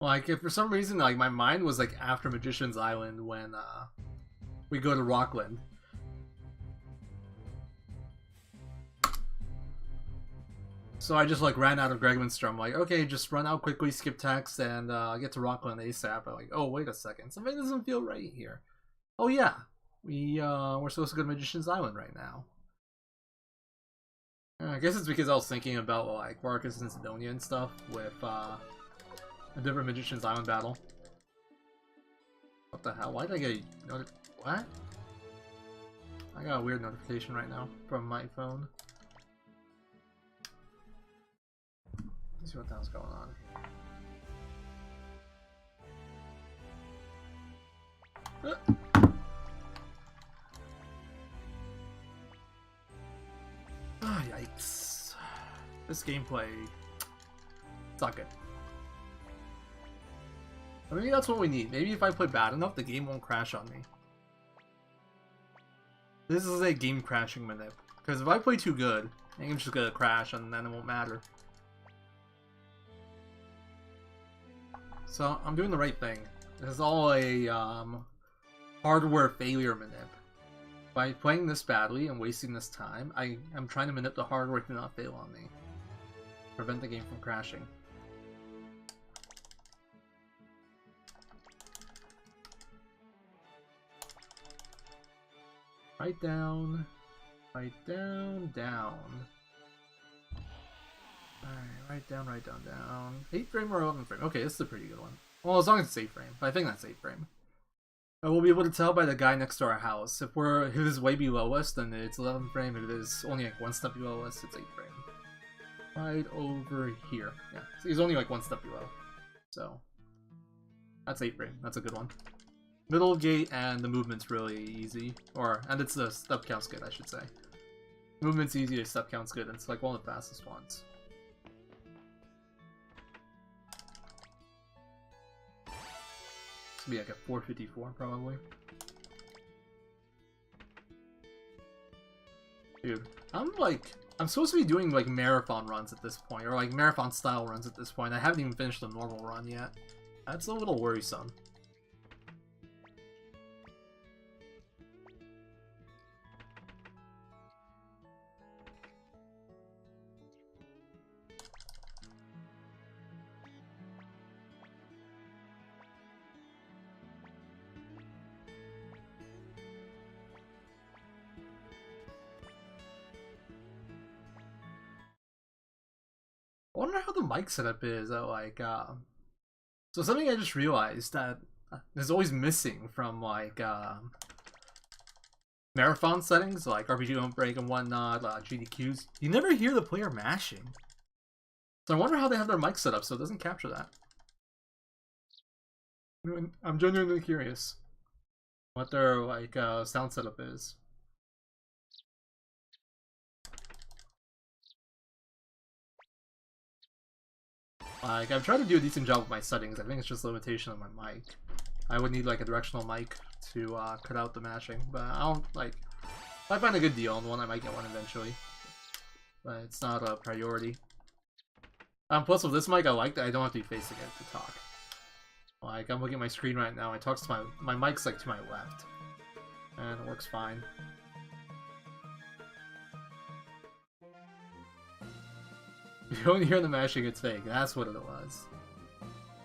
Like, if for some reason, like, my mind was, like, after Magician's Island when, we go to Rockland. So I just, like, ran out of Gregminster. I'm like, okay, just run out quickly, skip text, and, get to Rockland ASAP. I'm like, oh, wait a second. Something doesn't feel right here. Oh, yeah. We're supposed to go to Magician's Island right now. I guess it's because I was thinking about, like, Marcus and Sidonia and stuff with, a different Magician's Island battle. What the hell? Why did I get a what? I got a weird notification right now from my phone. Let's see what the hell's going on here. Ah, yikes. This gameplay, it's not good. Maybe that's what we need. Maybe if I play bad enough, the game won't crash on me. This is a game crashing manip. Because if I play too good, the game's just gonna crash and then it won't matter. So, I'm doing the right thing. This is all a, hardware failure manip. By playing this badly and wasting this time, I'm trying to manip the hardware to not fail on me. Prevent the game from crashing. Right down, down. Alright, right down. 8 frame or 11 frame? Okay, this is a pretty good one. Well, as long as it's 8 frame, but I think that's 8 frame. We'll be able to tell by the guy next to our house. If it is way below us, then it's 11 frame. If it is only like 1 step below us, it's 8 frame. Right over here. Yeah, so he's only like 1 step below. So, that's 8 frame. That's a good one. Middle gate and the movement's really easy. And it's the step count's good, I should say. Movement's easy, the step count's good, and it's like one of the fastest ones. It's gonna be like a 454 probably. Dude, I'm supposed to be doing like marathon runs at this point, or like marathon style runs at this point. I haven't even finished the normal run yet. That's a little worrisome. I wonder how the mic setup is at like so something I just realized that is always missing from like marathon settings like RPG don't break and whatnot, GDQs. You never hear the player mashing. So I wonder how they have their mic set up so it doesn't capture that. I'm genuinely curious what their like sound setup is. Like, I've tried to do a decent job with my settings. I think it's just a limitation on my mic. I would need like a directional mic to cut out the mashing, but I don't like. If I find a good deal on one, I might get one eventually, but it's not a priority. Plus with this mic, I like that I don't have to be facing it to talk. Like, I'm looking at my screen right now. I talk to my mic's like to my left, and it works fine. If you don't hear the mashing, it's fake. That's what it was.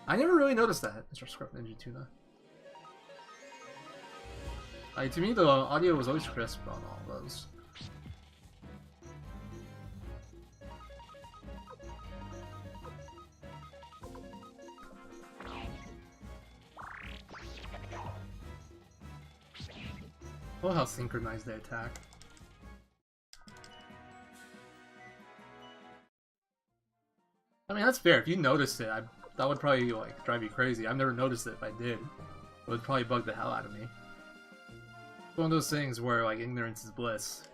I never really noticed that, Mr. Scruff Ninja Tuna. Like, to me, the audio was always crisp on all those. I love how synchronized they attack. I mean, that's fair. If you noticed it, that would probably like drive you crazy. I've never noticed it. If I did, it would probably bug the hell out of me. It's one of those things where like ignorance is bliss.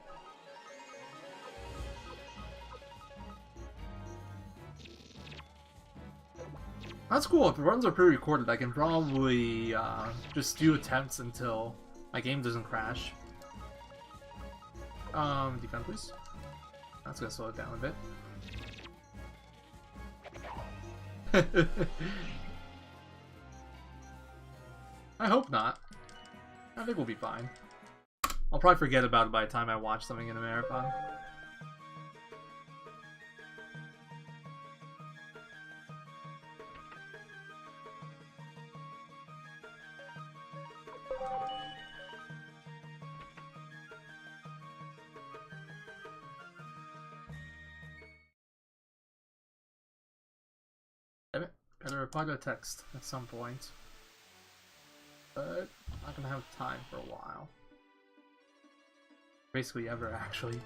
That's cool. If the runs are pre-recorded, I can probably just do attempts until my game doesn't crash. Defend, please. That's gonna slow it down a bit. I hope not. I think we'll be fine. I'll probably forget about it by the time I watch something in a marathon. Damn it. Gotta reply to a text at some point. But I'm not gonna have time for a while. Basically ever, actually.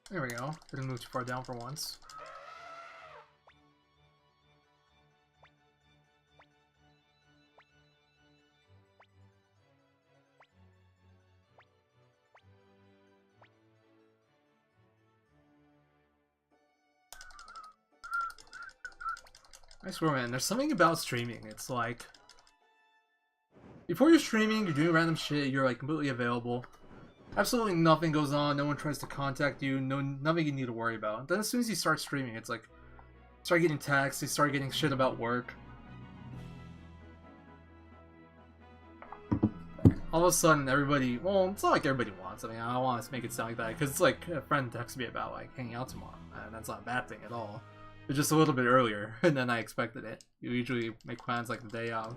There we go. Didn't move too far down for once. I swear, man, there's something about streaming. It's like, before you're streaming, you're doing random shit, you're like completely available. Absolutely nothing goes on, no one tries to contact you, nothing you need to worry about. Then as soon as you start streaming, it's like, start getting texts, you start getting shit about work. All of a sudden, everybody, well, it's not like everybody wants something, I don't want to make it sound like that, because it's like, a friend texted me about, like, hanging out tomorrow, and that's not a bad thing at all. It's just a little bit earlier than I expected it. You usually make plans like the day of.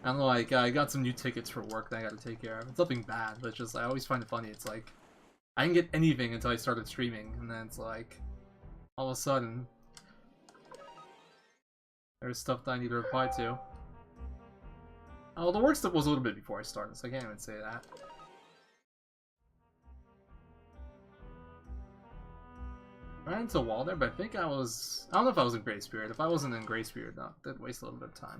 And like, I got some new tickets for work that I gotta take care of. It's nothing bad, but it's just, I always find it funny. It's like, I didn't get anything until I started streaming, and then it's like, all of a sudden, there's stuff that I need to reply to. Oh, the work stuff was a little bit before I started, so I can't even say that. I ran into a wall there, but I think I was... I don't know if I was in Grey Spirit. If I wasn't in Grey Spirit, no, that'd waste a little bit of time.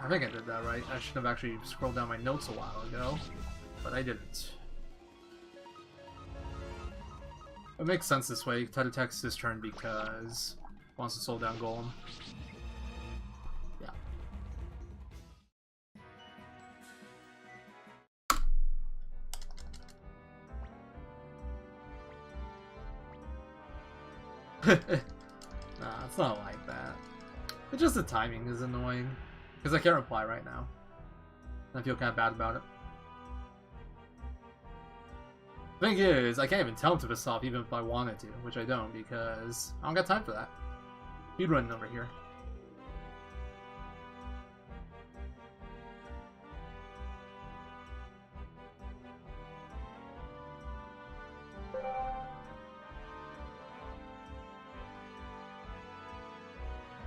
I think I did that right. I should have actually scrolled down my notes a while ago, but I didn't. It makes sense this way. Try to text his turn because he wants to slow down Golem. Nah, it's not like that. It's just the timing is annoying. Because I can't reply right now. I feel kind of bad about it. The thing is, I can't even tell him to piss off even if I wanted to, which I don't because I don't got time for that. Speed running over here.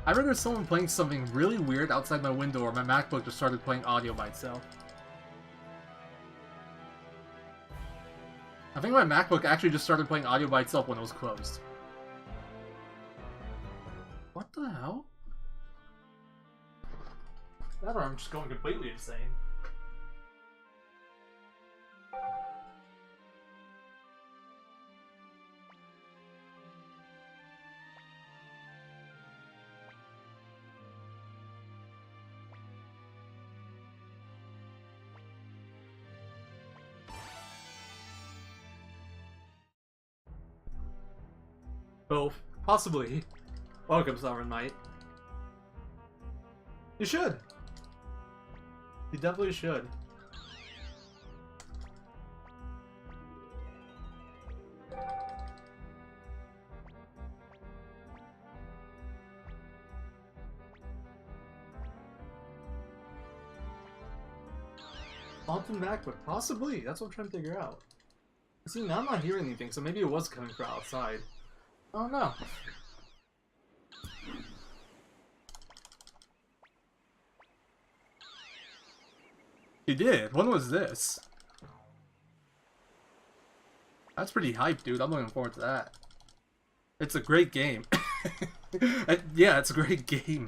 I read there's someone playing something really weird outside my window or my MacBook just started playing audio by itself. I think my MacBook actually just started playing audio by itself when it was closed. What the hell? That or I'm just going completely insane. Both. Possibly. Welcome, Sovereign Knight. You should. You definitely should. Onto MacBook. Possibly. That's what I'm trying to figure out. See, now I'm not hearing anything, so maybe it was coming from outside. Oh no. You did? When was this? That's pretty hype, dude. I'm looking forward to that. It's a great game. Yeah, it's a great game.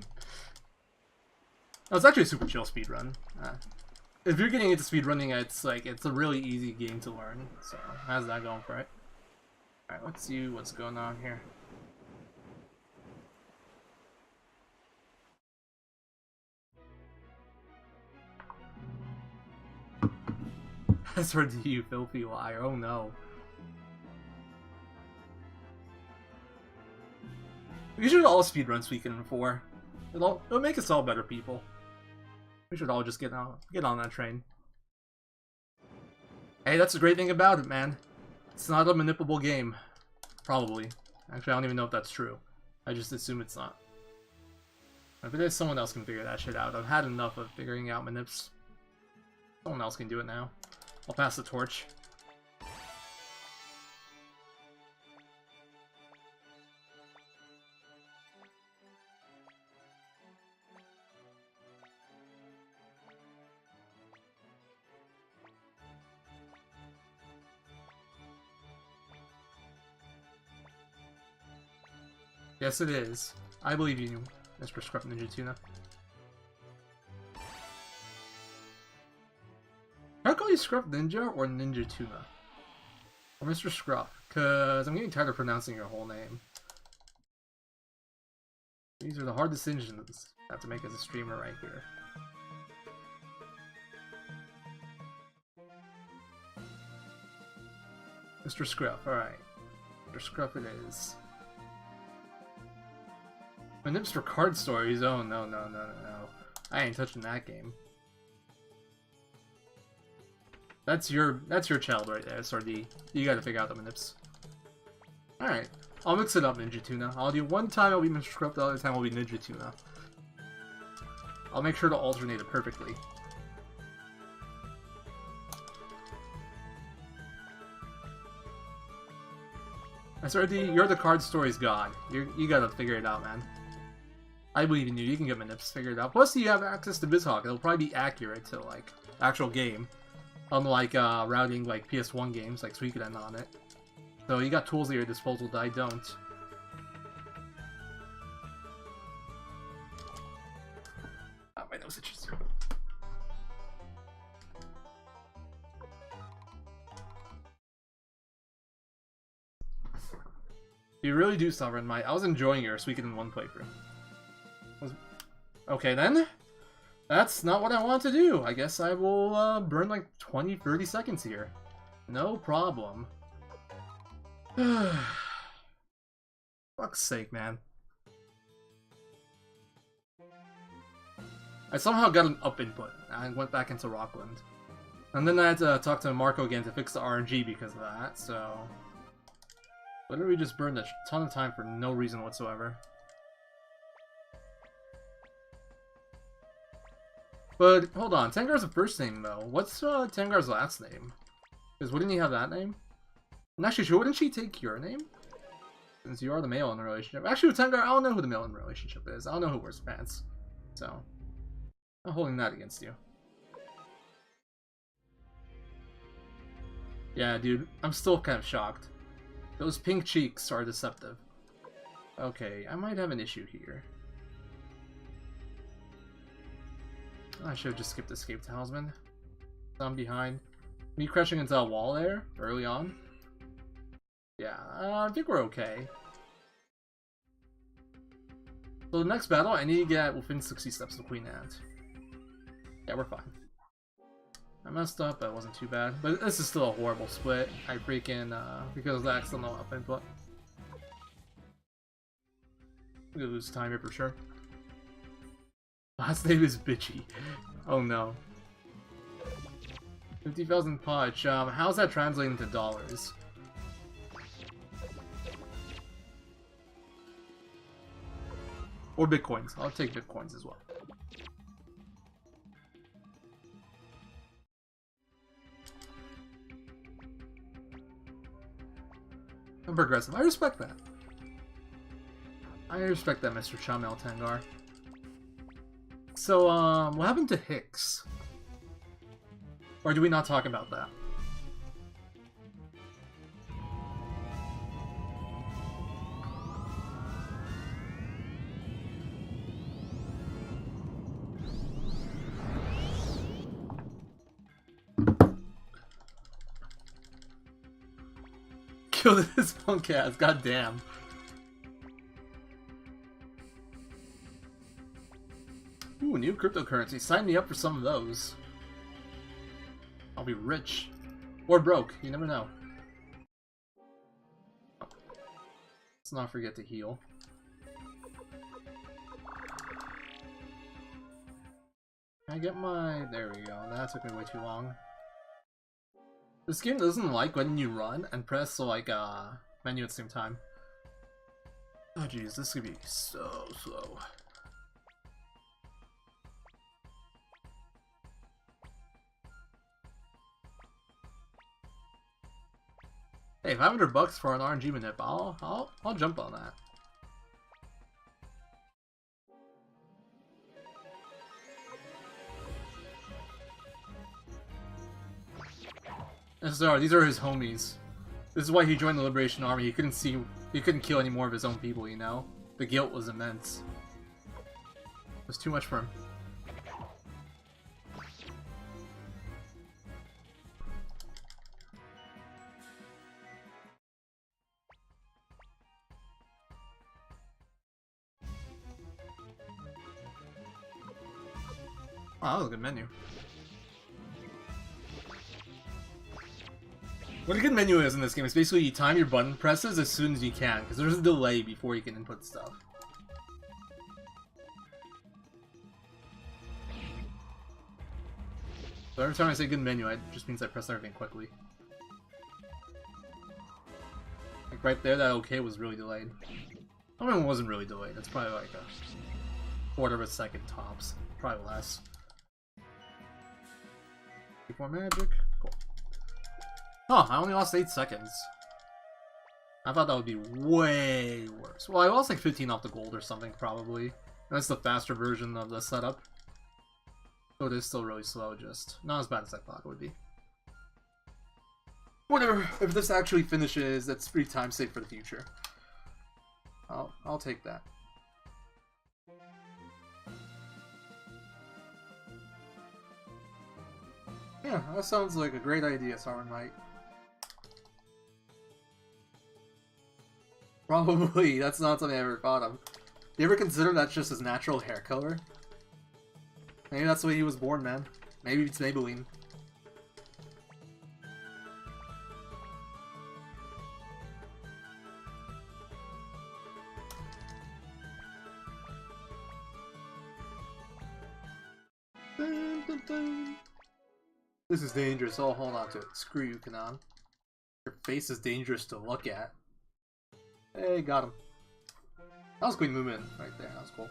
Oh, it's actually a super chill speedrun. if you're getting into speedrunning, it's like it's a really easy game to learn. So how's that going for it? All right, let's see what's going on here. As for you, filthy liar. Oh no. We should all speedrun Suikoden 4. It'll make us all better people. We should all just get on that train. Hey, that's the great thing about it, man. It's not a manipulable game. Probably. Actually, I don't even know if that's true. I just assume it's not. If it is, someone else can figure that shit out. I've had enough of figuring out manips. Someone else can do it now. I'll pass the torch. Yes, it is. I believe you, Mr. Scruff Ninja Tuna. How call you Scruff Ninja or Ninja Tuna? Or Mr. Scruff? Because I'm getting tired of pronouncing your whole name. These are the hard decisions I have to make as a streamer right here. Mr. Scruff, alright. Mr. Scruff it is. Manips for card stories? Oh no. I ain't touching that game. That's your child right there, Sardi. You gotta figure out the manips. Alright. I'll mix it up, Ninja Tuna. I'll do one time I'll be Mr. Scruff, the other time I'll be Ninja Tuna. I'll make sure to alternate it perfectly. SRD, you're the card stories god. You gotta figure it out, man. I believe in you. You can get manips figured out. Plus, you have access to BizHawk. It'll probably be accurate to like actual game, unlike routing like PS1 games like Suikoden on it. So you got tools at your disposal that I don't. Ah, my nose itches. You really do, Sovereign Might. I was enjoying your Suikoden 1 playthrough. Okay then. That's not what I want to do. I guess I will burn like 20-30 seconds here. No problem. Fuck's sake, man. I somehow got an up input. I went back into Rockland. And then I had to talk to Marco again to fix the RNG because of that, so... Literally just burned a ton of time for no reason whatsoever. But, hold on, Tengar's the first name, though. What's Tengar's last name? Because wouldn't he have that name? I'm actually sure, wouldn't she take your name? Since you are the male in the relationship. Actually, with Tengar, I don't know who the male in the relationship is. I don't know who wears pants. So, I'm holding that against you. Yeah, dude, I'm still kind of shocked. Those pink cheeks are deceptive. Okay, I might have an issue here. I should have just skipped Escape Talisman. I'm behind. Me crashing into a wall there, early on. Yeah, I think we're okay. So the next battle, I need to get within 60 steps of Queen Ant. Yeah, we're fine. I messed up, but it wasn't too bad. But this is still a horrible split. I freaking, because of the accidental up input. I'm gonna lose time here for sure. Last name is Bitchy. Oh no. 50,000 punch. How's that translating to dollars? Or bitcoins. I'll take bitcoins as well. I'm progressive. I respect that. I respect that, Mr. Chamel Tengar. So, what happened to Hicks? Or do we not talk about that? killed this punk ass, goddamn. Ooh, new cryptocurrency. Sign me up for some of those. I'll be rich. Or broke, you never know. Let's not forget to heal. Can I get my... There we go. That took me way too long. This game doesn't like when you run and press like menu at the same time. Oh jeez, this could be so slow. Hey, $500 for an RNG manip, I'll jump on that. SR, these are his homies. This is why he joined the Liberation Army. He couldn't kill any more of his own people, you know? The guilt was immense. It was too much for him. Wow, that was a good menu. What a good menu is in this game is basically you time your button presses as soon as you can, because there's a delay before you can input stuff. So every time I say good menu, it just means I press everything quickly. Like right there, that okay was really delayed. I mean, it wasn't really delayed. It's probably like a quarter of a second tops. Probably less. Before magic. Cool. Huh, I only lost 8 seconds. I thought that would be way worse. Well, I lost like 15 off the gold or something, probably. That's the faster version of the setup. So it is still really slow, just not as bad as I thought it would be. Whatever, if this actually finishes, that's pretty time safe for the future. I'll take that. Yeah, that sounds like a great idea, Sovereign Knight. Probably, that's not something I ever thought of. You ever consider that's just his natural hair color? Maybe that's the way he was born, man. Maybe it's Maybelline. Dun, dun, dun. This is dangerous. I'll hold on to it. Screw you, Kanan. Your face is dangerous to look at. Hey, got him. That was a quick movement right there. That was cool.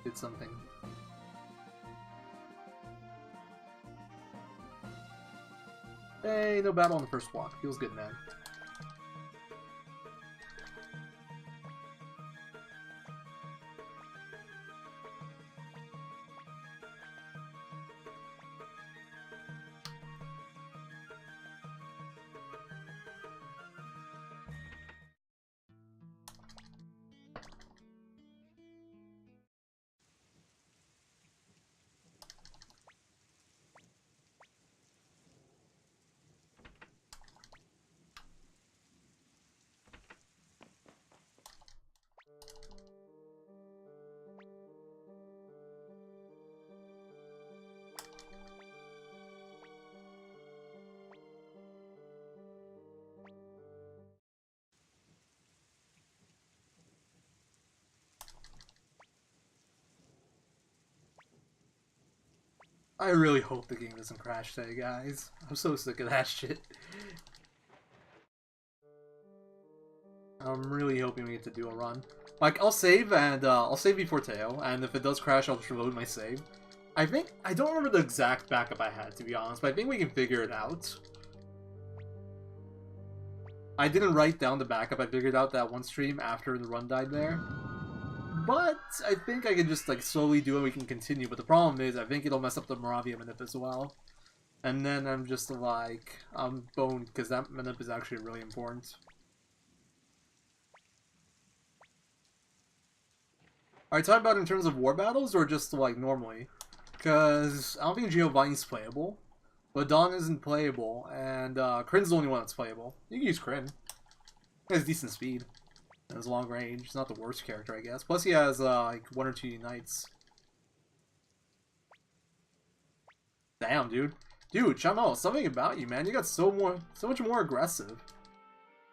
Did something. Hey, no battle on the first walk. Feels good, man. I really hope the game doesn't crash today, guys. I'm so sick of that shit. I'm really hoping we get to do a run. Like, I'll save and I'll save before Teo, and if it does crash, I'll just reload my save. I don't remember the exact backup I had, to be honest, but I think we can figure it out. I didn't write down the backup. I figured out that one stream after the run died there. But I think I can just like slowly do it, we can continue. But the problem is I think it'll mess up the Moravia manip as well. And then I'm just like, I'm boned because that manip is actually really important. Are you talking about in terms of war battles or just like normally? Because I don't think Giovanni's playable. But Dawn isn't playable, and Kryn's the only one that's playable. You can use Kryn. He has decent speed. And has long range. He's not the worst character, I guess. Plus he has like 1 or 2 unites. Damn, dude. Dude, Chamo, something about you, man. You got so much more aggressive.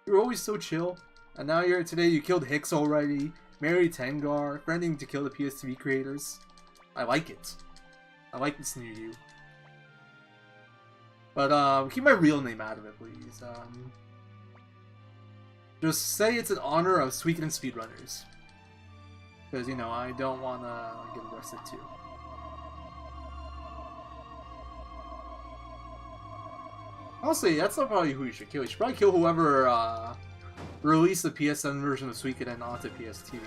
You were always so chill. And now today you killed Hicks already. Married Tengar. Threatening to kill the PSTV creators. I like it. I like this new you. But keep my real name out of it, please. Just say it's in honor of Suikoden speedrunners. Because, you know, I don't want to get arrested too. Honestly, that's not probably who you should kill. You should probably kill whoever released the PSN version of Suikoden onto PSTV.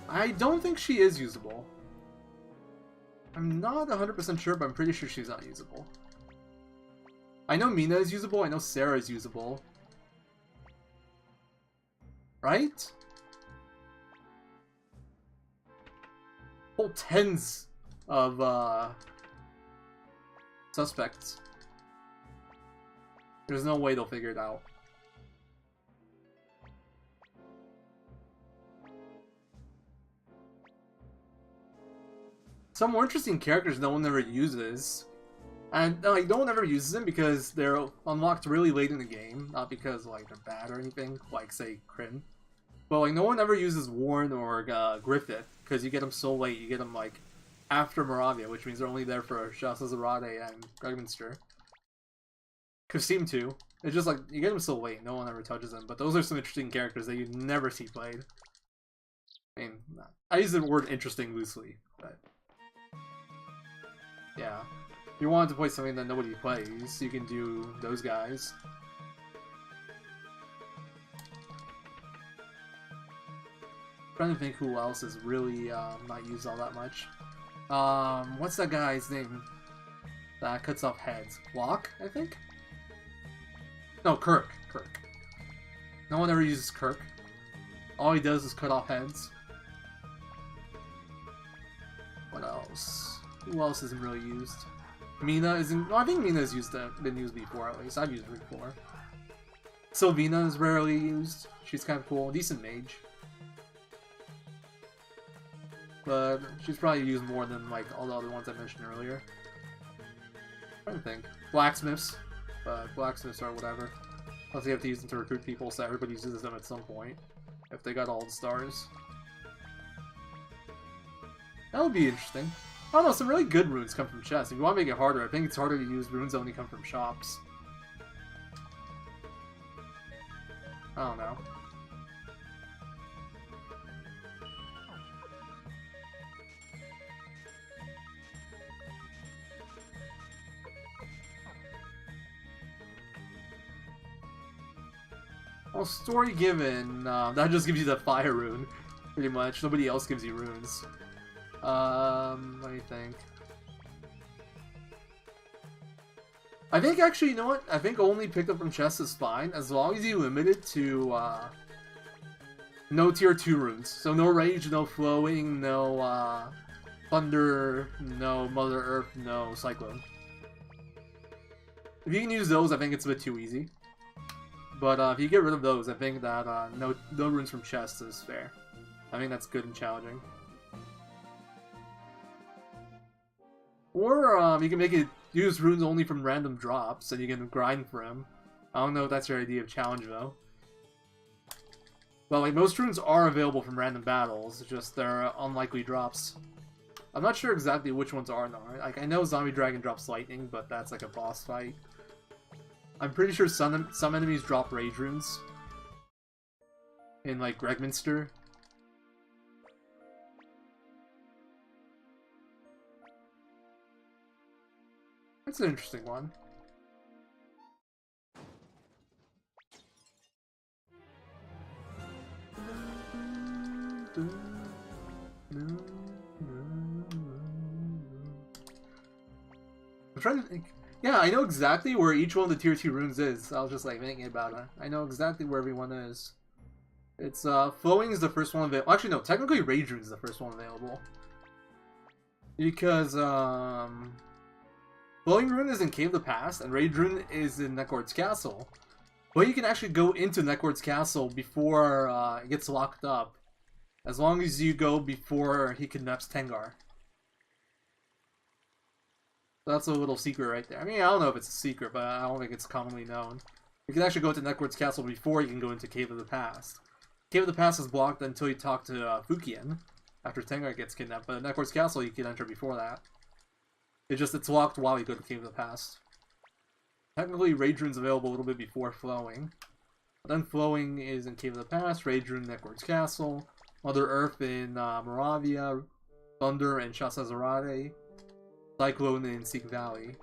I don't think she is usable. I'm not 100% sure, but I'm pretty sure she's not usable. I know Mina is usable, I know Sarah is usable. Right? Whole tens of suspects. There's no way they'll figure it out. Some more interesting characters no one ever uses. And like no one ever uses them because they're unlocked really late in the game, not because like they're bad or anything, like say Kryn. But like no one ever uses Warren or Griffith because you get them so late. You get them like after Moravia, which means they're only there for Shasta Zarate and Gregminster. Kasim too. It's just like you get them so late, no one ever touches them. But those are some interesting characters that you never see played. I mean, I use the word interesting loosely, but yeah. If you wanted to play something that nobody plays, you can do those guys. I'm trying to think who else is really not used all that much. What's that guy's name that cuts off heads? Locke, I think? No, Kirk. Kirk. No one ever uses Kirk. All he does is cut off heads. What else? Who else isn't really used? Mina isn't. Well, I think Mina's been used before at least. I've used her before. Sylvina is rarely used. She's kind of cool. Decent mage. But she's probably used more than like all the other ones I mentioned earlier. I'm trying to think. Blacksmiths. But blacksmiths are whatever. Plus you have to use them to recruit people, so everybody uses them at some point. If they got all the stars. That would be interesting. I don't know, some really good runes come from chests. If you want to make it harder, I think it's harder to use runes that only come from shops. I don't know. Well, story given, that just gives you the fire rune, pretty much. Nobody else gives you runes. Let me think. I think actually, you know what? I think only picked up from chests is fine, as long as you limit it to, no tier 2 runes. So no rage, no flowing, no, thunder, no Mother Earth, no cyclone. If you can use those, I think it's a bit too easy. But if you get rid of those, I think that no runes from chests is fair. I think that's good and challenging. Or you can make it use runes only from random drops, and you can grind for them. I don't know if that's your idea of challenge though. But like most runes are available from random battles, just they're unlikely drops. I'm not sure exactly which ones are though. Like I know Zombie Dragon drops lightning, but that's like a boss fight. I'm pretty sure some enemies drop rage runes. In like Gregminster. That's an interesting one. I'm trying to think. Yeah, I know exactly where each one of the tier 2 runes is. I was just like thinking about it. I know exactly where everyone is. It's flowing is the first one available. Actually no, technically rage rune is the first one available. Because Glowing Rune is in Cave of the Past, and Rage Rune is in Neckord's Castle. But you can actually go into Neckord's Castle before it gets locked up. As long as you go before he kidnaps Tengar. That's a little secret right there. I mean, I don't know if it's a secret, but I don't think it's commonly known. You can actually go into Neckord's Castle before you can go into Cave of the Past. Cave of the Past is blocked until you talk to Fukien, after Tengar gets kidnapped, but in Neckord's Castle you can enter before that. It's locked while you go to Cave of the Past. Technically, Rage Rune's available a little bit before Flowing. But then Flowing is in Cave of the Past, Rage Rune, Neckord's Castle, Mother Earth in Moravia, Thunder and Shasazarade, Cyclone in Seek Valley.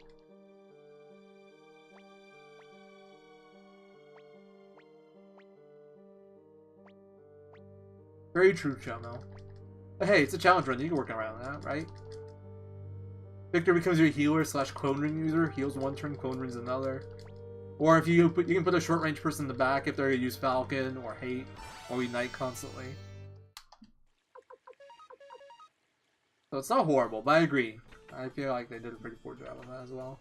Very true, Chomo. But hey, it's a challenge run, you can work around that, right? Victor becomes your healer / clone ring user, heals one turn, clone rings another. Or if you can put a short range person in the back if they're gonna use Falcon or Hate or Unite constantly. So it's not horrible, but I agree. I feel like they did a pretty poor job on that as well.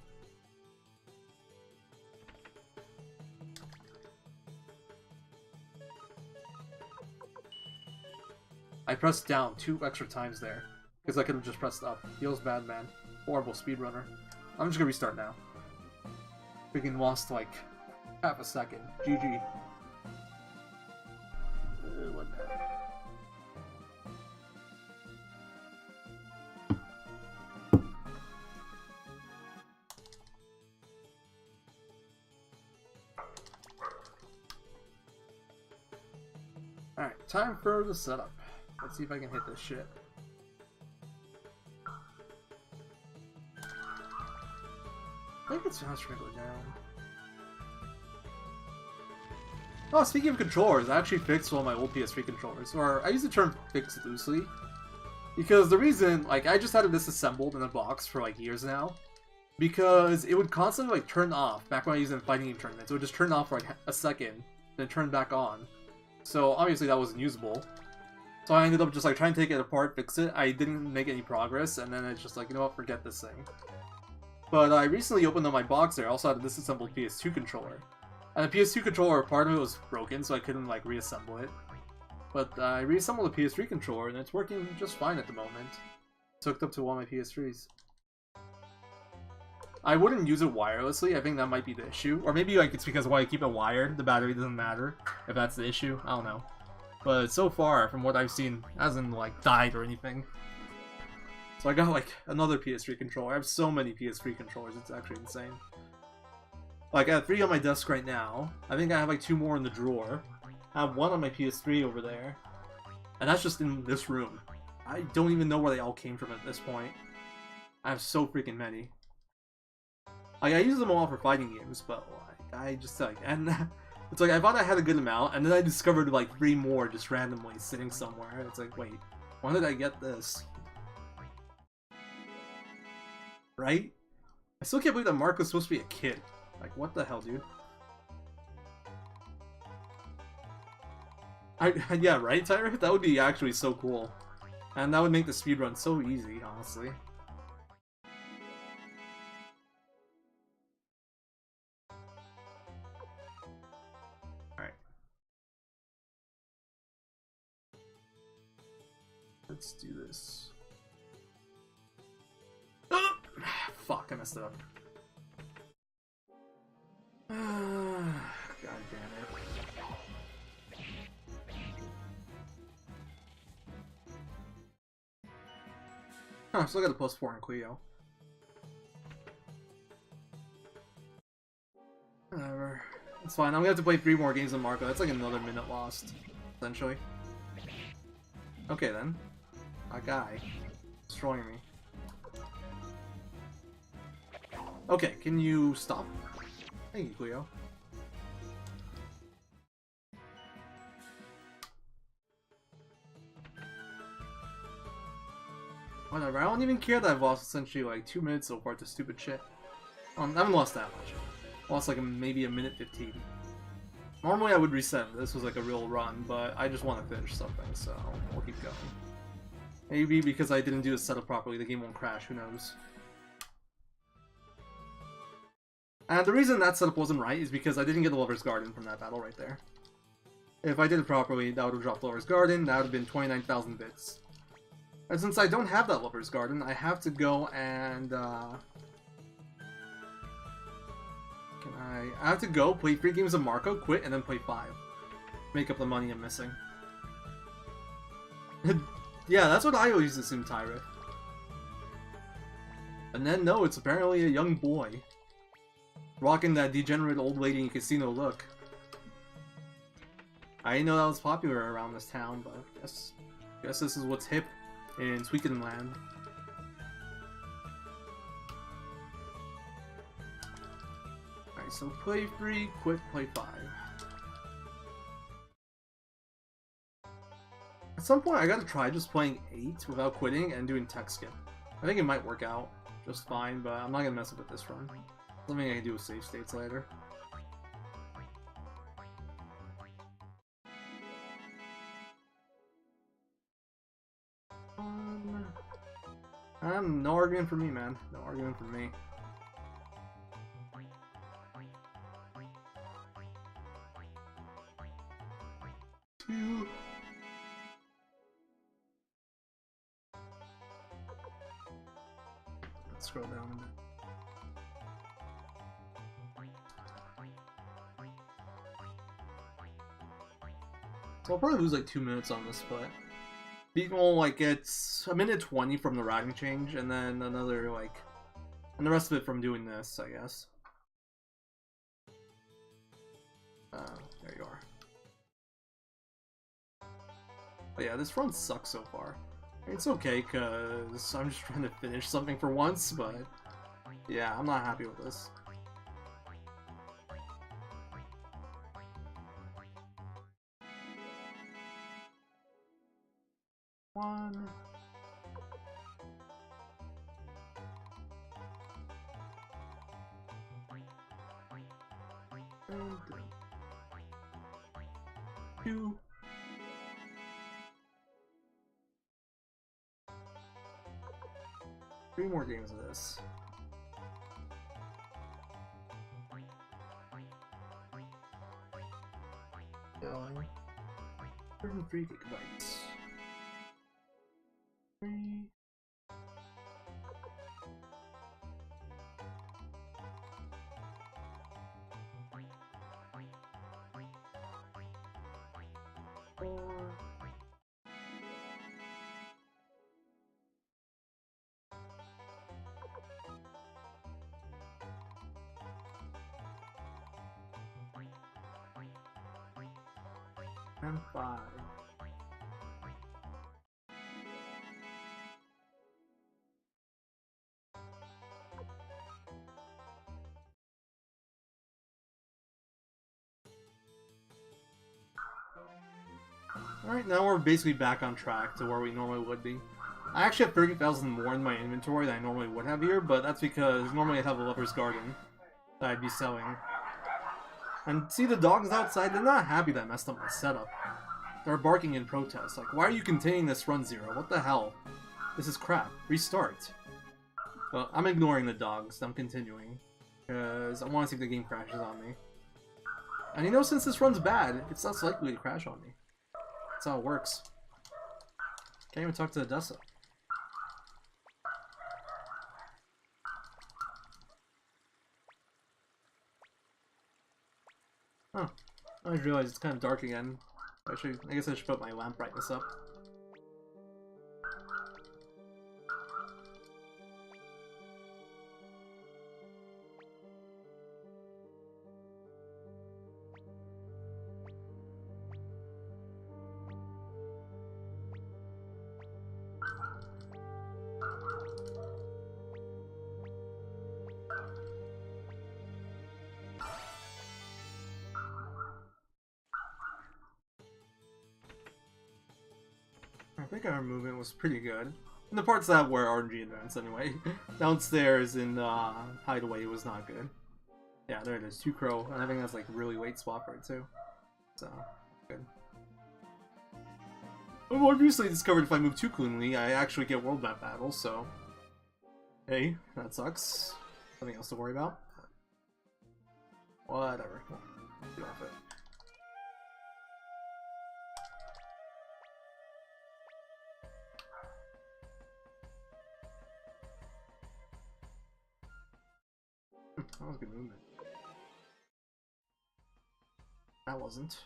I pressed down 2 extra times there, because I could have just pressed up. Feels bad, man. Horrible speedrunner. I'm just gonna restart now. Freaking lost like half a second. GG. What the hell? Alright, time for the setup. Let's see if I can hit this shit. I think it's fast to go down. Oh, speaking of controllers, I actually fixed one of my old PS3 controllers. Or, I use the term fixed loosely. Because the reason, like, I just had it disassembled in a box for, like, years now. Because it would constantly, like, turn off back when I used it in fighting game tournaments. It would just turn off for, like, a second, then turn back on. So, obviously that wasn't usable. So I ended up just, like, trying to take it apart, fix it. I didn't make any progress, and then it's just like, you know what, forget this thing. But I recently opened up my box there. I also had a disassembled PS2 controller. And the PS2 controller, part of it was broken, so I couldn't, like, reassemble it. But I reassembled the PS3 controller, and it's working just fine at the moment. It's hooked up to one of my PS3s. I wouldn't use it wirelessly. I think that might be the issue. Or maybe, like, it's because why I keep it wired. The battery doesn't matter. If that's the issue, I don't know. But so far, from what I've seen, it hasn't, like, died or anything. So I got, like, another PS3 controller. I have so many PS3 controllers, it's actually insane. Like, I have 3 on my desk right now. I think I have, like, 2 more in the drawer. I have 1 on my PS3 over there. And that's just in this room. I don't even know where they all came from at this point. I have so freaking many. Like, I use them all for fighting games, but, like, I just, like, and it's like, I thought I had a good amount, and then I discovered, like, 3 more just randomly sitting somewhere. It's like, wait, when did I get this? Right? I still can't believe that Mark was supposed to be a kid. Like, what the hell, dude? Yeah, right, Tyra? That would be actually so cool. And that would make the speedrun so easy, honestly. Alright. Let's do this. Fuck, I messed it up. God damn it. Huh, still got the +4 in Cleo. Whatever. It's fine, I'm gonna have to play 3 more games of Marco. That's like another minute lost, essentially. Okay then. That guy. Destroying me. Okay, can you stop? Thank you, Cleo. Whatever, I don't even care that I've lost essentially like 2 minutes so far to stupid shit. I haven't lost that much. I lost like maybe a minute 15. Normally I would reset. This was like a real run, but I just want to finish something, so we'll keep going. Maybe because I didn't do the setup properly, the game won't crash, who knows. And the reason that setup wasn't right is because I didn't get the Lover's Garden from that battle right there. If I did it properly, that would have dropped Lover's Garden, that would have been 29,000 bits. And since I don't have that Lover's Garden, I have to go and, I have to go, play 3 games of Marco, quit, and then play 5. Make up the money I'm missing. Yeah, that's what I always assume, Tyrant. And then, no, it's apparently a young boy. Rocking that degenerate old lady in casino look. I didn't know that was popular around this town, but I guess this is what's hip in Suikoden land. Alright, so play 3, quit, play 5. At some point, I gotta try just playing 8 without quitting and doing tech skip. I think it might work out just fine, but I'm not gonna mess up with this run. Something I can do with save states later. No argument for me, man. No argument for me. Two. Let's scroll down a bit. So I'll probably lose like 2 minutes on this, but people like it's a minute 20 from the routing change, and then another like, and the rest of it from doing this, I guess. There you are. But yeah, this run sucks so far. I mean, it's okay because I'm just trying to finish something for once, but yeah, I'm not happy with this. One. And 2. Three more games of this. Going 33 gigabytes. 3. And 5. Alright, now we're basically back on track to where we normally would be. I actually have 30,000 more in my inventory than I normally would have here, but that's because normally I have a Lover's Garden that I'd be selling. And see the dogs outside, they're not happy that I messed up my setup. They're barking in protest, like, why are you continuing this run, Zero? What the hell? This is crap. Restart. Well, I'm ignoring the dogs, I'm continuing. Because I want to see if the game crashes on me. And you know, since this run's bad, it's less likely to crash on me. That's how it works. Can't even talk to Odessa. Huh. I just realized it's kind of dark again. I guess I should put my lamp brightness up. I think our movement was pretty good. In the parts that were RNG events, anyway. Downstairs in Hideaway was not good. Yeah, there it is. 2 Crow. And I think that's like really late swap for it too. So, good. I've obviously discovered if I move too cleanly, I actually get world map battles, so... Hey, that sucks. Something else to worry about. Whatever. We'll get off it. That was good movement. That wasn't.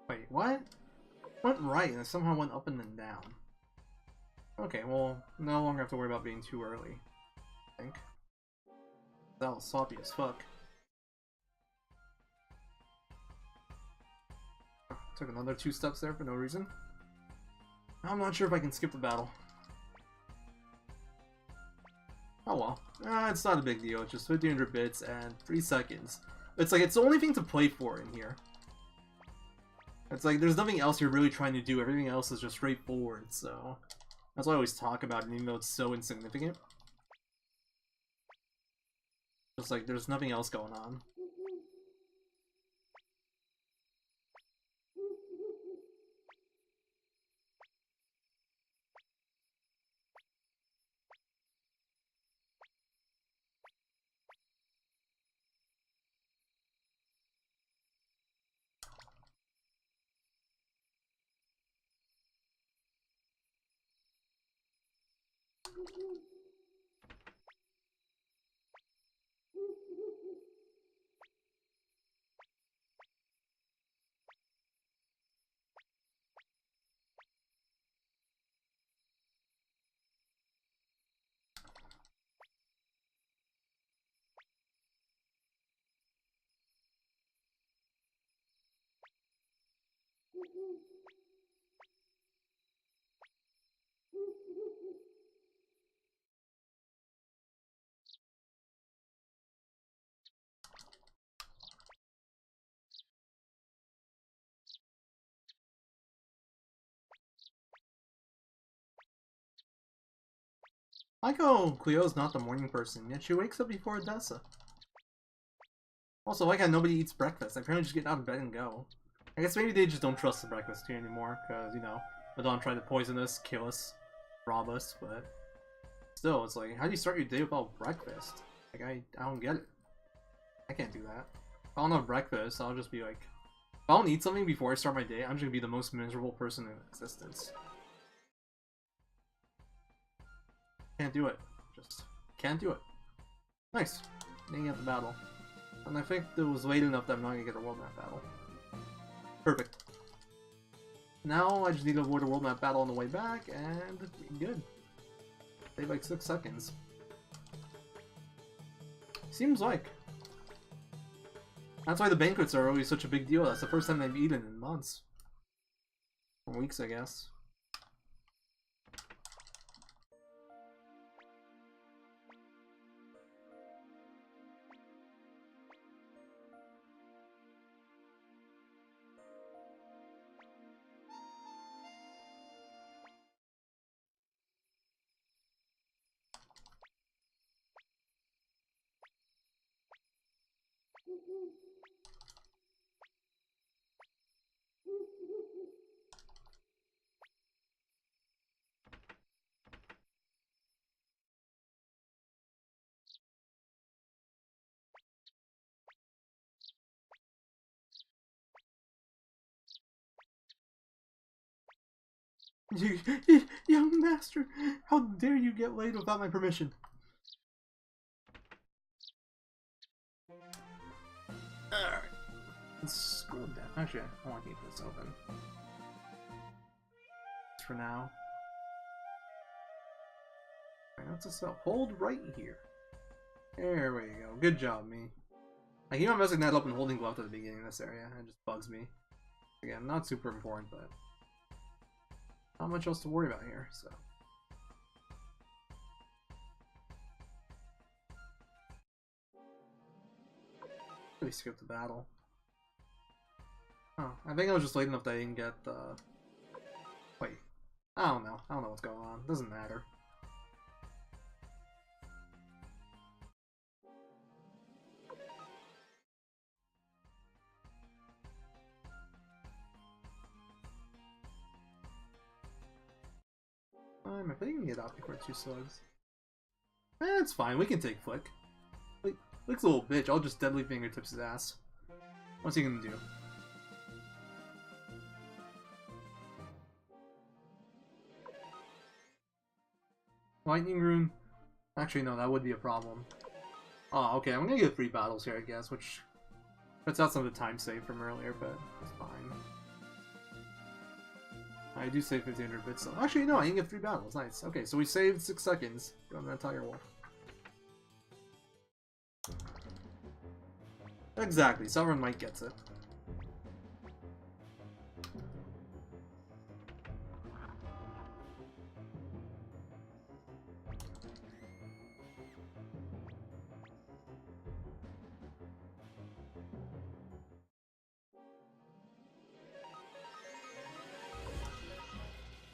Wait, what? Went right and it somehow went up and then down. Okay, well, no longer have to worry about being too early, I think. That was sloppy as fuck. Took another 2 steps there for no reason. I'm not sure if I can skip the battle. Oh well. It's not a big deal, it's just 1500 bits and 3 seconds. It's like, it's the only thing to play for in here. It's like, there's nothing else you're really trying to do, everything else is just straightforward, so... That's what I always talk about it, even though it's so insignificant. Just like, there's nothing else going on. I like how Cleo's not the morning person, yet she wakes up before Odessa. Also, like how nobody eats breakfast. They apparently just get out of bed and go. I guess maybe they just don't trust the breakfast tea anymore, because, you know, Madon tried to poison us, kill us, rob us, but... Still, it's like, how do you start your day without breakfast? Like, I don't get it. I can't do that. If I don't have breakfast, I'll just be like... If I don't eat something before I start my day, I'm just gonna be the most miserable person in existence. Can't do it. Just can't do it. Nice. Getting at the battle. And I think it was late enough that I'm not gonna get a world map battle. Perfect. Now I just need to avoid a world map battle on the way back, and good. Save like 6 seconds. Seems like. That's why the banquets are always such a big deal. That's the first time they've eaten in months. Or weeks, I guess. Young master, how dare you get laid without my permission? Alright. Let's scroll down. Actually, I want to keep this open. For now. Alright, what's this spell? Hold right here. There we go. Good job, me. I keep on messing that up and holding left at the beginning of this area. It just bugs me. Again, not super important, but not much else to worry about here, so. We skipped the battle. Oh, I think I was just late enough that I didn't get wait. I don't know. I don't know what's going on. Doesn't matter. I'm I think we can get out before 2 slugs. It's fine, we can take Flick. Flick's a little bitch, I'll just deadly fingertips his ass. What's he gonna do? Lightning Rune? Actually, no, that would be a problem. Oh, okay, I'm gonna get 3 battles here, I guess, which cuts out some of the time saved from earlier, but it's fine. I do save 1500 bits, so actually, no, I can get 3 battles. Nice. Okay, so we saved 6 seconds on that Tiger Wolf. Exactly, Sovereign Might gets it.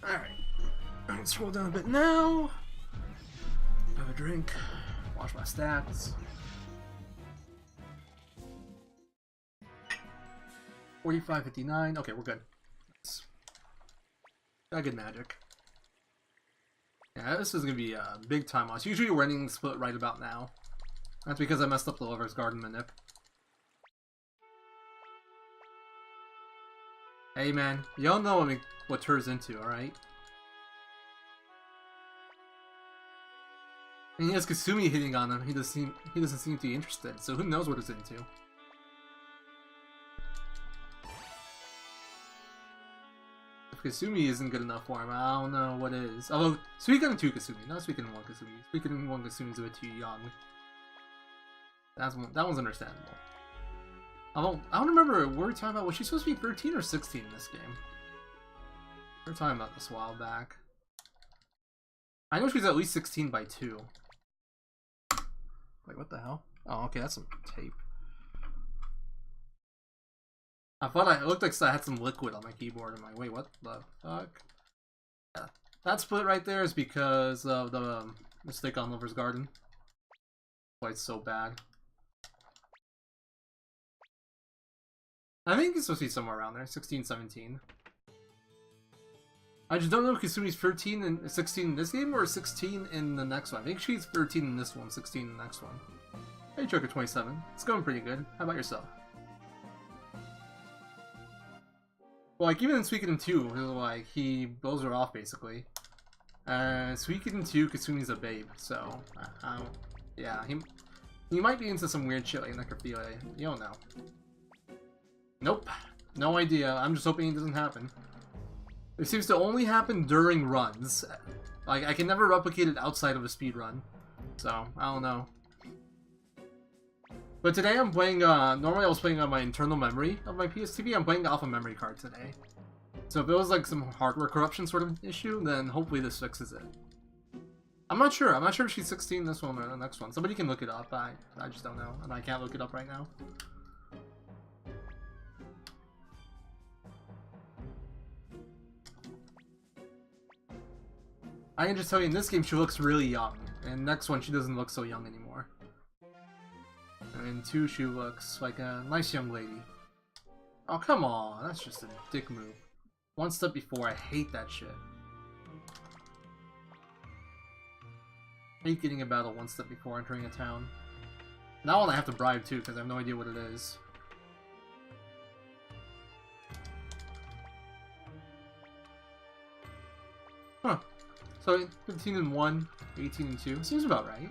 Alright, I'm gonna scroll down a bit now. Have a drink, watch my stats. 45.59. Okay, we're good. Got good magic. Yeah, this is gonna be a big time loss. Usually we're ending the split right about now. That's because I messed up the Lover's Garden manip. Hey man, you don't know what turns into, alright? And he has Kasumi hitting on him. He doesn't seem to be interested, so who knows what it's into. If Kasumi isn't good enough for him, I don't know what is. Although, Suikoden 2 Kasumi, not Suikoden 1 Kasumi. Suikoden 1 Kasumi is a bit too young. That one's understandable. I don't remember, were we talking about, was she supposed to be 13 or 16 in this game? We were talking about this a while back. I know she's at least 16 by 2. Wait, what the hell? Oh, okay, that's some tape. I thought it looked like I had some liquid on my keyboard. I'm like, wait, what the fuck? Yeah, that split right there is because of the mistake on Lover's Garden. Why it's so bad. I think it's supposed to be somewhere around there, 16, 17. I just don't know if Kasumi's 13 and 16 in this game or 16 in the next one. I think she's 13 in this one, 16 in the next one. Hey, Joker 27. It's going pretty good. How about yourself? Well, like, even in Suikoden 2, like, he blows her off, basically. Suikoden 2, Kasumi's a babe, so, yeah, he might be into some weird shit like necrophilia. You don't know. Nope. No idea. I'm just hoping it doesn't happen. It seems to only happen during runs. Like, I can never replicate it outside of a speed run. So, I don't know. But today I'm playing, normally I was playing on my internal memory of my PSTV. I'm playing off a memory card today. So if it was like some hardware corruption sort of issue, then hopefully this fixes it. I'm not sure. I'm not sure if she's 16 this one or the next one. Somebody can look it up. I just don't know. And I can't look it up right now. I can just tell you in this game she looks really young. And next one she doesn't look so young anymore. And in 2 she looks like a nice young lady. Oh come on, that's just a dick move. One step before, I hate that shit. I hate getting a battle one step before entering a town. Now I have to bribe too, because I have no idea what it is. Huh. So 15 and 1, 18 and 2. Seems about right.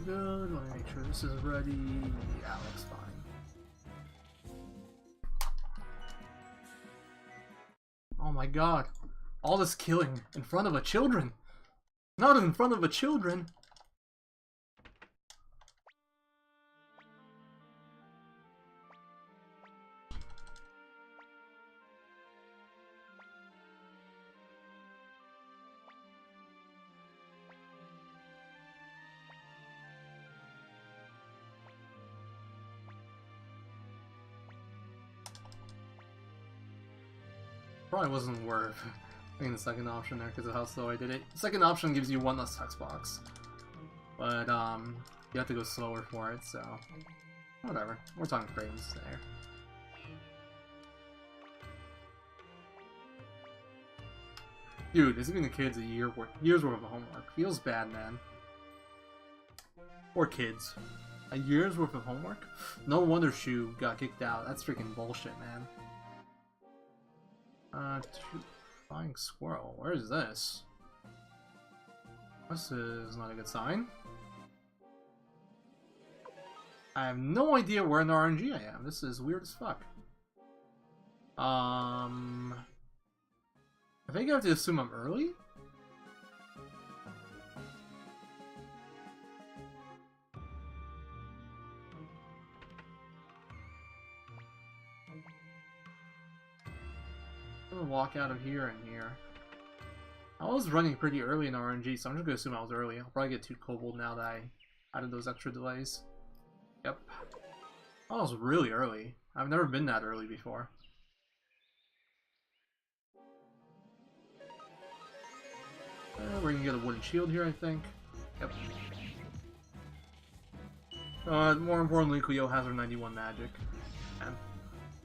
good. Let me make sure this is ready. Yeah, looks fine. Oh my god. All this killing in front of a children. Not in front of a children. Probably wasn't worth taking the second option there because of how slow I did it. The second option gives you one less text box. But, you have to go slower for it, so... whatever. We're talking frames there. Dude, is giving the kids a year's worth of homework. Feels bad, man. Poor kids. A year's worth of homework? No wonder Shu got kicked out. That's freaking bullshit, man. Flying squirrel. Where is this? This is not a good sign. I have no idea where in the RNG I am. This is weird as fuck. I think I have to assume I'm early? I'm gonna walk out of here and here. I was running pretty early in RNG, so I'm just gonna assume I was early. I'll probably get too kobold now that I added those extra delays. Yep. I was really early. I've never been that early before. We're gonna get a wooden shield here, I think. Yep. More importantly, Cleo has her 91 magic. And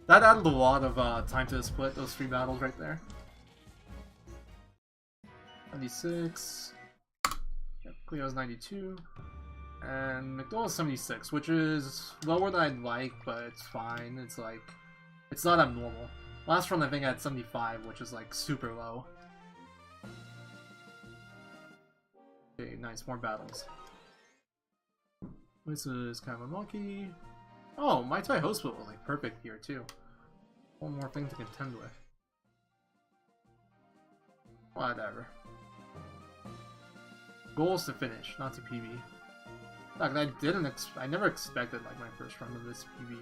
that added a lot of time to the split, those 3 battles right there. 96. Yep, Cleo's 92. And McDowell's 76, which is lower than I'd like, but it's fine. It's like, it's not abnormal. Last run I think I had 75, which is like super low. Okay, nice, more battles. This is kind of unlucky. Oh, my Tai Ho split was like perfect here too. One more thing to contend with. Whatever. Goal is to finish, not to PB. Like, I never expected like my first run of this PB.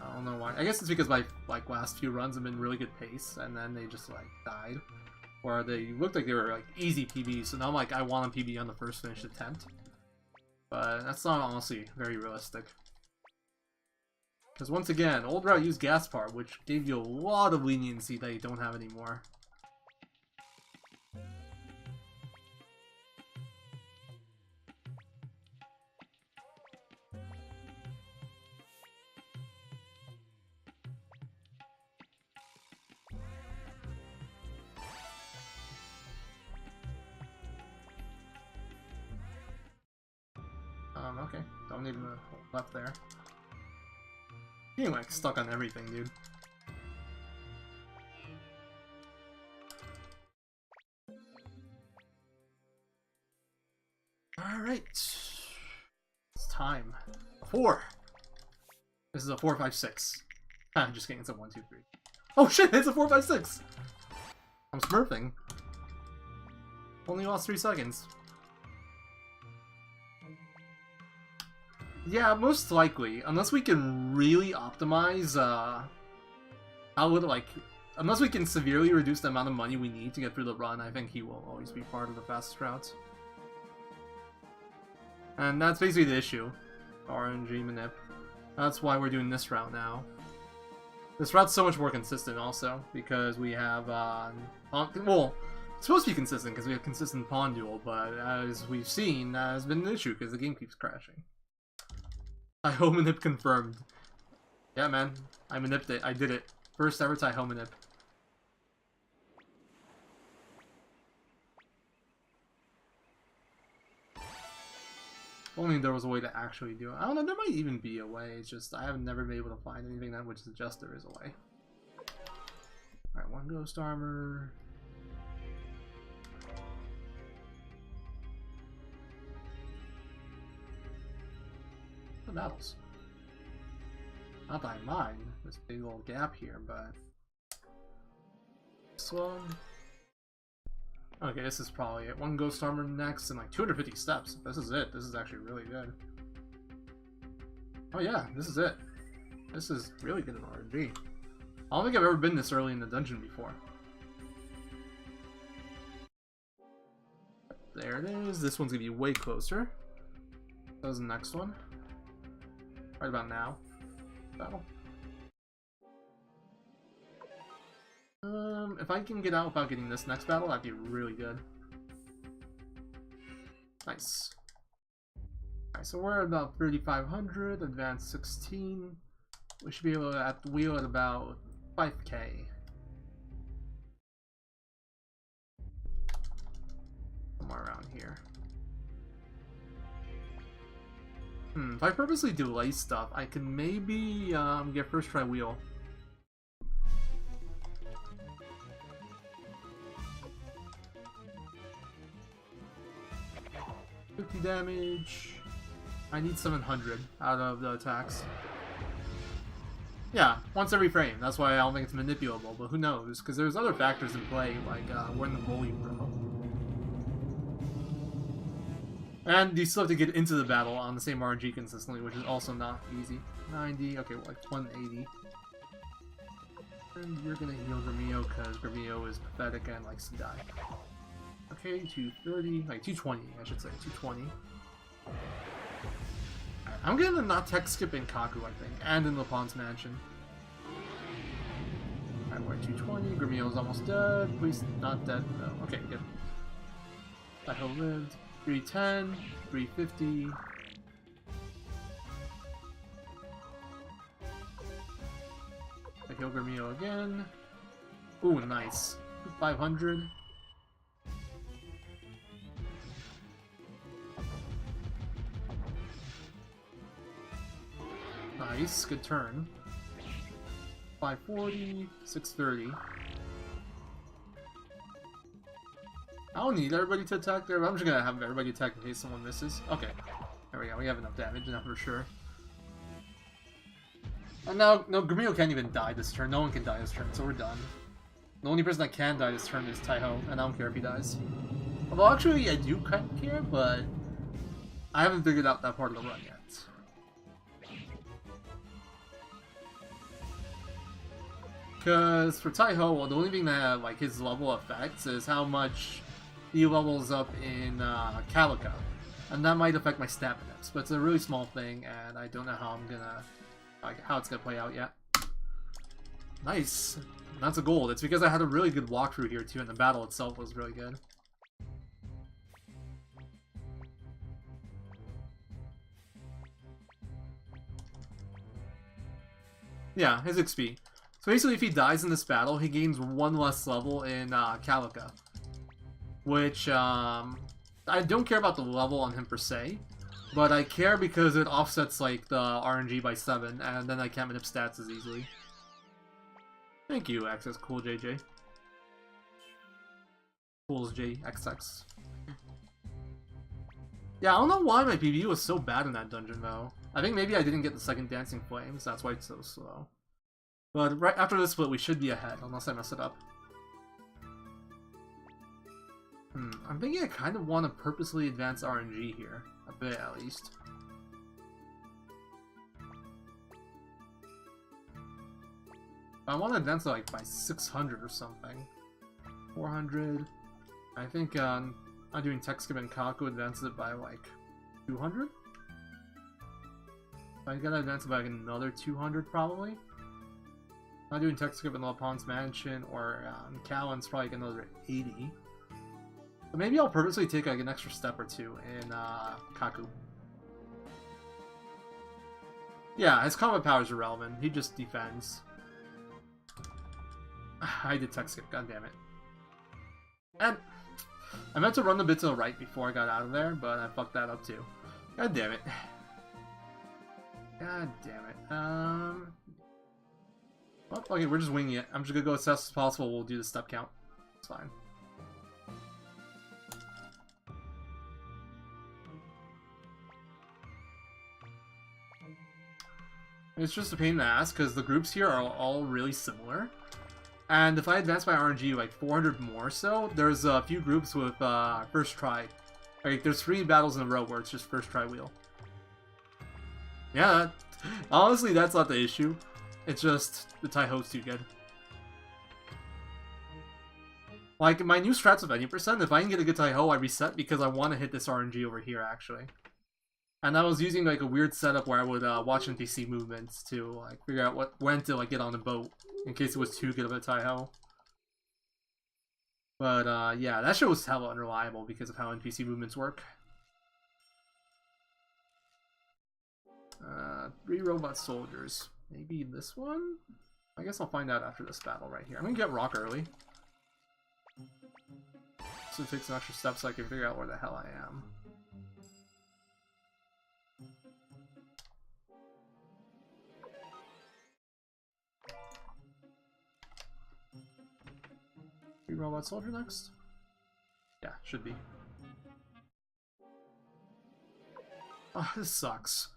I don't know why. I guess it's because my like last few runs have been really good pace, and then they just like died. Or they looked like they were like easy PBs, so now I'm like I want a PB on the first finished attempt. But that's not honestly very realistic. Because once again, old route used Gaspar, which gave you a lot of leniency that you don't have anymore. Okay. Don't need the left there. You're like stuck on everything, dude. Alright. It's time. 4! This is a 4, 5, 6. I'm just kidding, it's a 1, 2, 3. Oh shit, it's a 4, 5, 6! I'm smurfing. Only lost 3 seconds. Yeah, most likely. Unless we can really optimize, unless we can severely reduce the amount of money we need to get through the run, I think he will always be part of the fastest routes. And that's basically the issue. RNG manip. That's why we're doing this route now. This route's so much more consistent also, because we have, well, it's supposed to be consistent because we have consistent Pahn duel, but as we've seen, that has been an issue because the game keeps crashing. Tai Ho manip confirmed. Yeah, man. I manipped it. I did it. First ever Tai Ho manip. If only there was a way to actually do it. I don't know, there might even be a way. It's just, I have never been able to find anything that would suggest there is a way. Alright, 1 ghost armor. the battles. Not that I mind this big old gap here, but this one. Okay, this is probably it. One Ghost Armor next and like 250 steps. This is it. This is actually really good. Oh yeah, this is it. This is really good in RNG. I don't think I've ever been this early in the dungeon before. There it is. This one's gonna be way closer. That was the next one. Right about now. Battle. If I can get out without getting this next battle, that'd be really good. Nice. Alright, so we're at about 3,500, advanced 16. We should be able to at the wheel at about 5k. Somewhere around here. If I purposely delay stuff, I can maybe get first try wheel. $50 damage. I need 700 out of the attacks. Yeah, once every frame. That's why I don't think it's manipulable, but who knows? Because there's other factors in play, like we're in the volume room. And you still have to get into the battle on the same RNG consistently, which is also not easy. 90, okay, well, like 180. And you're gonna heal Gremio, because Gremio is pathetic and likes to die. Okay, 230, like 220, I should say, 220. Right, I'm gonna not tech skip in Kaku, I think, and in the Pahn's Mansion. Alright, we're at 220, Gremio's almost dead, please not dead, no, okay, good. Tahoe lived. 310, 350. I heal Gremio again. Ooh, nice. 500. Nice, good turn. 540, 630. I don't need everybody to attack there, but I'm just gonna have everybody attack in case someone misses. Okay. There we go, we have enough damage now for sure. And now, no, Gremio can't even die this turn. No one can die this turn, so we're done. The only person that can die this turn is Taiho, and I don't care if he dies. Although actually, I do kind of care, but I haven't figured out that part of the run yet. Because for Taiho, well, the only thing that like his level affects is how much he levels up in Calica, and that might affect my stamina, but it's a really small thing, and I don't know how I'm gonna, like, how it's gonna play out yet. Nice, that's a gold. It's because I had a really good walkthrough here too, and the battle itself was really good. Yeah, his XP. So basically, if he dies in this battle, he gains 1 less level in Calica. Which, I don't care about the level on him per se, but I care because it offsets, like, the RNG by 7, and then I can't manip stats as easily. Thank you, Access Cool JJ. Cools JXX. Yeah, I don't know why my PvE was so bad in that dungeon, though. I think maybe I didn't get the second Dancing Flames, that's why it's so slow. But right after this split, we should be ahead, unless I mess it up. I'm thinking I kind of want to purposely advance RNG here. A bit, at least. I want to advance it, like, by 600 or something. 400. I think, I'm doing Tech Skip and Kaku advances it by, like, 200? I gotta advance it by, like, another 200, probably. Not doing Tech Skip in the Pahn's Mansion or Cowan's probably like another 80. But maybe I'll purposely take like an extra step or two in Kaku. Yeah, his combat powers are relevant. He just defends. I did Tech Skip, god damn it. And I meant to run a bit to the right before I got out of there, but I fucked that up too. God damn it. God damn it. Well, okay, we're just winging it. I'm just gonna go as fast as possible. We'll do the step count. It's fine. It's just a pain in the ass because the groups here are all really similar. And if I advance my RNG like 400 more so, there's a few groups with first try. Like, there's 3 battles in a row where it's just first try wheel. Yeah, honestly, that's not the issue. It's just the Tai-Ho's too good. Like, my new strats with any percent, if I can get a good Tai-Ho, I reset because I want to hit this RNG over here, actually. And I was using, like, a weird setup where I would watch NPC movements to, like, figure out when to, like, get on the boat in case it was too good of a Tai-Ho. But, yeah, that shit was hella unreliable because of how NPC movements work. 3 robot soldiers. Maybe this one? I guess I'll find out after this battle right here. I'm gonna get rock early. So it takes an extra step so I can figure out where the hell I am. Robot soldier next? Yeah, should be. Oh, this sucks.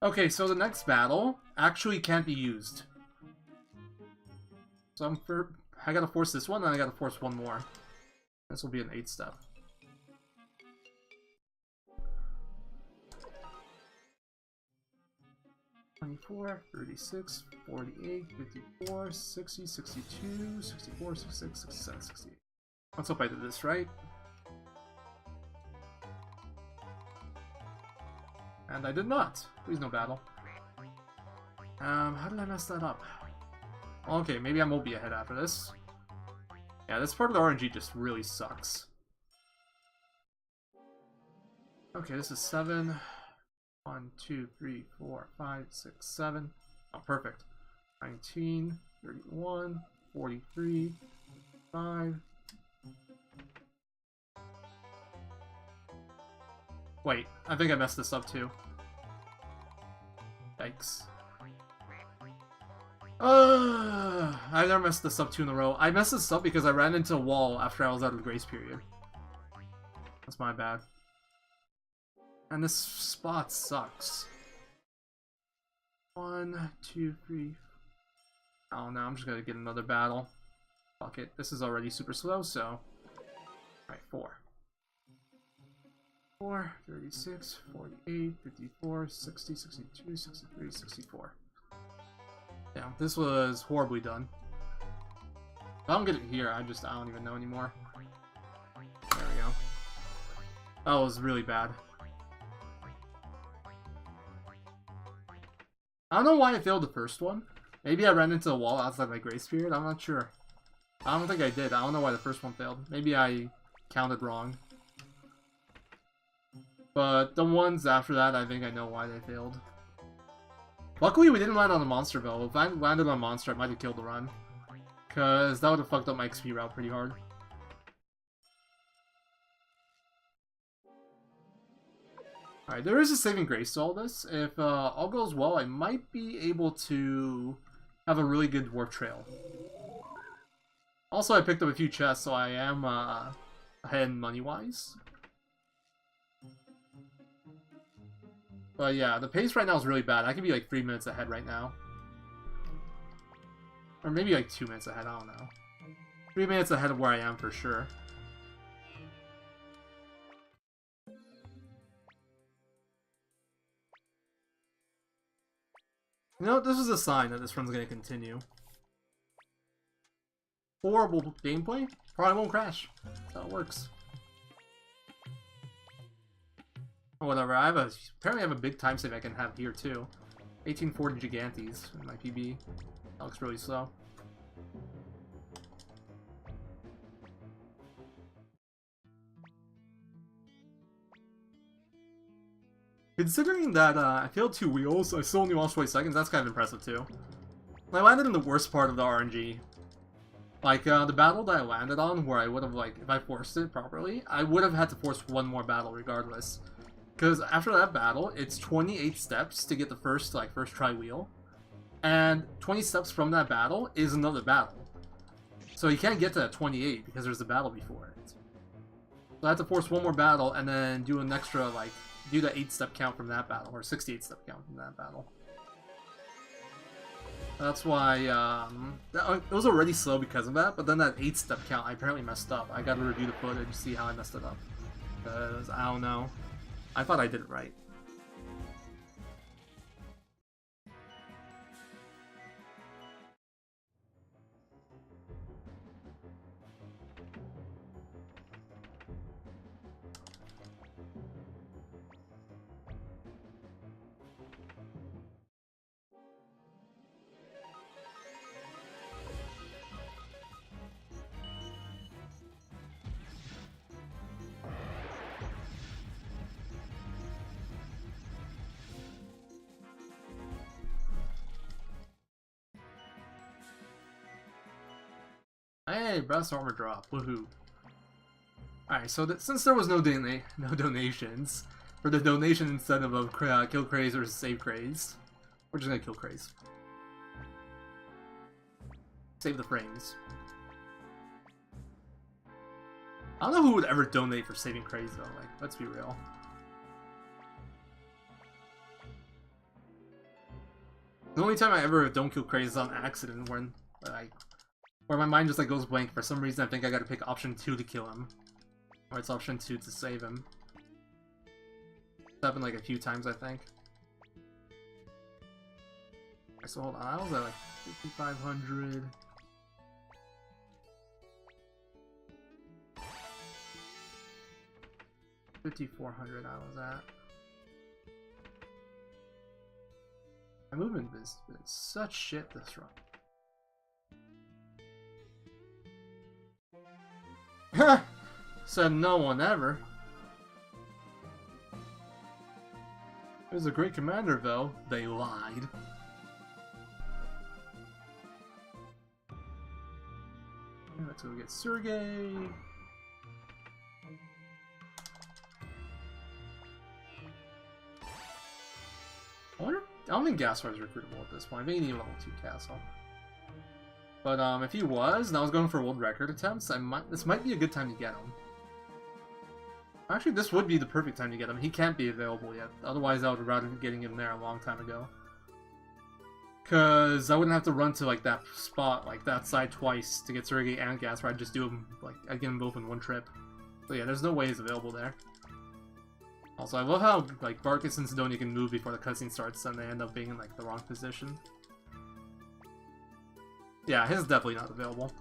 Okay, so the next battle actually can't be used. So I gotta force this one, and I gotta force one more. This will be an 8-step. $24, $36, $48, $54, $60, $62, $64, $66, $67, $68. Let's hope I did this right. And I did not. Please no battle. How did I mess that up? Okay, maybe I won't be ahead after this. Yeah, this part of the RNG just really sucks. Okay, this is 7. 1, 2, 3, 4, 5, 6, 7. Oh, perfect. 19, 31, 43, 5. Wait, I think I messed this up too. Yikes. I never messed this up 2 in a row. I messed this up because I ran into a wall after I was out of the grace period. That's my bad. And this spot sucks. 1, 2, 3. Oh no, I'm just gonna get another battle. Fuck it. This is already super slow, so. Alright, 4. 4, 36, 48, 54, 60, 62, 63, 64. Yeah, this was horribly done. If I don't get it here, I don't even know anymore. There we go. That was really bad. I don't know why I failed the first one. Maybe I ran into a wall outside my grace period, I'm not sure. I don't think I did. I don't know why the first one failed. Maybe I counted wrong. But the ones after that, I think I know why they failed. Luckily, we didn't land on the monster though. If I landed on a monster, it might have killed the run. Because that would have fucked up my XP route pretty hard. Alright, there is a saving grace to all this. If all goes well, I might be able to have a really good warp trail. Also, I picked up a few chests, so I am ahead money-wise. But yeah, the pace right now is really bad. I could be like 3 minutes ahead right now. Or maybe like 2 minutes ahead, I don't know. 3 minutes ahead of where I am for sure. You know, this is a sign that this run's going to continue. Horrible gameplay? Probably won't crash. That's how it works. Or whatever, apparently I have a big time save I can have here too. 1840 Gigantes in my PB. That looks really slow. Considering that I failed 2 wheels, I still only lost 20 seconds, that's kind of impressive too. I landed in the worst part of the RNG. Like, the battle that I landed on, where I would have, like, if I forced it properly, I would have had to force one more battle regardless. Because after that battle, it's 28 steps to get the first try wheel. And 20 steps from that battle is another battle. So you can't get to that 28 because there's a battle before it. So I have to force one more battle and then do an extra, do the 8-step count from that battle, or 68-step count from that battle. That's why it was already slow because of that, but then that 8-step count I apparently messed up. I gotta review the footage to see how I messed it up. Because I don't know. I thought I did it right. Hey, brass armor drop, woohoo! Alright, so since there was no donations, for the donation incentive of kill craze versus save craze, we're just gonna kill craze. Save the frames. I don't know who would ever donate for saving craze though, like, let's be real. The only time I ever don't kill craze is on accident when, like, where my mind just like goes blank. For some reason I think I gotta pick option 2 to kill him. Or it's option 2 to save him. It's happened like a few times, I think. Okay, so hold on, I was at like 5,500. $5,400 I was at. My movement has been such shit this run. Said no one ever. He was a great commander, though. They lied. Let's go get Sergey. I don't think Gaspar is recruitable at this point. I think he needs a level 2 castle. But if he was, and I was going for world record attempts, this might be a good time to get him. Actually, this would be the perfect time to get him. He can't be available yet. Otherwise, I would have rather getting him there a long time ago. Because I wouldn't have to run to like that spot, like that side twice to get Sergey and Gaspar. I'd just do them, like, I'd get them both in one trip. So yeah, there's no way he's available there. Also, I love how like Barkus and Sidonia can move before the cutscene starts, and they end up being in like the wrong position. Yeah, his is definitely not available.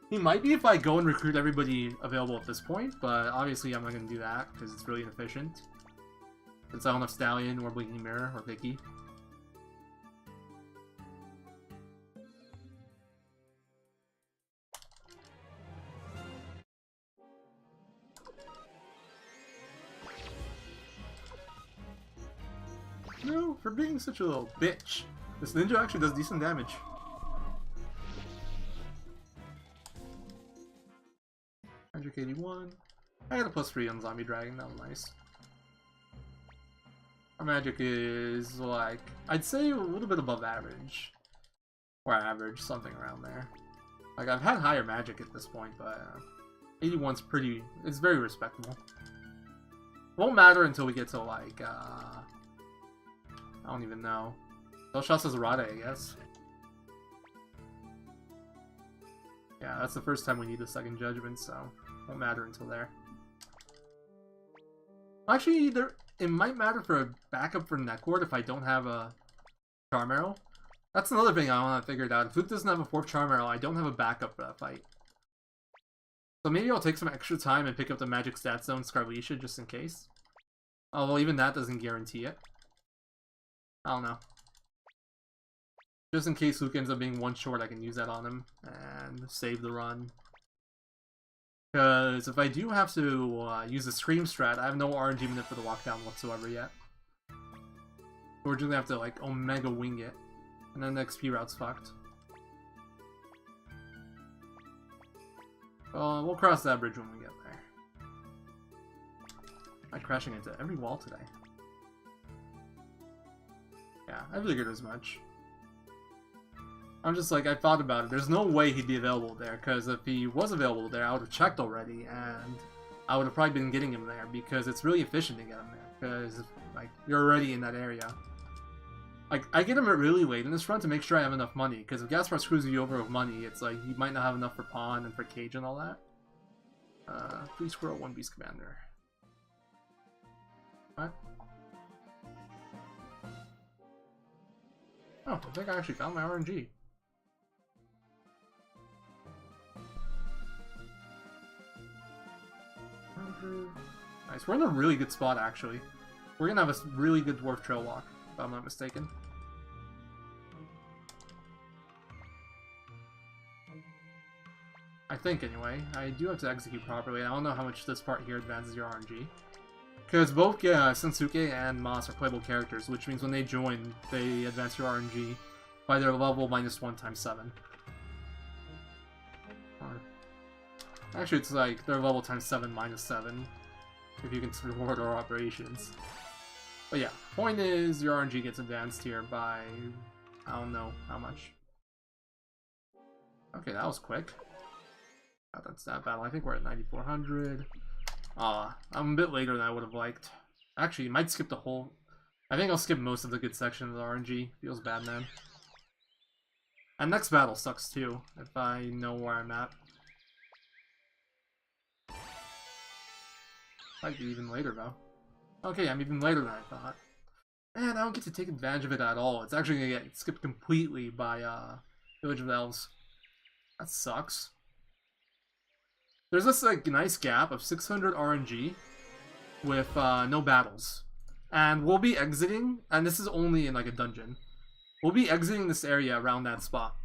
He might be if I go and recruit everybody available at this point, but obviously I'm not going to do that because it's really inefficient. Since I don't have Stallion or Blinking Mirror or Vicky. No, for being such a little bitch. This ninja actually does decent damage. Magic 81. I got a +3 on Zombie Dragon, that was nice. Our magic is like, I'd say a little bit above average. Or average, something around there. Like, I've had higher magic at this point, but 81's pretty, it's very respectable. Won't matter until we get to like, I don't even know. Belshazzar's Zarate, I guess. Yeah, that's the first time we need the second judgment, so won't matter until there. Actually, it might matter for a backup for Netcord if I don't have a Charm Arrow. That's another thing I want to figure out. If Luke doesn't have a 4th Charm Arrow, I don't have a backup for that fight. So maybe I'll take some extra time and pick up the Magic Stat Zone Scarletia just in case. Oh, well, even that doesn't guarantee it. I don't know. Just in case Luke ends up being 1 short, I can use that on him and save the run. Because if I do have to use the Scream strat, I have no RNG minute for the walkdown whatsoever yet. We're just gonna have to like Omega wing it, and then the XP route's fucked. We'll cross that bridge when we get there. I'm crashing into every wall today. Yeah, I figured as much. I'm just like, I thought about it. There's no way he'd be available there, because if he was available there, I would have checked already, and I would have probably been getting him there, because it's really efficient to get him there, because, like, you're already in that area. Like, I get him really late in this run to make sure I have enough money, because if Gaspar screws you over with money, it's like, you might not have enough for Pahn and for Cage and all that. 3 Squirrel, 1 Beast Commander. What? Oh, I think I actually found my RNG. Nice, we're in a really good spot, actually. We're gonna have a really good Dwarf Trail Walk, if I'm not mistaken. I think, anyway. I do have to execute properly. I don't know how much this part here advances your RNG. Because both Sensuke and Mas are playable characters, which means when they join, they advance your RNG by their level -1 times 7. Or, actually, it's like their level times 7 minus 7, if you consider order operations. But yeah, point is, your RNG gets advanced here by, I don't know how much. Okay, that was quick. That's that battle. I think we're at 9,400. I'm a bit later than I would have liked. Actually, might skip the whole... I think I'll skip most of the good section of the RNG. Feels bad, man. And next battle sucks too, if I know where I'm at. Might be even later, though. Okay, I'm even later than I thought. Man, I don't get to take advantage of it at all. It's actually gonna get skipped completely by, Village of the Elves. That sucks. There's this like nice gap of 600 RNG with no battles, and we'll be exiting. And this is only in like a dungeon. We'll be exiting this area around that spot.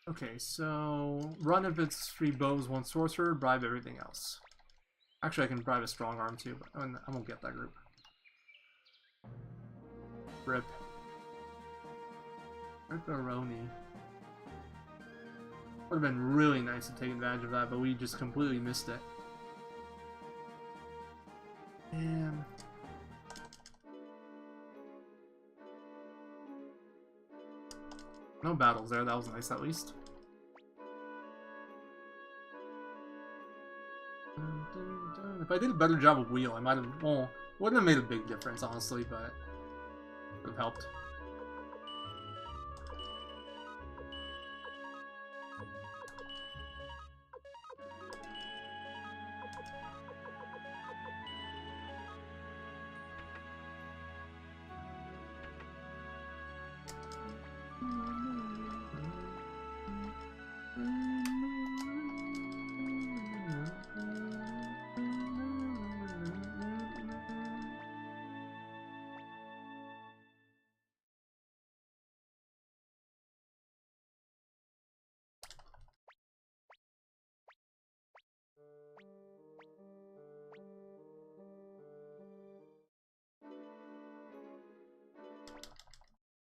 Okay, so run if it's 3 bows, 1 sorcerer, bribe everything else. Actually, I can bribe a strong arm too, but I won't get that group. Rip. Ripperoni. Would have been really nice to take advantage of that, but we just completely missed it. And no battles there, that was nice at least. If I did a better job of wheel, I might have, well, wouldn't have made a big difference, honestly, but it would have helped.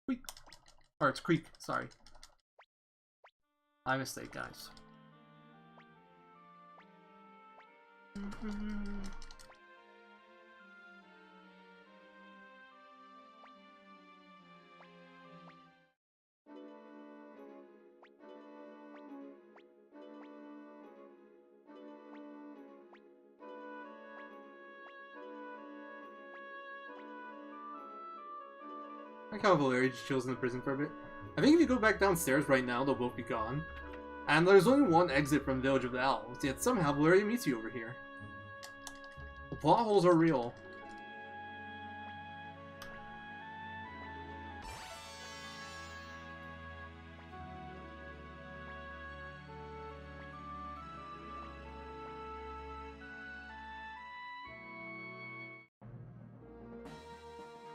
Creek. Or it's Creek, sorry. My mistake, guys. I like how Valeria just chills in the prison for a bit. I think if you go back downstairs right now, they'll both be gone. And there's only one exit from Village of the Elves, yet somehow Valeria meets you over here. The plot holes are real.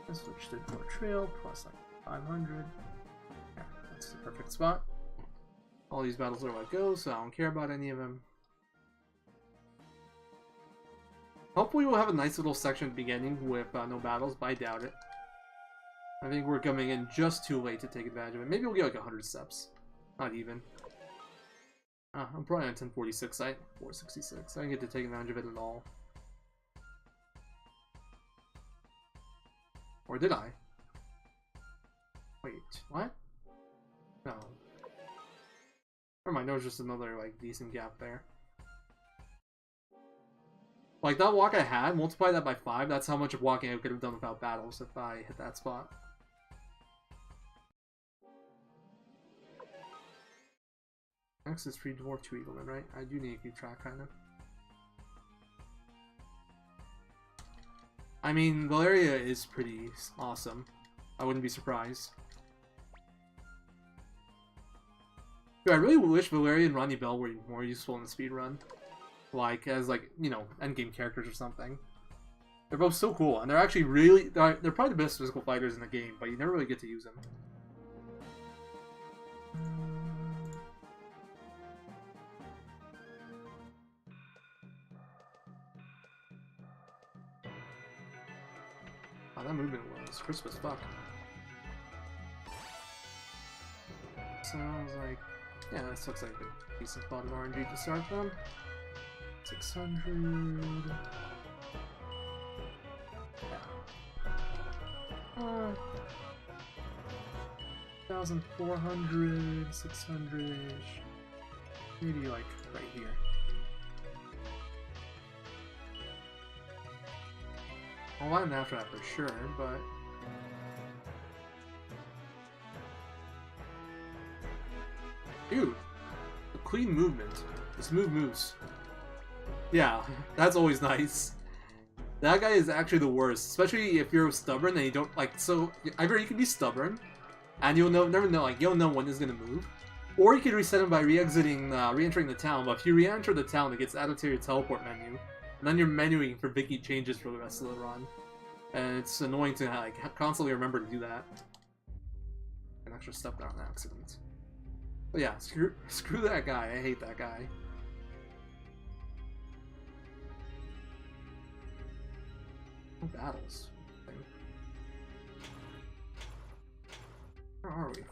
Let's switch to Door Trail, plus like 500. Yeah, that's the perfect spot. All these battles are let go, so I don't care about any of them. Hopefully we'll have a nice little section at the beginning with no battles, but I doubt it. I think we're coming in just too late to take advantage of it. Maybe we'll get like 100 steps. Not even. I'm probably on 1046, 466. I didn't get to take advantage of it at all. Or did I? Wait, what? No. Never mind, there was just another, like, decent gap there. Like, that walk I had, multiply that by 5, that's how much of walking I could have done without battles if I hit that spot. Next is 3 Dwarf, 2 Eaglemen, right? I do need to keep track, kind of. I mean, Valeria is pretty awesome. I wouldn't be surprised. Dude, I really wish Valeria and Ronnie Bell were more useful in the speedrun. Like, as, like, you know, endgame characters or something. They're both so cool, and they're actually really... They're probably the best physical fighters in the game, but you never really get to use them. Wow, that movement was crisp as fuck. Sounds like... Yeah, this looks like a decent spot of RNG to start from. 600... Yeah. 1,400, 600-ish. Maybe like right here. I'll land after that for sure, but... Dude! A clean movement. This move moves. Yeah, that's always nice. That guy is actually the worst, especially if you're stubborn and you don't like. So either you can be stubborn, and you'll never know. Like you'll know when he's gonna move, or you can reset him by re-entering the town. But if you re-enter the town, it gets added to your teleport menu, and then you're menuing for Vicky changes for the rest of the run, and it's annoying to like constantly remember to do that. An extra step down an accident. But yeah, screw that guy. I hate that guy. Battles. Where are we?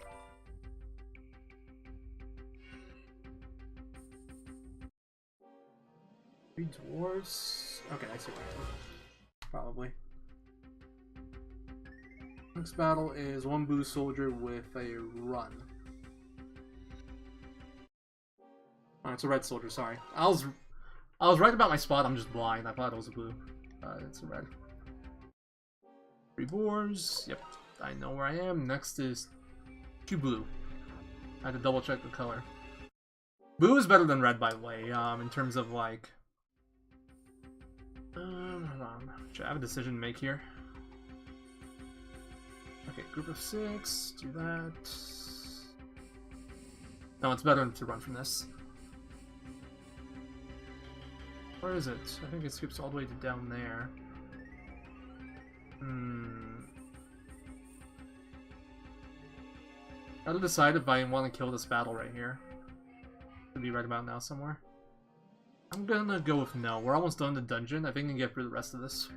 Three dwarves. Okay, I see what I am. Probably. Next battle is one blue soldier with a run. Oh, it's a red soldier. Sorry, I was right about my spot. I'm just blind. I thought it was a blue. It's a red. 3 boars. Yep, I know where I am. Next is 2 blue. I had to double check the color. Blue is better than red, by the way, in terms of like... hold on. Should I have a decision to make here? Okay, group of 6. Do that. No, it's better to run from this. Where is it? I think it skips all the way to down there. I have to decide if I want to kill this battle right here. Should be right about now somewhere. I'm gonna go with no. We're almost done the dungeon. I think we can get through the rest of this.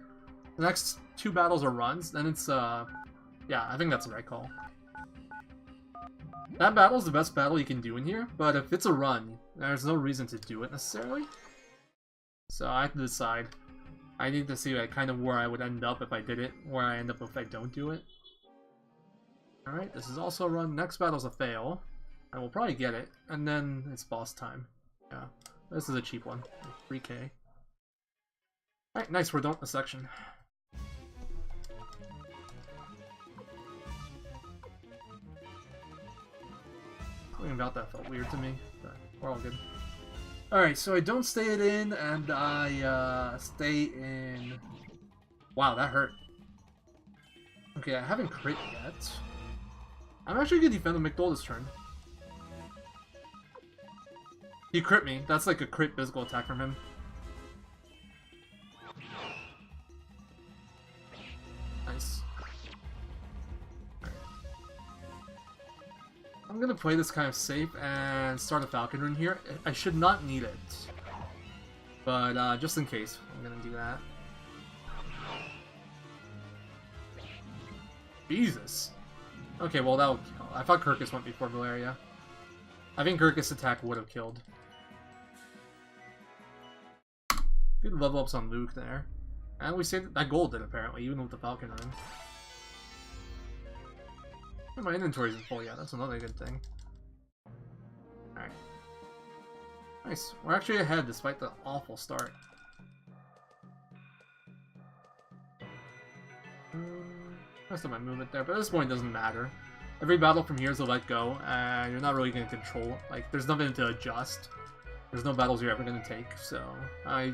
The next 2 battles are runs, then it's yeah, I think that's the right call. That battle's the best battle you can do in here, but if it's a run, there's no reason to do it necessarily. So I have to decide. I need to see like kind of where I would end up if I did it, where I end up if I don't do it. Alright, this is also a run. Next battle's a fail. I will probably get it, and then it's boss time. Yeah, this is a cheap one. 3k. Alright, nice, we're done with the section. Something about that felt weird to me, but we're all good. Alright, so I don't stay it in, and I stay in... Wow, that hurt. Okay, I haven't crit yet. I'm actually gonna defend the McDole this turn. He crit me. That's like a crit physical attack from him. Nice. I'm gonna play this kind of safe and start a Falcon rune here. I should not need it. But just in case, I'm gonna do that. Jesus. Okay, well that would kill. I thought Kirkus went before Valeria. I think Kirkus' attack would have killed. Good level ups on Luke there. And we saved that gold did apparently, even with the Falcon rune. And my inventory isn't full yet, that's another good thing. Alright. Nice. We're actually ahead despite the awful start. Messed up my movement there, but at this point it doesn't matter. Every battle from here is a let go, and you're not really going to control. Like, there's nothing to adjust. There's no battles you're ever going to take, so I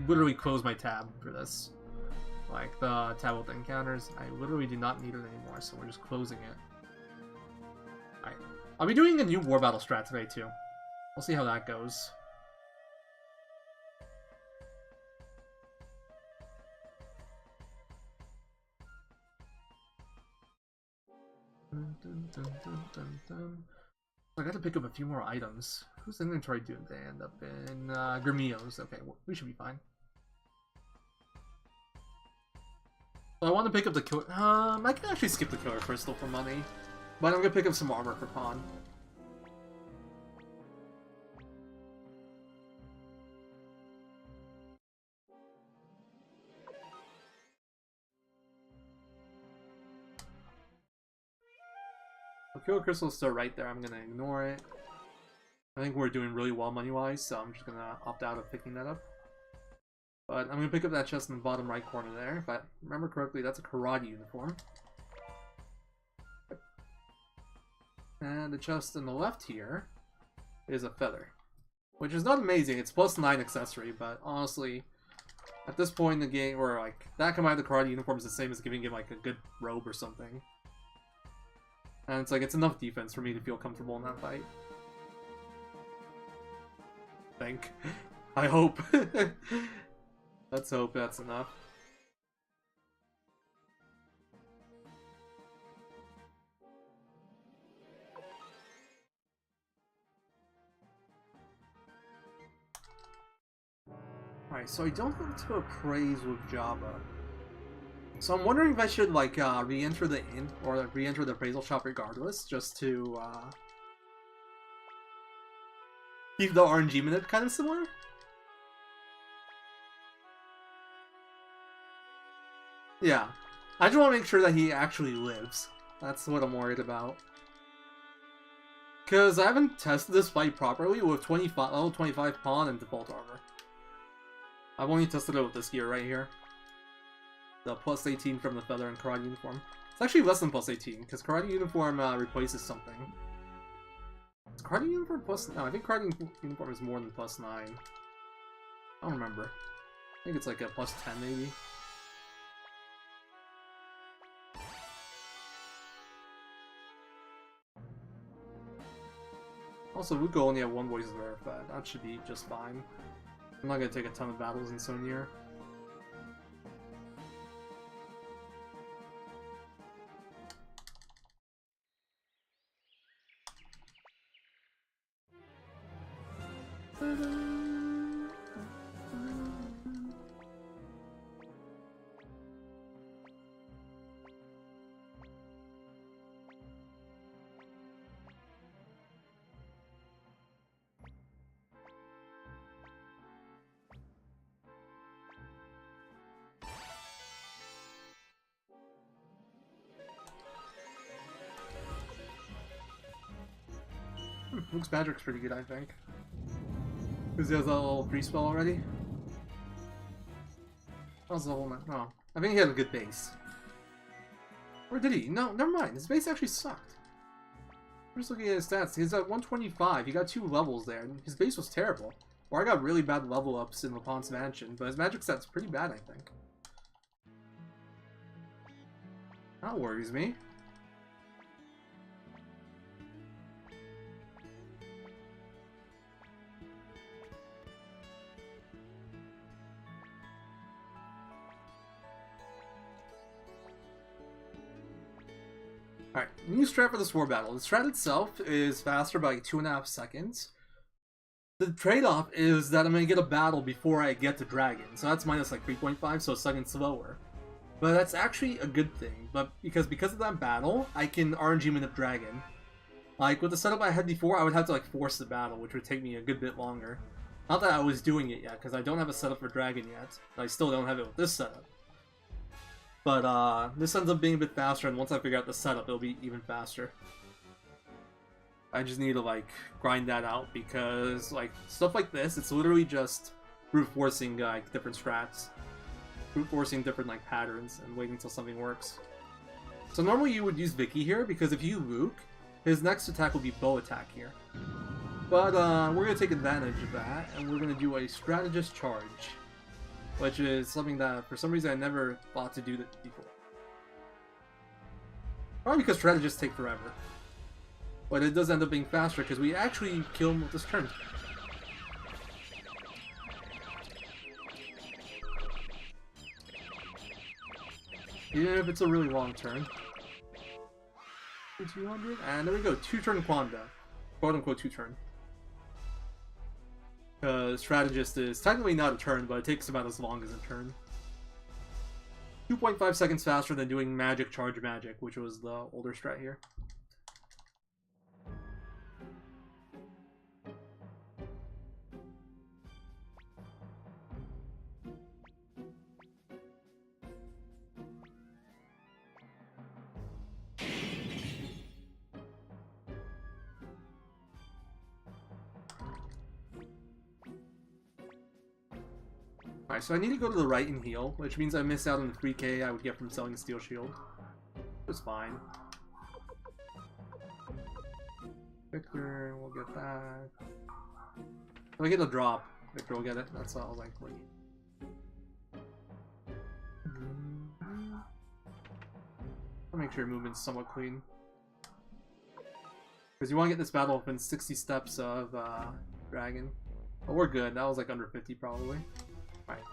literally close my tab for this. Like, the tab with encounters, I literally do not need it anymore, so we're just closing it. Alright. I'll be doing a new war battle strat today, too. We'll see how that goes. I got to pick up a few more items. Whose inventory do they end up in? Grimio's. Okay, well, we should be fine. So I want to pick up the killer. I can actually skip the killer crystal for money, but I'm gonna pick up some armor for Pahn. Killer crystal is still right there. I'm gonna ignore it. I think we're doing really well money-wise, so I'm just gonna opt out of picking that up. But I'm gonna pick up that chest in the bottom right corner there. If I remember correctly, that's a karate uniform. And the chest in the left here is a feather, which is not amazing. It's +9 accessory, but honestly, at this point in the game, where like that combined with the karate uniform is the same as giving him like a good robe or something. And it's like, it's enough defense for me to feel comfortable in that fight. I hope. Let's hope that's enough. Alright, so I don't have to appraise with Java. So I'm wondering if I should, like, re-enter the inn, or re-enter the appraisal shop regardless, just to, keep the RNG minute kind of similar? Yeah. I just want to make sure that he actually lives. That's what I'm worried about. Because I haven't tested this fight properly with level 25 Pahn and default armor. I've only tested it with this gear right here. The +18 from the feather and karate uniform. It's actually less than +18, because karate uniform replaces something. Is karate uniform no, I think karate uniform is more than +9. I don't remember. I think it's like a +10 maybe. Also, Ruko only have one voice verified. That should be just fine. I'm not gonna take a ton of battles in so near. Luke's magic's pretty good, I think. Because he has a little free spell already. How's the whole night? Oh, I think he had a good base. Or did he? No, never mind. His base actually sucked. I'm just looking at his stats. He's at 125. He got 2 levels there. And his base was terrible. Or I got really bad level ups in Pahn's mansion, but his magic stat's pretty bad, I think. That worries me. Alright, new strat for this war battle. The strat itself is faster by like 2.5 seconds. The trade-off is that I'm going to get a battle before I get to dragon. So that's minus like 3.5, so a second slower. But that's actually a good thing. But because of that battle, I can RNG minute dragon. Like with the setup I had before, I would have to like force the battle, which would take me a good bit longer. Not that I was doing it yet, because I don't have a setup for dragon yet. I still don't have it with this setup. But this ends up being a bit faster, and once I figure out the setup, it'll be even faster. I just need to, like, grind that out, because, like, stuff like this, it's literally just brute forcing, like, different strats. brute forcing different like patterns and waiting until something works. So normally you would use Vicky here because if you Luke, his next attack will be bow attack here. But we're gonna take advantage of that and we're gonna do a strategist charge, which is something that for some reason I never thought to do that before. Probably because strategists take forever. But it does end up being faster because we actually kill him with this turn. Even if it's a really long turn. 200, and there we go, 2-turn Quanda. Quote unquote 2-turn. Strategist is technically not a turn, but it takes about as long as a turn. 2.5 seconds faster than doing magic charge magic, which was the older strat here. Alright, so I need to go to the right and heal, which means I miss out on the 3k I would get from selling Steel Shield. It's fine. Victor, we'll get that. If I get a drop, Victor will get it. That's all likely. I'll make sure your movement's somewhat clean. Because you want to get this battle within 60 steps of Dragon. But we're good. That was like under 50 probably. Alright.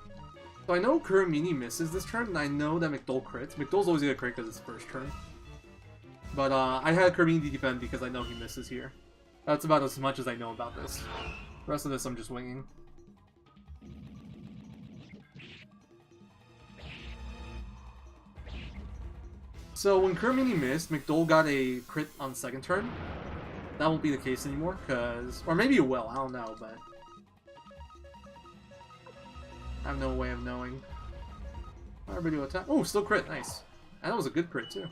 So I know Kuramini misses this turn, and I know that McDole crits. McDole's always gonna crit because it's first turn. But I had Kuramini defend because I know he misses here. That's about as much as I know about this. The rest of this I'm just winging. So when Kuramini missed, McDole got a crit on the second turn. That won't be the case anymore, because... Or maybe it will, I don't know, but... I have no way of knowing. Everybody will attack. Oh, still crit, nice. And that was a good crit, too.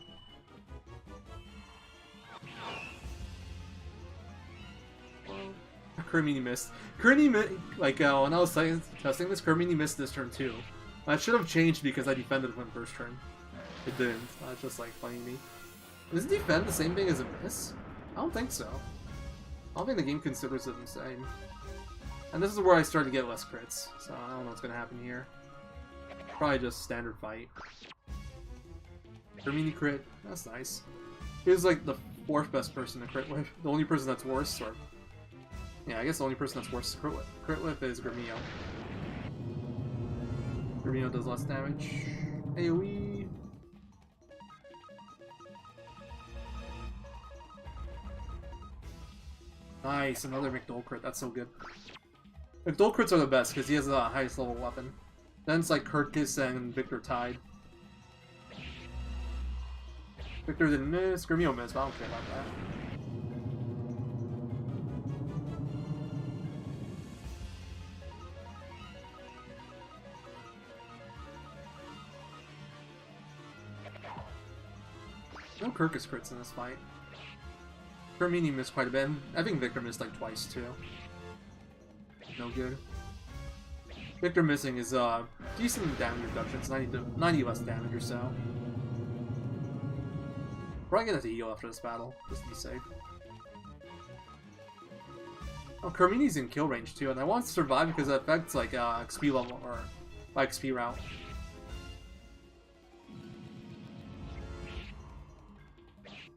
Kuramini missed. Kuramini, like, when I was testing this, Kuramini missed this turn, too. I should have changed because I defended him first turn. It didn't. That's just, like, funny to me. Does defend the same thing as a miss? I don't think so. I don't think the game considers it the same. And this is where I start to get less crits, so I don't know what's gonna happen here. Probably just standard fight. Kuramini crit, that's nice. He was like the 4th best person to crit with. The only person that's worse, or... Yeah, I guess the only person that's worse to crit with. Crit with is Gremio. Gremio does less damage. AoE. Nice, another McDole crit, that's so good. McDole crits are the best because he has the highest level weapon. Then it's like Kurtkis and Victor tied. Victor didn't miss, Gremio missed, but I don't care about that. No Kurtkis crits in this fight. Kuramini missed quite a bit. I think Victor missed like twice too. No good. Victor missing is decent damage reduction. It's 90 less damage or so. Probably gonna have to heal after this battle, just to be safe. Oh, Kuramini's in kill range too, and I want to survive because it affects like XP level or XP route.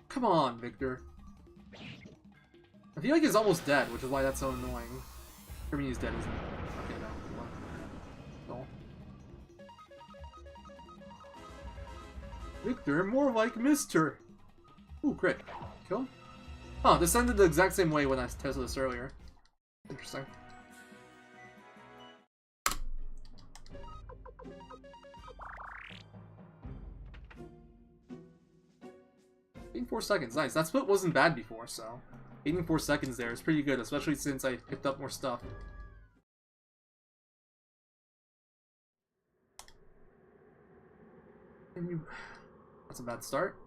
Come on, Victor. I feel like he's almost dead, which is why that's so annoying. Kuramini's dead, isn't it? Okay, no. No. Victor, more like Mr. Ooh, crit. Kill? Huh, this ended the exact same way when I tested this earlier. Interesting. Being 4 seconds, nice. That split wasn't bad before, so... 84 seconds there is pretty good, especially since I picked up more stuff. That's a bad start.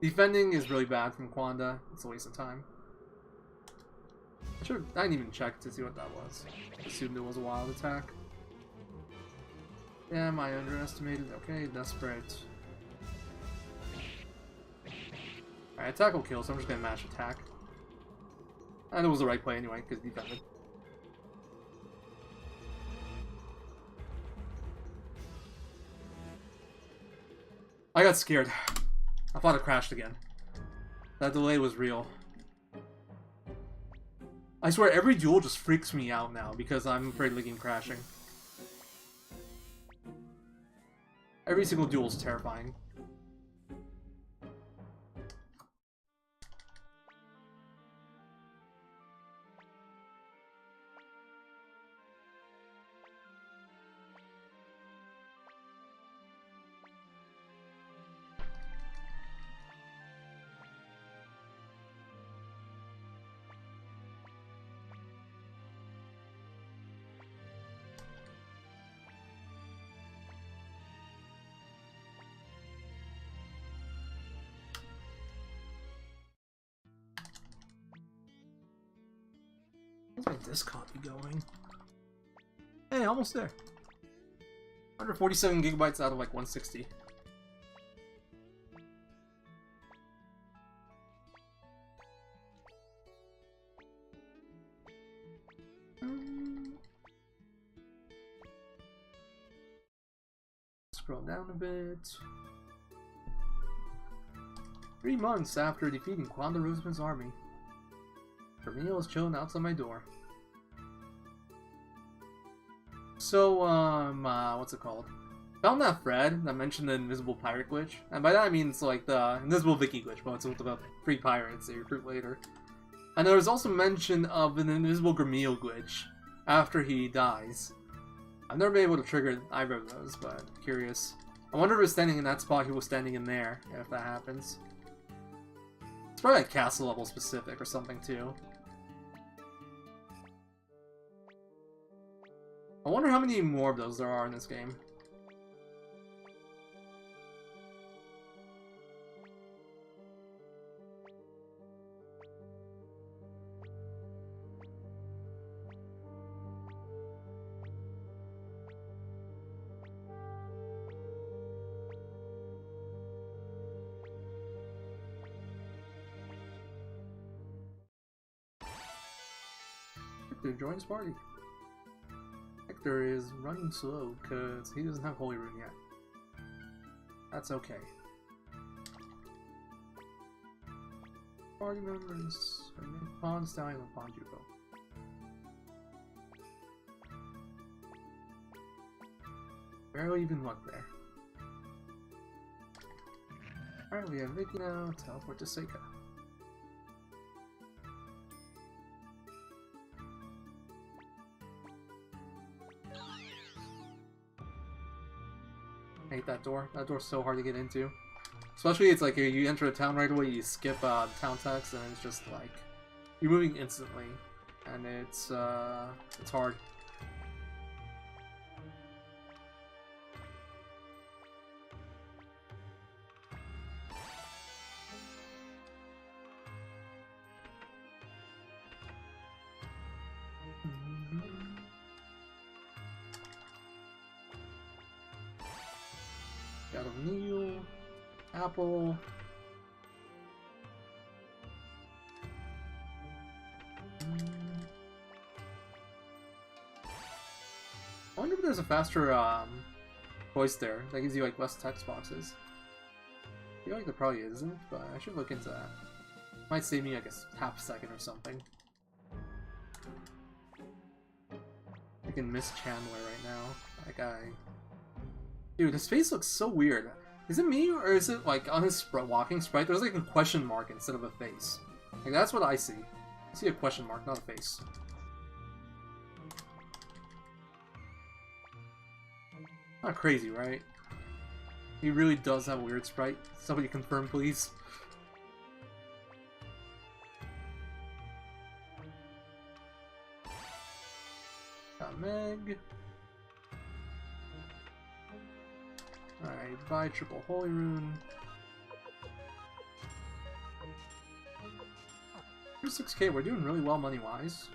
Defending is really bad from Quanda. It's a waste of time. I didn't even check to see what that was. I assumed it was a wild attack. Damn, I underestimated. Okay, desperate. Alright, attack will kill, so I'm just gonna mash attack. And it was the right play anyway, because defended. I got scared. I thought it crashed again. That delay was real. I swear, every duel just freaks me out now because I'm afraid of the game crashing. Every single duel is terrifying. Where's my disc copy going? Hey, almost there. 147 gigabytes out of like 160. Scroll down a bit. 3 months after defeating Quanda Roseman's army, Vermeil is chilling outside my door. So, what's it called? Found that thread that mentioned the invisible pirate glitch, and by that I mean it's like the invisible Vicky glitch, but it's with about 3 pirates that you recruit later. And there was also mention of an invisible Vermeil glitch after he dies. I've never been able to trigger either of those, but I'm curious. I wonder if he was standing in that spot he was standing in there, if that happens. It's probably like castle level specific or something too. I wonder how many more of those there are in this game. Hector joins party. Hector is running slow because he doesn't have Holy Rune yet. That's okay. Party members. Pahn, Stallion, and Pahn Jupo. Barely even look there. Alright, we have Vicky now. Teleport to Seika. I hate that door. That door's so hard to get into. Especially it's like you enter a town right away, you skip town text, and it's just like you're moving instantly, and it's hard. Got a meal, apple. I wonder if there's a faster voice there that gives you like less text boxes. I feel like there probably isn't, but I should look into that. Might save me like a half second or something. I can miss Chandler right now. That guy. Dude, his face looks so weird. Is it me, or is it like on his walking sprite, there's like a question mark instead of a face? Like that's what I see. I see a question mark, not a face. Not crazy, right? He really does have a weird sprite. Somebody confirm, please. Got Meg. Alright, buy triple Holy Rune. 6K, we're doing really well money-wise.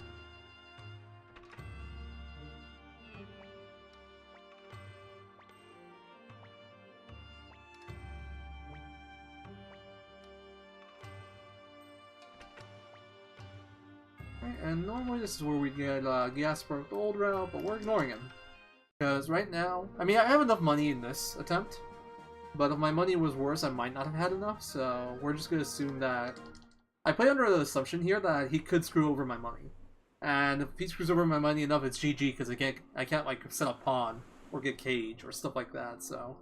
Right, and normally this is where we get Gaspar with the old route, but we're ignoring him. Because right now, I mean, I have enough money in this attempt, but if my money was worse, I might not have had enough, so we're just going to assume that... I play under the assumption here that he could screw over my money. And if he screws over my money enough, it's GG, because I can't like, set up Pahn, or get Cage, or stuff like that, so...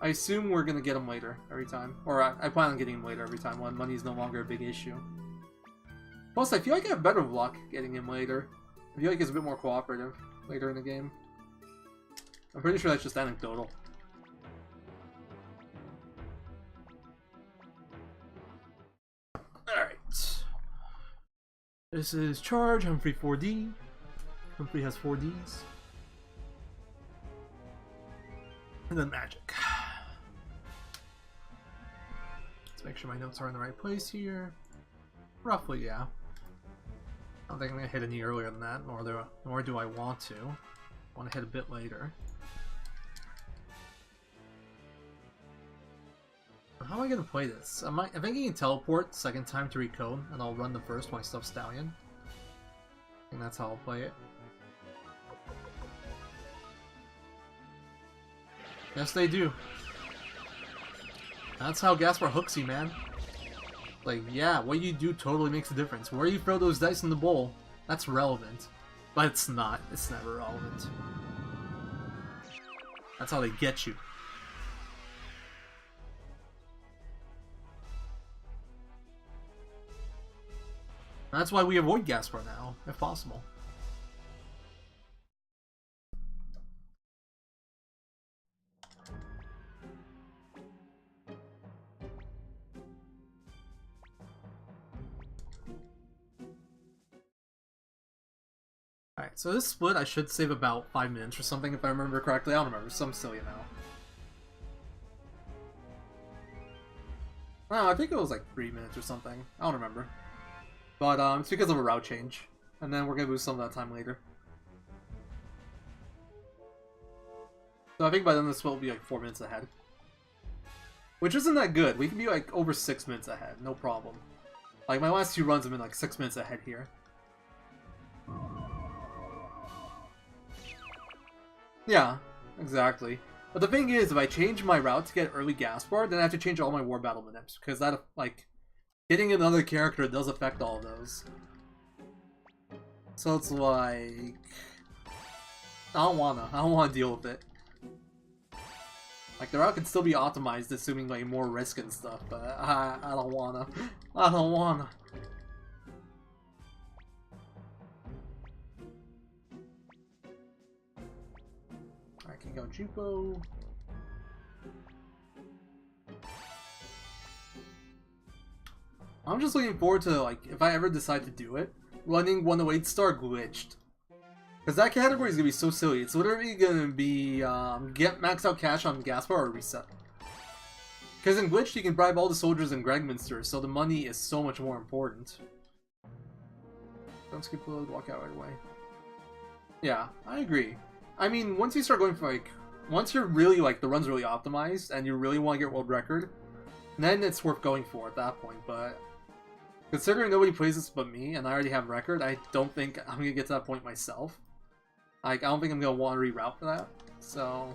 I assume we're going to get him later, every time. Or I plan on getting him later every time, when money is no longer a big issue. Plus, I feel like I have better luck getting him later. I feel like he's a bit more cooperative later in the game. I'm pretty sure that's just anecdotal. Alright. This is Charge, Humphrey 4D. Humphrey has 4Ds. And then Magic. Let's make sure my notes are in the right place here. Roughly, yeah. I don't think I'm going to hit any earlier than that, nor do I want to. I want to hit a bit later. How am I going to play this? Am I thinking teleport second time to recode, and I'll run the first when I stuff Stallion. I think that's how I'll play it. Yes, they do. That's how Gaspar hooks you, man. Like, yeah, what you do totally makes a difference. Where you throw those dice in the bowl, that's relevant. But it's not. It's never relevant. That's how they get you. That's why we avoid Gaspar now, if possible. Alright, so this split I should save about 5 minutes or something if I remember correctly. I don't remember, some silly amount. Oh, I think it was like 3 minutes or something. I don't remember. But it's because of a route change. And then we're going to lose some of that time later. So I think by then the split will be like 4 minutes ahead. Which isn't that good. We can be like over 6 minutes ahead, no problem. Like my last 2 runs have been like 6 minutes ahead here. Yeah, exactly. But the thing is, if I change my route to get early Gaspar, then I have to change all my War Battle Manips, because that, like, getting another character does affect all of those. So it's like... I don't wanna deal with it. Like, the route can still be optimized, assuming, like, more risk and stuff, but I don't wanna. I don't wanna. I can go Jupo. I'm just looking forward to, like, if I ever decide to do it, running 108 star glitched. Because that category is going to be so silly. It's literally going to be get maxed out cash on Gaspar or reset. Because in glitched you can bribe all the soldiers in Gregminster, so the money is so much more important. Don't skip the load, walk out right away. Yeah, I agree. I mean, once you start going for, like, once you're really, like, the run's really optimized, and you really want to get world record, then it's worth going for at that point, but considering nobody plays this but me, and I already have record, I don't think I'm going to get to that point myself. Like, I don't think I'm going to want to reroute for that, so...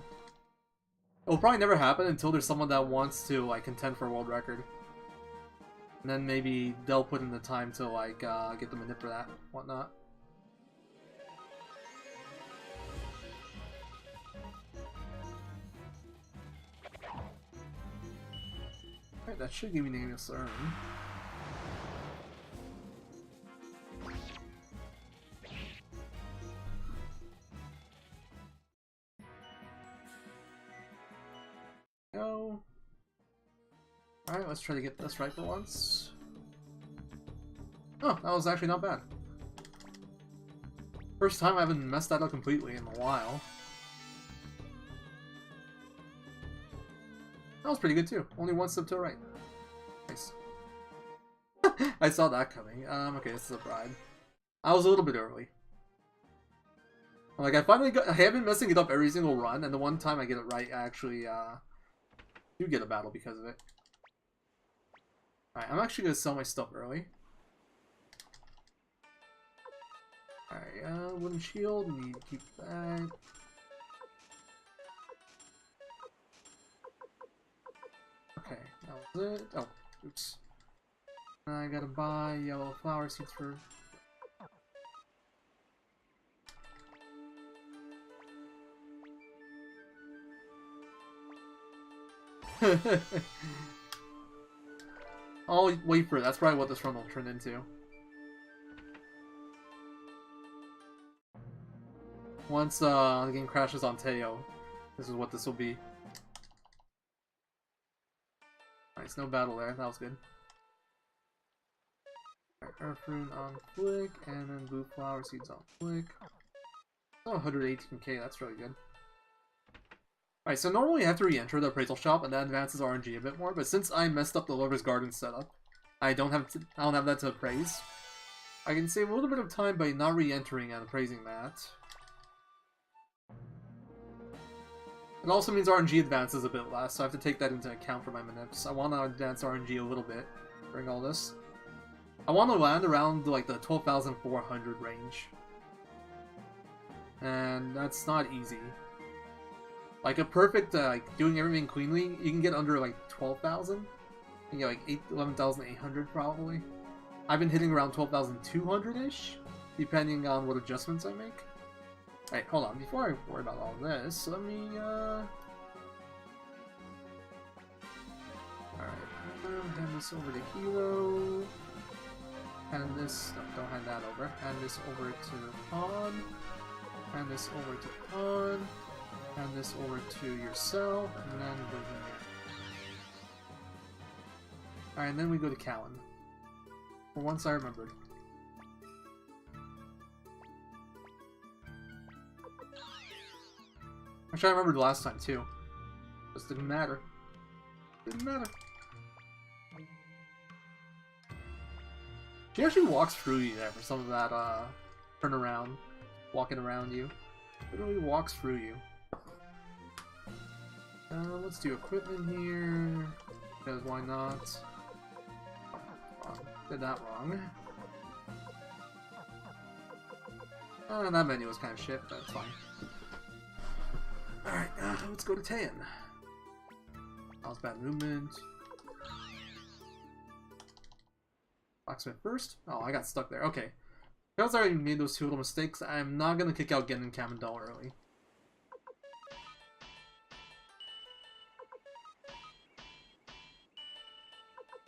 It'll probably never happen until there's someone that wants to, like, contend for a world record. And then maybe they'll put in the time to, like, get the manip for that, whatnot. Alright, that should give me Nameless Urn. Go. Alright, let's try to get this right for once. Oh, that was actually not bad. First time I haven't messed that up completely in a while. That was pretty good too. Only one step to the right. Nice. I saw that coming. Okay, this is a bribe. I was a little bit early. Like, I have been messing it up every single run, and the one time I get it right, I actually, do get a battle because of it. Alright, I'm actually gonna sell my stuff early. Alright, wooden shield, need to keep that. Okay, that was it. Oh, oops. I gotta buy yellow flower seeds for... I'll wait for it. That's probably what this run will turn into. Once the game crashes on Teo, this is what this will be. Nice, no battle there. That was good. Right, Earth Rune on Flick, and then Blue Flower Seeds on Flick. Oh, 118k, that's really good. Alright, so normally you have to re-enter the appraisal shop, and that advances RNG a bit more, but since I messed up the Lover's Garden setup, I don't have that to appraise. I can save a little bit of time by not re-entering and appraising that. It also means RNG advances a bit less, so I have to take that into account for my manips. I want to advance RNG a little bit during all this. I want to land around like the 12,400 range. And that's not easy. Like a perfect, like doing everything cleanly, you can get under like 12,000. You can get like 11,800 probably. I've been hitting around 12,200-ish, depending on what adjustments I make. Alright, hold on, before I worry about all this, let me, alright, hand this over to Hilo. Hand this, no, don't hand that over. Hand this over to Pahn. Hand this over to Pahn. Hand this over to yourself, and then go here. Alright, and then we go to Cowan. For once I remembered. Actually, I remembered the last time too. Just didn't matter. Didn't matter. She actually walks through you there for some of that, turn around, walking around you. Literally walks through you. Let's do equipment here, because why not? Did that wrong. That menu was kind of shit, but it's fine. Alright, let's go to Tan. That was bad movement. Blacksmith first? Oh, I got stuck there. Okay. Because I already made those two little mistakes, I'm not going to kick out Gen and Kamendal early.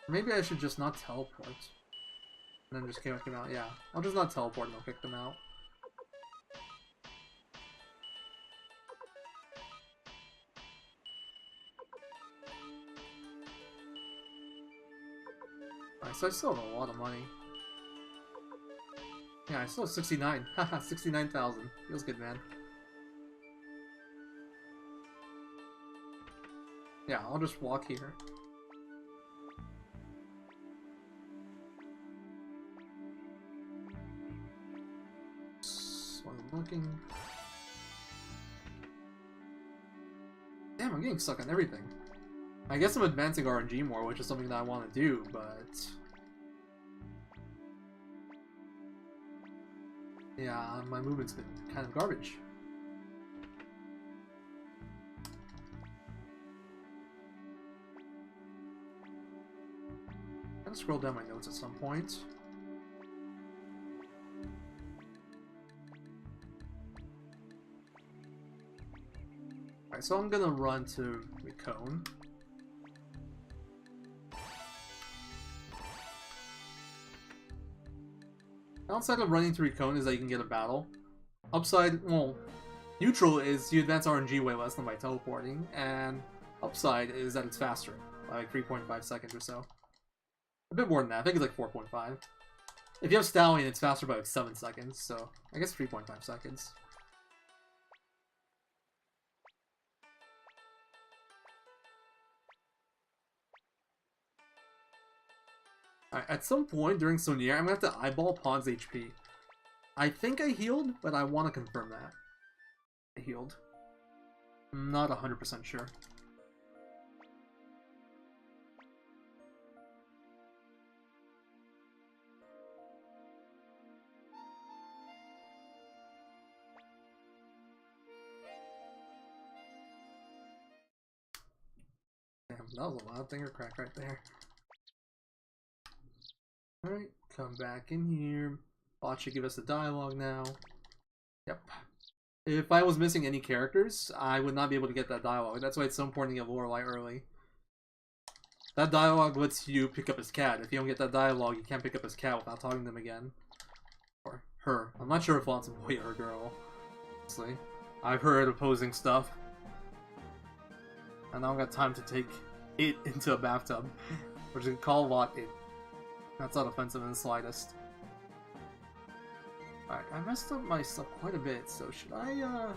Maybe I should just not teleport. And then just kick them out. Yeah, I'll just not teleport and I'll kick them out. Alright, so I still have a lot of money. Yeah, I still have 69. Haha, 69,000. Feels good, man. Yeah, I'll just walk here. Looking. Damn, I'm getting stuck on everything. I guess I'm advancing RNG more, which is something that I want to do, but... yeah, my movement's been kind of garbage. I'm gonna scroll down my notes at some point. Alright, so I'm gonna run to Recone. Downside of running to Recone is that you can get a battle. Upside, well, neutral is you advance RNG way less than by teleporting, and upside is that it's faster, by like 3.5 seconds or so. A bit more than that, I think it's like 4.5. If you have Stallion, it's faster by like 7 seconds, so I guess 3.5 seconds. Alright, at some point during Sonier, I'm gonna have to eyeball Pawn's HP. I think I healed, but I want to confirm that. I healed. I'm not 100% sure. that was a loud thinger crack right there. Alright, come back in here. Bot should give us the dialogue now. Yep. If I was missing any characters, I would not be able to get that dialogue. That's why it's so important to get Lorelei early. That dialogue lets you pick up his cat. If you don't get that dialogue, you can't pick up his cat without talking to them again. Or her. I'm not sure if Lots of boy or girl. Honestly. I've heard opposing stuff. And I don't got time to take it into a bathtub. Which you can call Lot it. That's not offensive in the slightest. Alright, I messed up my stuff quite a bit, so should I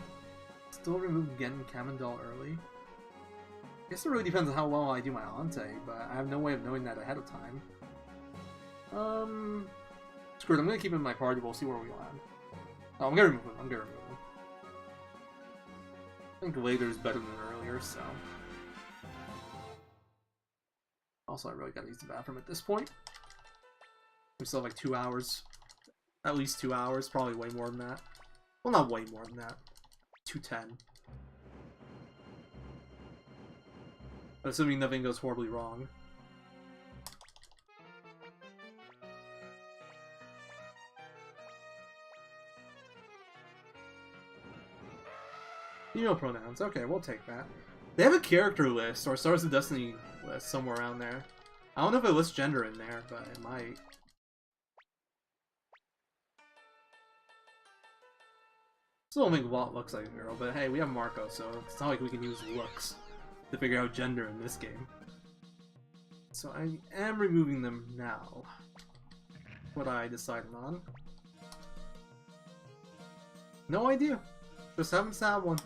still remove Gen Kamendal early? I guess it really depends on how well I do my ante, but I have no way of knowing that ahead of time. Screw it, I'm gonna keep him in my party, we'll see where we land. Oh, I'm gonna remove him, I think later is better than earlier, so... Also, I really gotta use the bathroom at this point. We still have like 2 hours. At least 2 hours, probably way more than that. Well, not way more than that. 2:10. Assuming nothing goes horribly wrong. Female pronouns. Okay, we'll take that. They have a character list, or Stars of Destiny list, somewhere around there. I don't know if it lists gender in there, but it might. Still don't think Lot looks like a girl, but hey, we have Marco, so it's not like we can use looks to figure out gender in this game. So I am removing them now. What I decided on. No idea. Just haven't had one.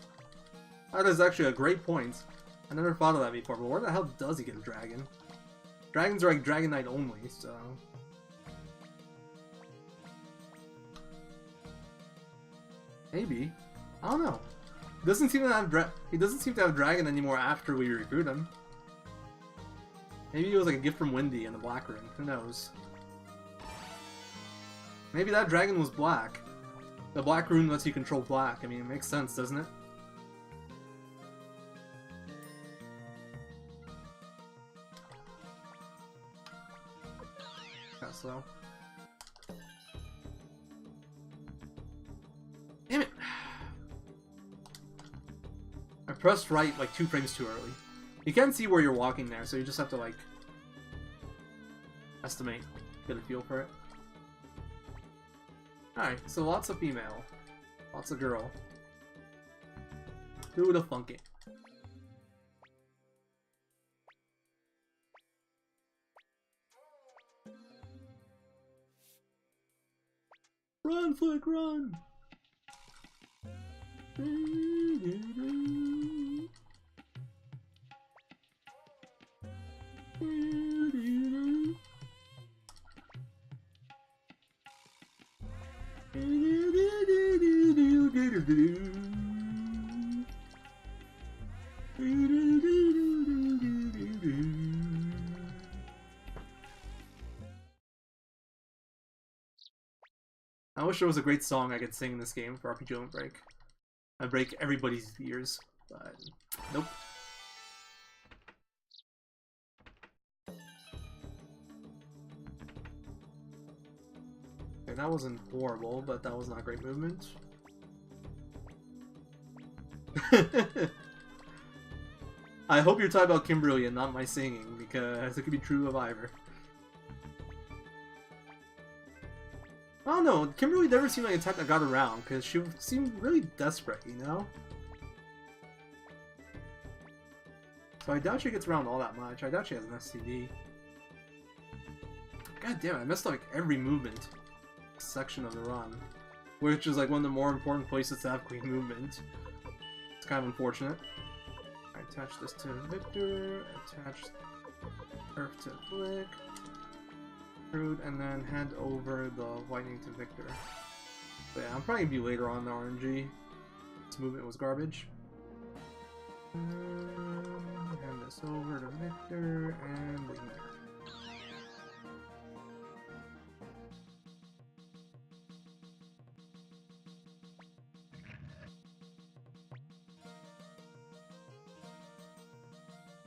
That is actually a great point. I never thought of that before, but where the hell does he get a dragon? Dragons are like Dragon Knight only, so... Maybe. I don't know. He doesn't seem to have a dragon anymore after we recruit him. Maybe it was like a gift from Wendy in the Black Room. Who knows? Maybe that dragon was black. The Black Rune lets you control black. I mean, it makes sense, doesn't it? Yeah, so... Damn it! I pressed right like 2 frames too early. You can't see where you're walking there, so you just have to like... estimate. Get a feel for it. Alright, so lots of female. Lots of girl. Who would've thunk it? Run, Flick, run! I wish there was a great song I could sing in this game for RPG Don't Break. I'd break everybody's ears, but nope. Okay, that wasn't horrible, but that was not great movement. I hope you're talking about Kimberly and not my singing, because it could be true of either. I don't know, Kimberly never seemed like a type that got around, because she seemed really desperate, you know? So I doubt she gets around all that much. I doubt she has an STD. God damn it, I messed up like every movement section of the run. Which is like one of the more important places to have clean movement. It's kind of unfortunate. I attach this to Victor, attach Earth to Flick, and then hand over the lightning to Victor. But yeah, I'm probably gonna be later on the RNG. This movement was garbage. Hand this over to Victor and leave.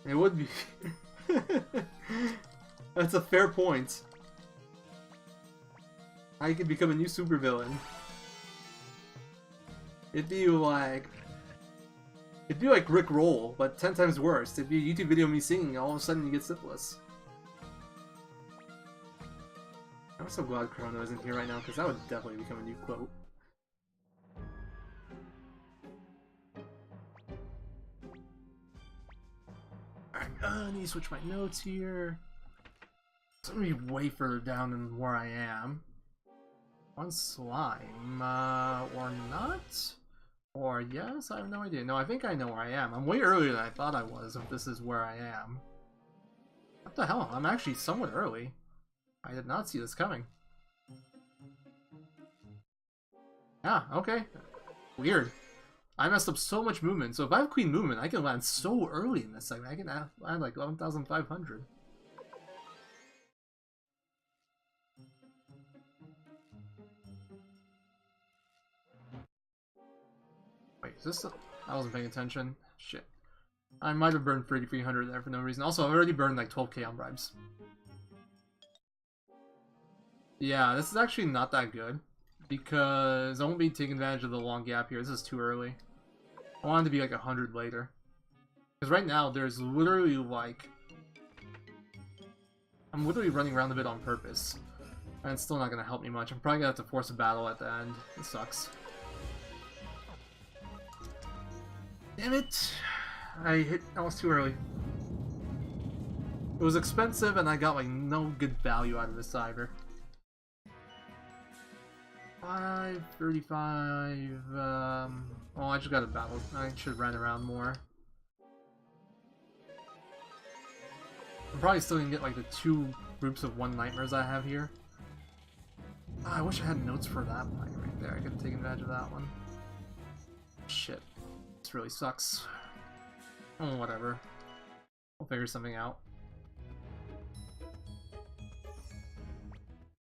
It would be That's a fair point. I could become a new supervillain. It'd be like Rick Roll, but 10 times worse. It'd be a YouTube video of me singing, all of a sudden you get syphilis. I'm so glad Chrono isn't here right now, because that would definitely become a new quote. Alright, I need to switch my notes here. It's gonna be way further down than where I am. On slime, or not? Or yes? I have no idea. No, I think I know where I am. I'm way earlier than I thought I was, if this is where I am. What the hell? I'm actually somewhat early. I did not see this coming. Ah, okay. Weird. I messed up so much movement, so if I have Queen Movement, I can land so early in this segment. I can land like 11,500. Wait, is this... I wasn't paying attention. Shit. I might have burned 3,300 there for no reason. Also, I've already burned like 12k on bribes. Yeah, this is actually not that good. Because I won't be taking advantage of the long gap here. This is too early. I want it to be like 100 later. Because right now, there's literally like... I'm literally running around a bit on purpose. And it's still not going to help me much. I'm probably going to have to force a battle at the end. It sucks. Damn it! I was too early. It was expensive and I got like no good value out of this either. 535, oh, I just got a battle. I should run around more. I'm probably still gonna get like the 2 groups of 1 nightmares I have here. Oh, I wish I had notes for that fight right there. I could take advantage of that one. Shit. This really sucks. Oh, whatever. We'll figure something out.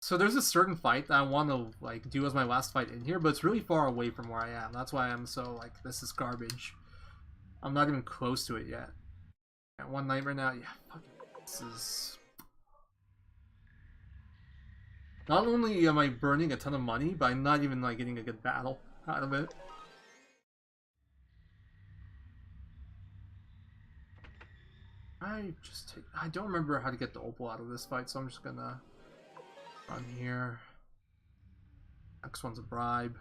So there's a certain fight that I want to like do as my last fight in here, but it's really far away from where I am. That's why I'm so like, this is garbage. I'm not even close to it yet. Got 1 nightmare now. Yeah, fuck it. This is... Not only am I burning a ton of money, but I'm not even like getting a good battle out of it. I don't remember how to get the opal out of this fight, so I'm just gonna run here. Next one's a bribe.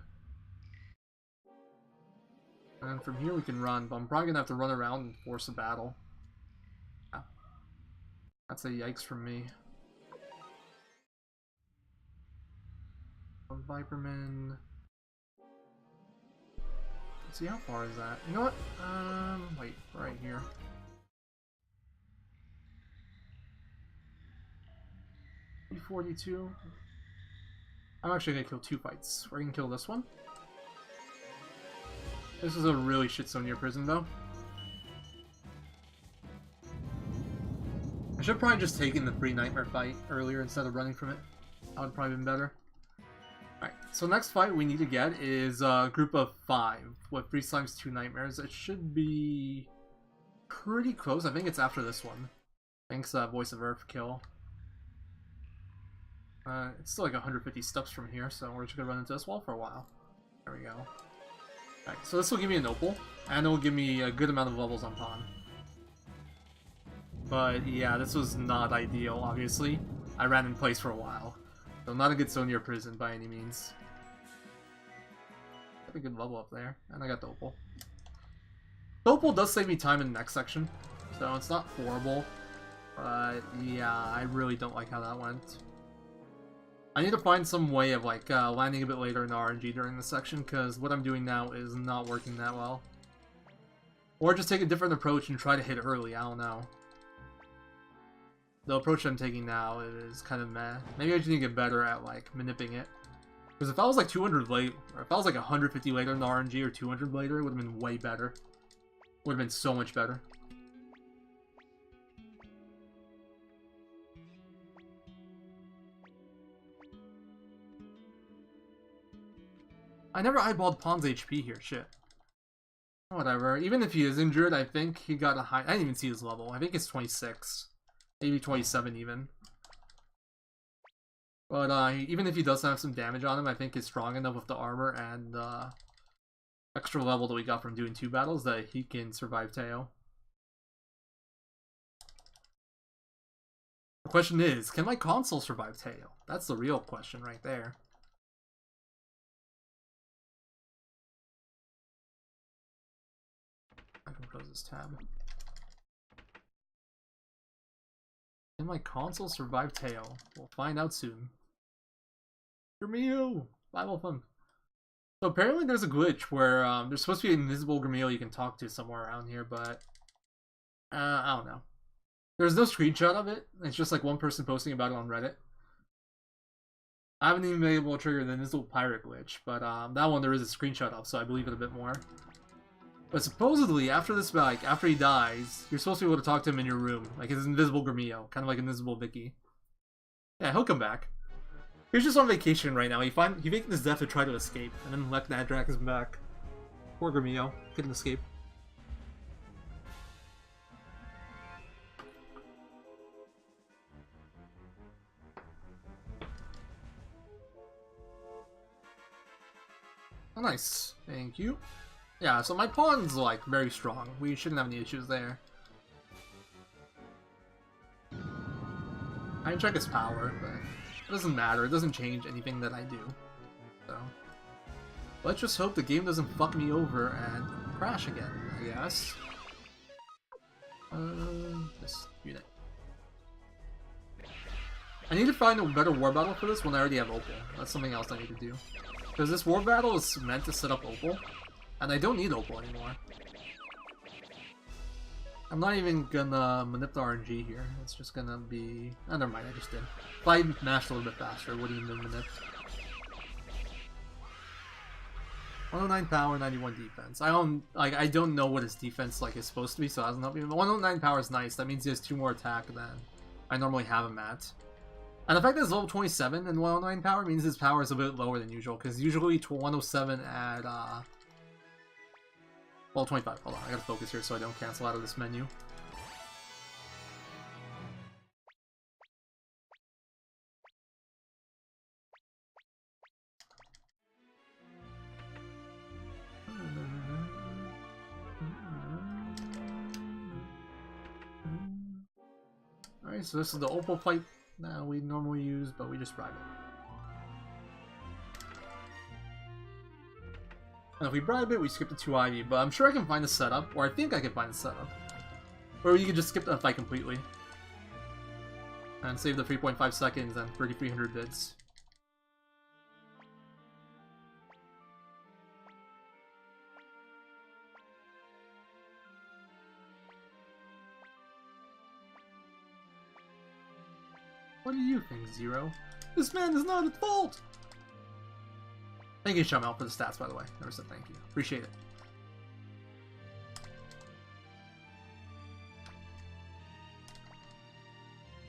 And then from here we can run, but I'm probably gonna have to run around and force a battle. Yeah. That's a yikes from me. One Viperman. Let's see, how far is that? You know what? Wait, right here. P42. I'm actually gonna kill 2 fights. We're gonna kill this one. This is a really shit zone near prison, though. I should probably just taken the free nightmare fight earlier instead of running from it. That would probably been better. Alright, so next fight we need to get is a group of 5 with 3 slimes, 2 nightmares. It should be pretty close. I think it's after this one. Thanks, Voice of Earth kill. It's still like 150 steps from here, so we're just gonna run into this wall for a while. There we go. Alright, so this will give me an opal, and it will give me a good amount of levels on Pahn. But yeah, this was not ideal, obviously. I ran in place for a while. So not a good zone near prison by any means. Got a good level up there, and I got the opal. The opal does save me time in the next section, so it's not horrible. But yeah, I really don't like how that went. I need to find some way of like landing a bit later in RNG during this section, because what I'm doing now is not working that well. Or just take a different approach and try to hit early, I don't know. The approach I'm taking now is kind of meh. Maybe I just need to get better at like manipulating it. Because if I was like 200 late, or if I was like 150 later in the RNG or 200 later, it would have been way better. Would have been so much better. I never eyeballed Pahn's HP here, shit. Whatever, even if he is injured, I think he got a high... I didn't even see his level. I think it's 26. Maybe 27 even. But even if he does have some damage on him, I think he's strong enough with the armor and extra level that we got from doing 2 battles that he can survive Teo. The question is, can my console survive Teo? That's the real question right there. I can close this tab. Can my console survive Teo? We'll find out soon. Gramio! Bible fun. So apparently there's a glitch where there's supposed to be an invisible Gramio you can talk to somewhere around here, but I don't know. There's no screenshot of it. It's just like one person posting about it on Reddit. I haven't even been able to trigger the invisible pirate glitch, but that one there is a screenshot of, so I believe it a bit more. But supposedly, after this, like, after he dies, you're supposed to be able to talk to him in your room. Like his invisible Gramio. Kind of like Invisible Vicky. Yeah, he'll come back. He's just on vacation right now. He faked his death to try to escape, and then left that Dragon's back. Poor Gramio. Couldn't escape. Oh, nice. Thank you. Yeah, so my pawn's, like, very strong. We shouldn't have any issues there. I can check his power, but it doesn't matter. It doesn't change anything that I do. So, let's just hope the game doesn't fuck me over and crash again, I guess. This unit. I need to find a better war battle for this when I already have Opal. That's something else I need to do. Because this war battle is meant to set up Opal. And I don't need Opal anymore. I'm not even gonna manipulate RNG here. It's just gonna be... Oh, never mind, I just did. If I mashed a little bit faster, it wouldn't even manip. 109 power, 91 defense. I don't know what his defense is supposed to be, so it doesn't help me. 109 power is nice. That means he has 2 more attack than I normally have him at. And the fact that it's level 27 and 109 power means his power is a bit lower than usual, because usually 107 at well, 25. Hold on, I gotta focus here so I don't cancel out of this menu. Alright, so this is the Opal fight that we normally use, but we just bribe it. And if we bribe it, we skip the 2 Ivy, but I'm sure I can find a setup, or I think I can find a setup. Or you can just skip that fight completely. And save the 3.5 seconds and 3,300 bits. What do you think, Zero? This man is not at fault! Thank you, Shamel, for the stats, by the way. Never said thank you. Appreciate it.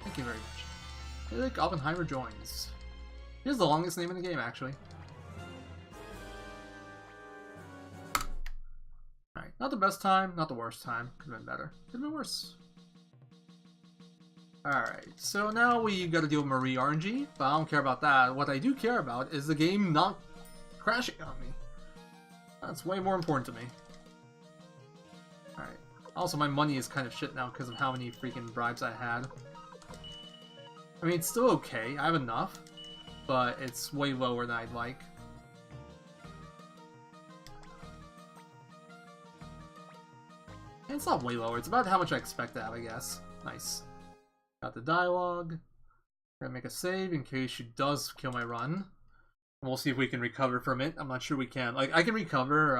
Thank you very much. Eric Oppenheimer joins. Here's the longest name in the game, actually. Alright, not the best time, not the worst time. Could have been better. Could have been worse. Alright, so now we gotta deal with Marie RNG, but I don't care about that. What I do care about is the game not crashing on me. That's way more important to me. Alright. Also, my money is kind of shit now because of how many freaking bribes I had. I mean, it's still okay. I have enough, but it's way lower than I'd like. And it's not way lower. It's about how much I expect to have, I guess. Nice. Got the dialogue. Gonna make a save in case she does kill my run. And we'll see if we can recover from it. I'm not sure we can. Like, I can recover,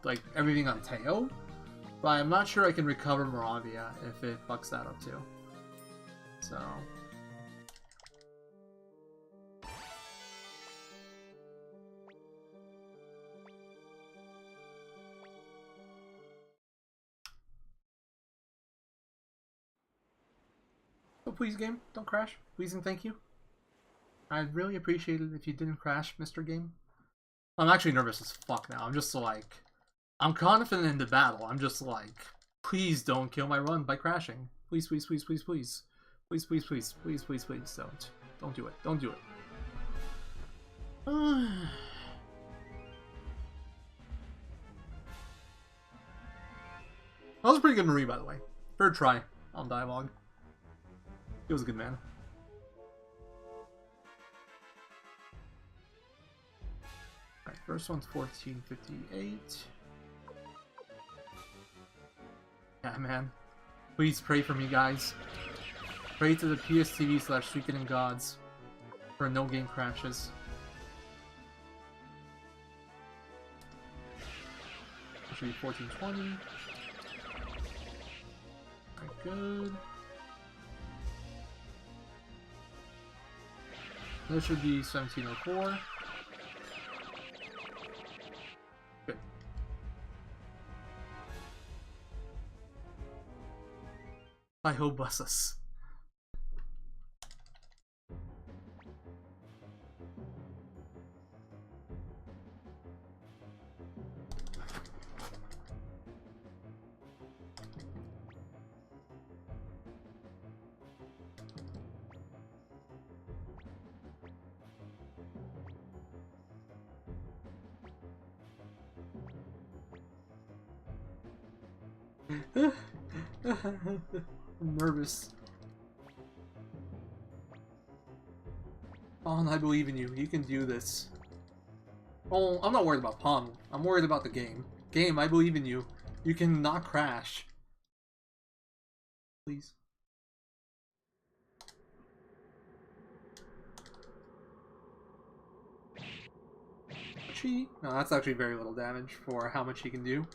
like, everything on Teo. But I'm not sure I can recover Moravia if it fucks that up too. So... Oh, please, game, don't crash. Please and thank you. I'd really appreciate it if you didn't crash, Mr. Game. I'm actually nervous as fuck now. I'm just like... I'm confident in the battle. I'm just like... Please don't kill my run by crashing. Please, please, please, please, please. Please, please, please, please, please, please, don't. Don't do it. Don't do it. That was a pretty good Marie, by the way. Third try on dialogue. He was a good man. Alright, first one's 1458. Yeah, man. Please pray for me, guys. Pray to the PSTV/Suikoden gods for no game crashes. It should be 1420. Alright, good. That should be 1704. Good. I hope bless us. I'm nervous. Pahn, I believe in you. You can do this. Oh, I'm not worried about Pahn. I'm worried about the game. Game, I believe in you. You can not crash. Please. No, that's actually very little damage for how much he can do.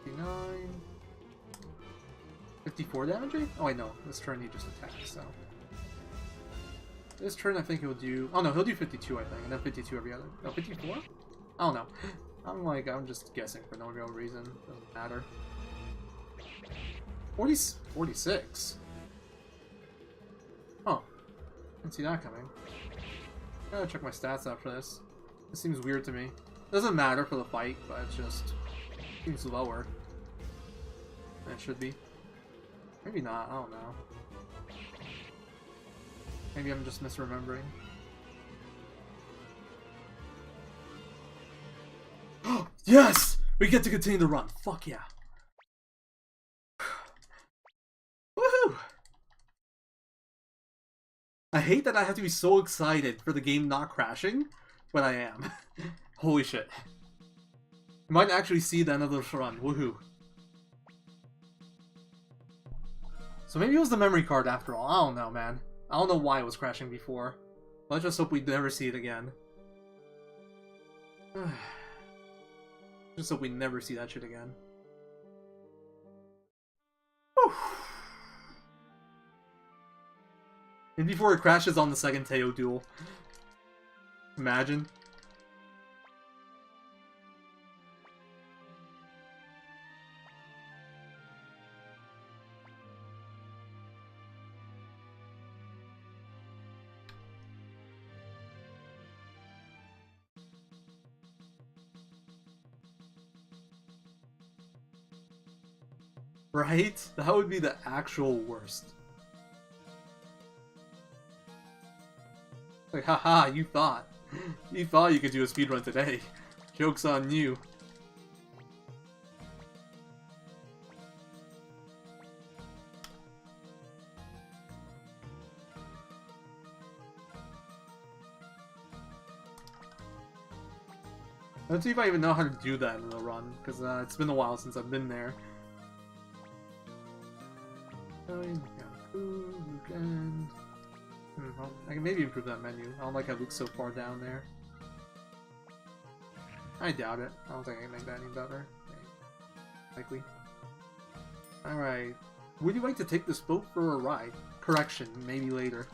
59. 54 damage? Oh wait, no. This turn he just attacked, so. This turn I think he'll do... Oh no, he'll do 52 I think, and then 52 every other... No, 54? I don't know. I'm just guessing for no real reason. Doesn't matter. 46? Oh. Didn't see that coming. I gotta check my stats after this. This seems weird to me. Doesn't matter for the fight, but it just seems lower than it should be. Maybe not, I don't know. Maybe I'm just misremembering. Yes! We get to continue the run. Fuck yeah. Woohoo! I hate that I have to be so excited for the game not crashing, but I am. Holy shit. You might actually see the end of this run. Woohoo. So maybe it was the memory card after all. I don't know, man. I don't know why it was crashing before. Let's just hope we never see it again. Just hope we never see that shit again. Whew. And before it crashes on the second Teo duel. Imagine. Right? That would be the actual worst. Like, haha, you thought. You thought you could do a speedrun today. Joke's on you. Let's see if I even know how to do that in the run, because it's been a while since I've been there. I can maybe improve that menu. I don't like how Luke's so far down there. I doubt it. I don't think I can make that any better. Likely. Alright. Would you like to take this boat for a ride? Correction, maybe later.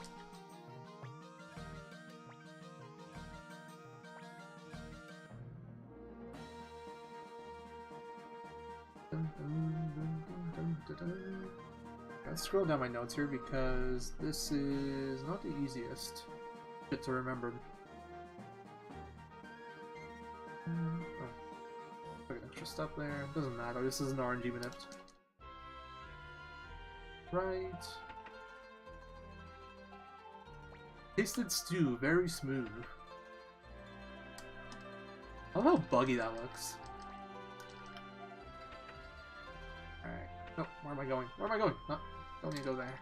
Gotta scroll down my notes here because this is not the easiest bit to remember. Oh, like an extra just up there. Doesn't matter. This is an RNG minute. Right. Tasted stew, very smooth. I love how buggy that looks. Alright. Oh, where am I going? Where am I going? No, don't need to go there.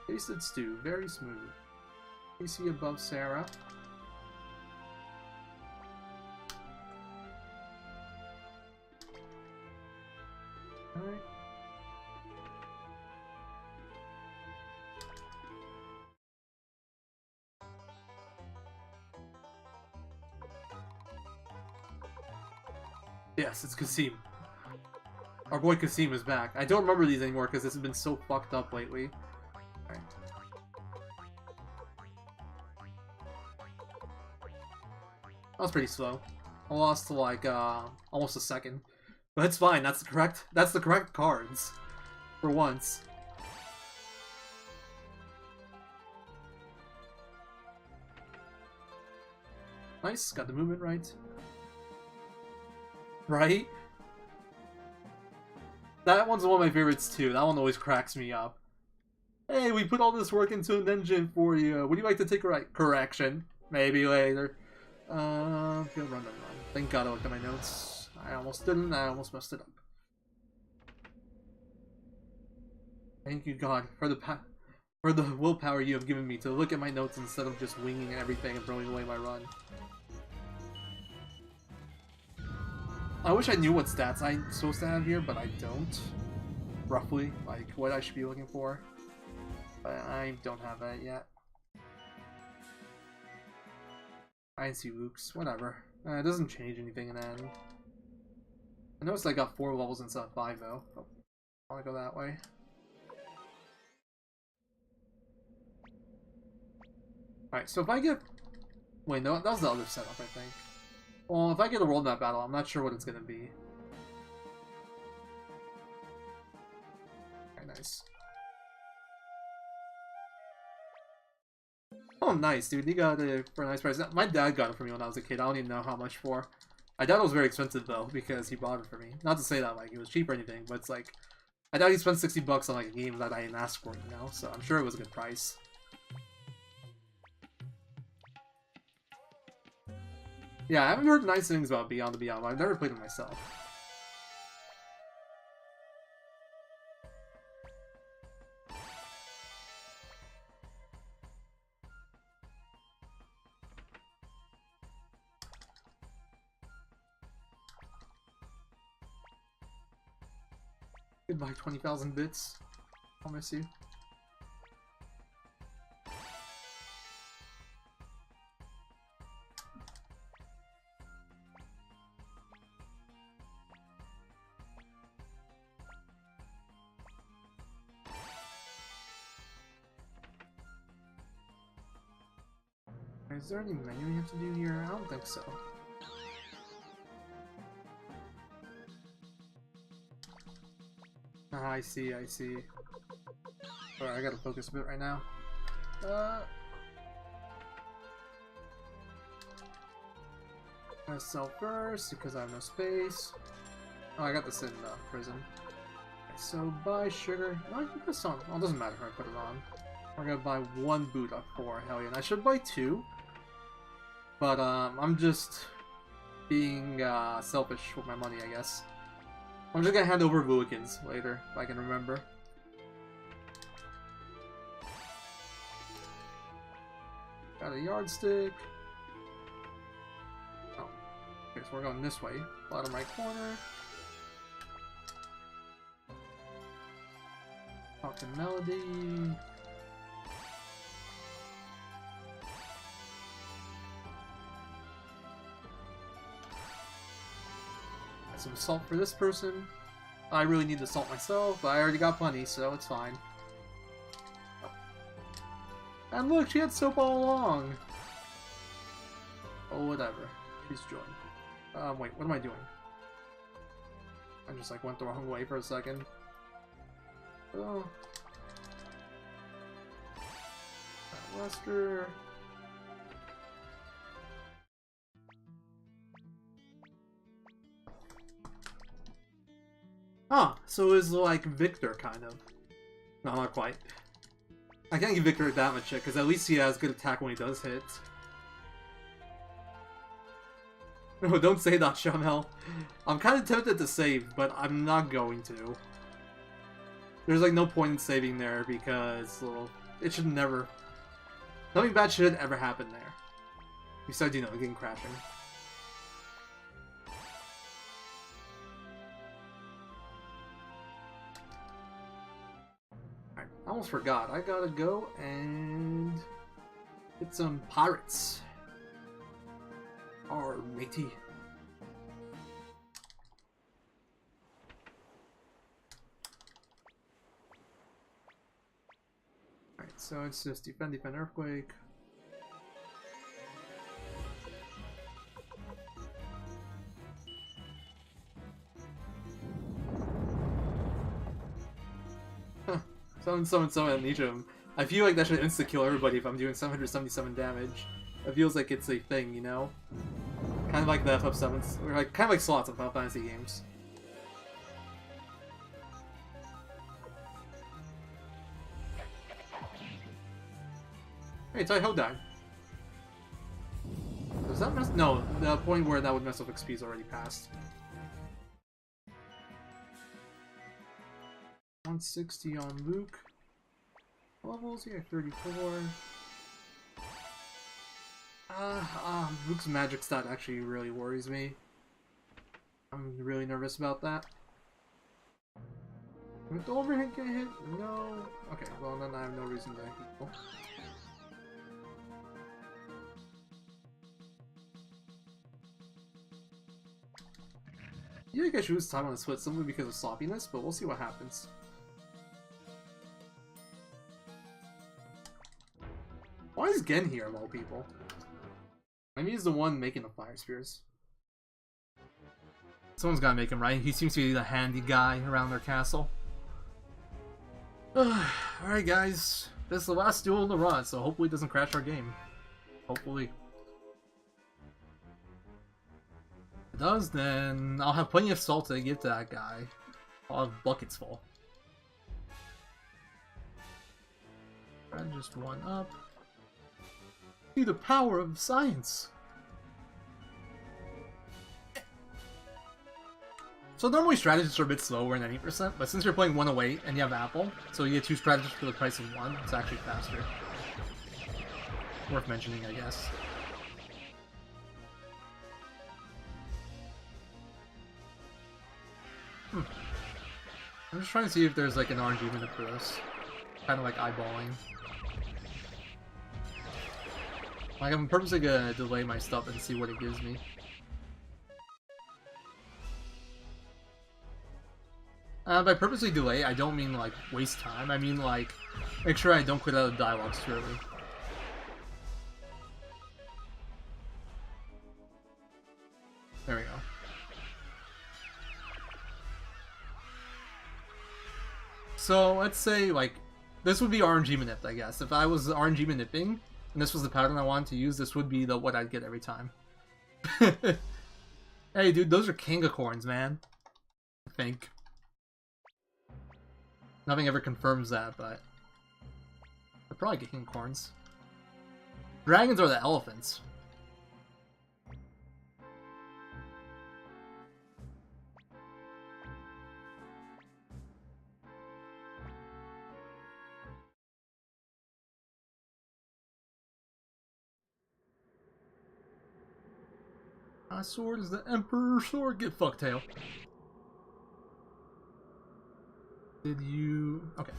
Tasted stew, very smooth. AC above Sarah. Alright. Yes, it's Kasim. Our boy Kasim is back. I don't remember these anymore because this has been so fucked up lately. Alright. That was pretty slow. I lost to like almost a second. But it's fine, that's the correct cards. For once. Nice, got the movement right. Right? That one's one of my favorites too. That one always cracks me up. Hey, we put all this work into an engine for you. Would you like to take a correction? Maybe later. Good run. Thank God I looked at my notes. I almost didn't. I almost messed it up. Thank you, God, for the willpower you have given me to look at my notes instead of just winging everything and throwing away my run. I wish I knew what stats I'm supposed to have here, but I don't. Roughly, like what I should be looking for. But I don't have that yet. I didn't see Luke's. Whatever. It doesn't change anything in the end. I noticed I got 4 levels instead of 5 though. Oh, I want to go that way. Alright, so if I get... Wait, no, that was the other setup, I think. Well, if I get a world map battle, I'm not sure what it's gonna be. Okay, nice. Oh, nice, dude. You got it for a nice price. My dad got it for me when I was a kid. I don't even know how much for. I doubt it was very expensive, though, because he bought it for me. Not to say that, like, it was cheap or anything, but it's like... I doubt he spent 60 bucks on, like, a game that I didn't ask for, you know? So I'm sure it was a good price. Yeah, I haven't heard nice things about Beyond the Beyond, but I've never played it myself. Goodbye, 20,000 bits. I'll miss you. Is there any menu you have to do here? I don't think so. Ah, I see, I see. Alright, I gotta focus a bit right now. I'm gonna sell first because I have no space. Oh, I got this in prison. Okay, so buy sugar. No, I put this on. Oh, it doesn't matter if I put it on. We're gonna buy 1 boot up for hell yeah. And I should buy 2. But I'm just being selfish with my money, I guess. I'm just gonna hand over Vulcans later, if I can remember. Got a yardstick. Oh, okay, so we're going this way. Bottom right corner. Talk to Melody. Some salt for this person. I really need the salt myself, but I already got plenty, so it's fine. Oh. And look, she had soap all along! Oh, whatever. She's joined. Wait, what am I doing? I just, like, went the wrong way for a second. Oh. Lester. Huh, so it's like Victor, kind of. No, not quite. I can't give Victor that much shit, because at least he has good attack when he does hit. No, don't say that, Shamel. I'm kind of tempted to save, but I'm not going to. There's like no point in saving there, because, well, it should never... Nothing bad shouldn't ever happen there. Besides, you know, getting crashing. Alright, I almost forgot. I gotta go and get some pirates. Or matey. Alright, so it's just defend, earthquake. Summon amnesia. I feel like that should insta-kill everybody if I'm doing 777 damage. It feels like it's a thing, you know? Kind of like the FF7s, or like kind of like slots of Final Fantasy games. Hey, Taiho died. Does that mess? No, the point where that would mess with XP is already passed. 160 on Luke. Levels, yeah, 34. Luke's magic stat actually really worries me. I'm really nervous about that. With the overhead get hit? No. Okay, well then I have no reason to heal. Yeah, I guess I should lose time on the split simply because of sloppiness, but we'll see what happens. Why is Gen here, of all people? Maybe he's the one making the fire spears. Someone's gotta make him, right? He seems to be the handy guy around their castle. Alright guys, this is the last duel in the run, so hopefully it doesn't crash our game. Hopefully. If it does, then I'll have plenty of salt to give to that guy. I'll have buckets full. And just one up. See the power of science. So normally strategists are a bit slower than 80%, but since you're playing 108 and you have Apple, so you get 2 strategists for the price of 1, it's actually faster. Worth mentioning, I guess. I'm just trying to see if there's like an RNG minute for this. Kind of like eyeballing. Like, I'm purposely gonna delay my stuff and see what it gives me. By purposely delay, I don't mean, like, waste time. I mean, like, make sure I don't quit out of dialogues too early. There we go. So, let's say, like, this would be RNG manip, I guess. If I was RNG manipping, and this was the pattern I wanted to use, this would be what I'd get every time. Hey, dude, those are Kangacorns, man. I think. Nothing ever confirms that, but... they're probably Kangacorns. Dragons are the elephants. My sword is the Emperor's sword. Get fucked, Tail. Did you... okay.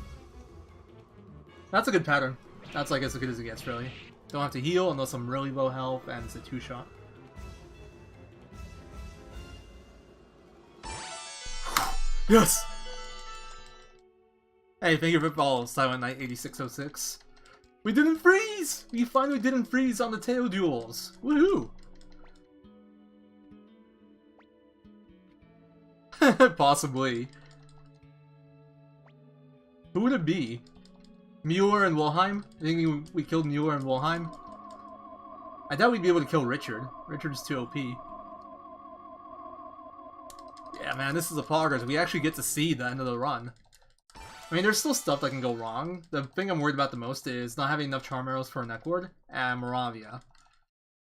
That's a good pattern. That's like as good as it gets, really. Don't have to heal unless I'm really low health, and it's a 2-shot. Yes! Hey, thank you for following Silent Knight 8606. We didn't freeze! We finally didn't freeze on the tail duels! Woohoo! Possibly. Who would it be? Mueller and Wilhelm? I think we killed Mueller and Wilhelm. I doubt we'd be able to kill Richard. Richard's too OP. Yeah, Yeah, man, this is a progress. We actually get to see the end of the run. I mean, there's still stuff that can go wrong. The thing I'm worried about the most is not having enough charm arrows for a neck ward and Moravia.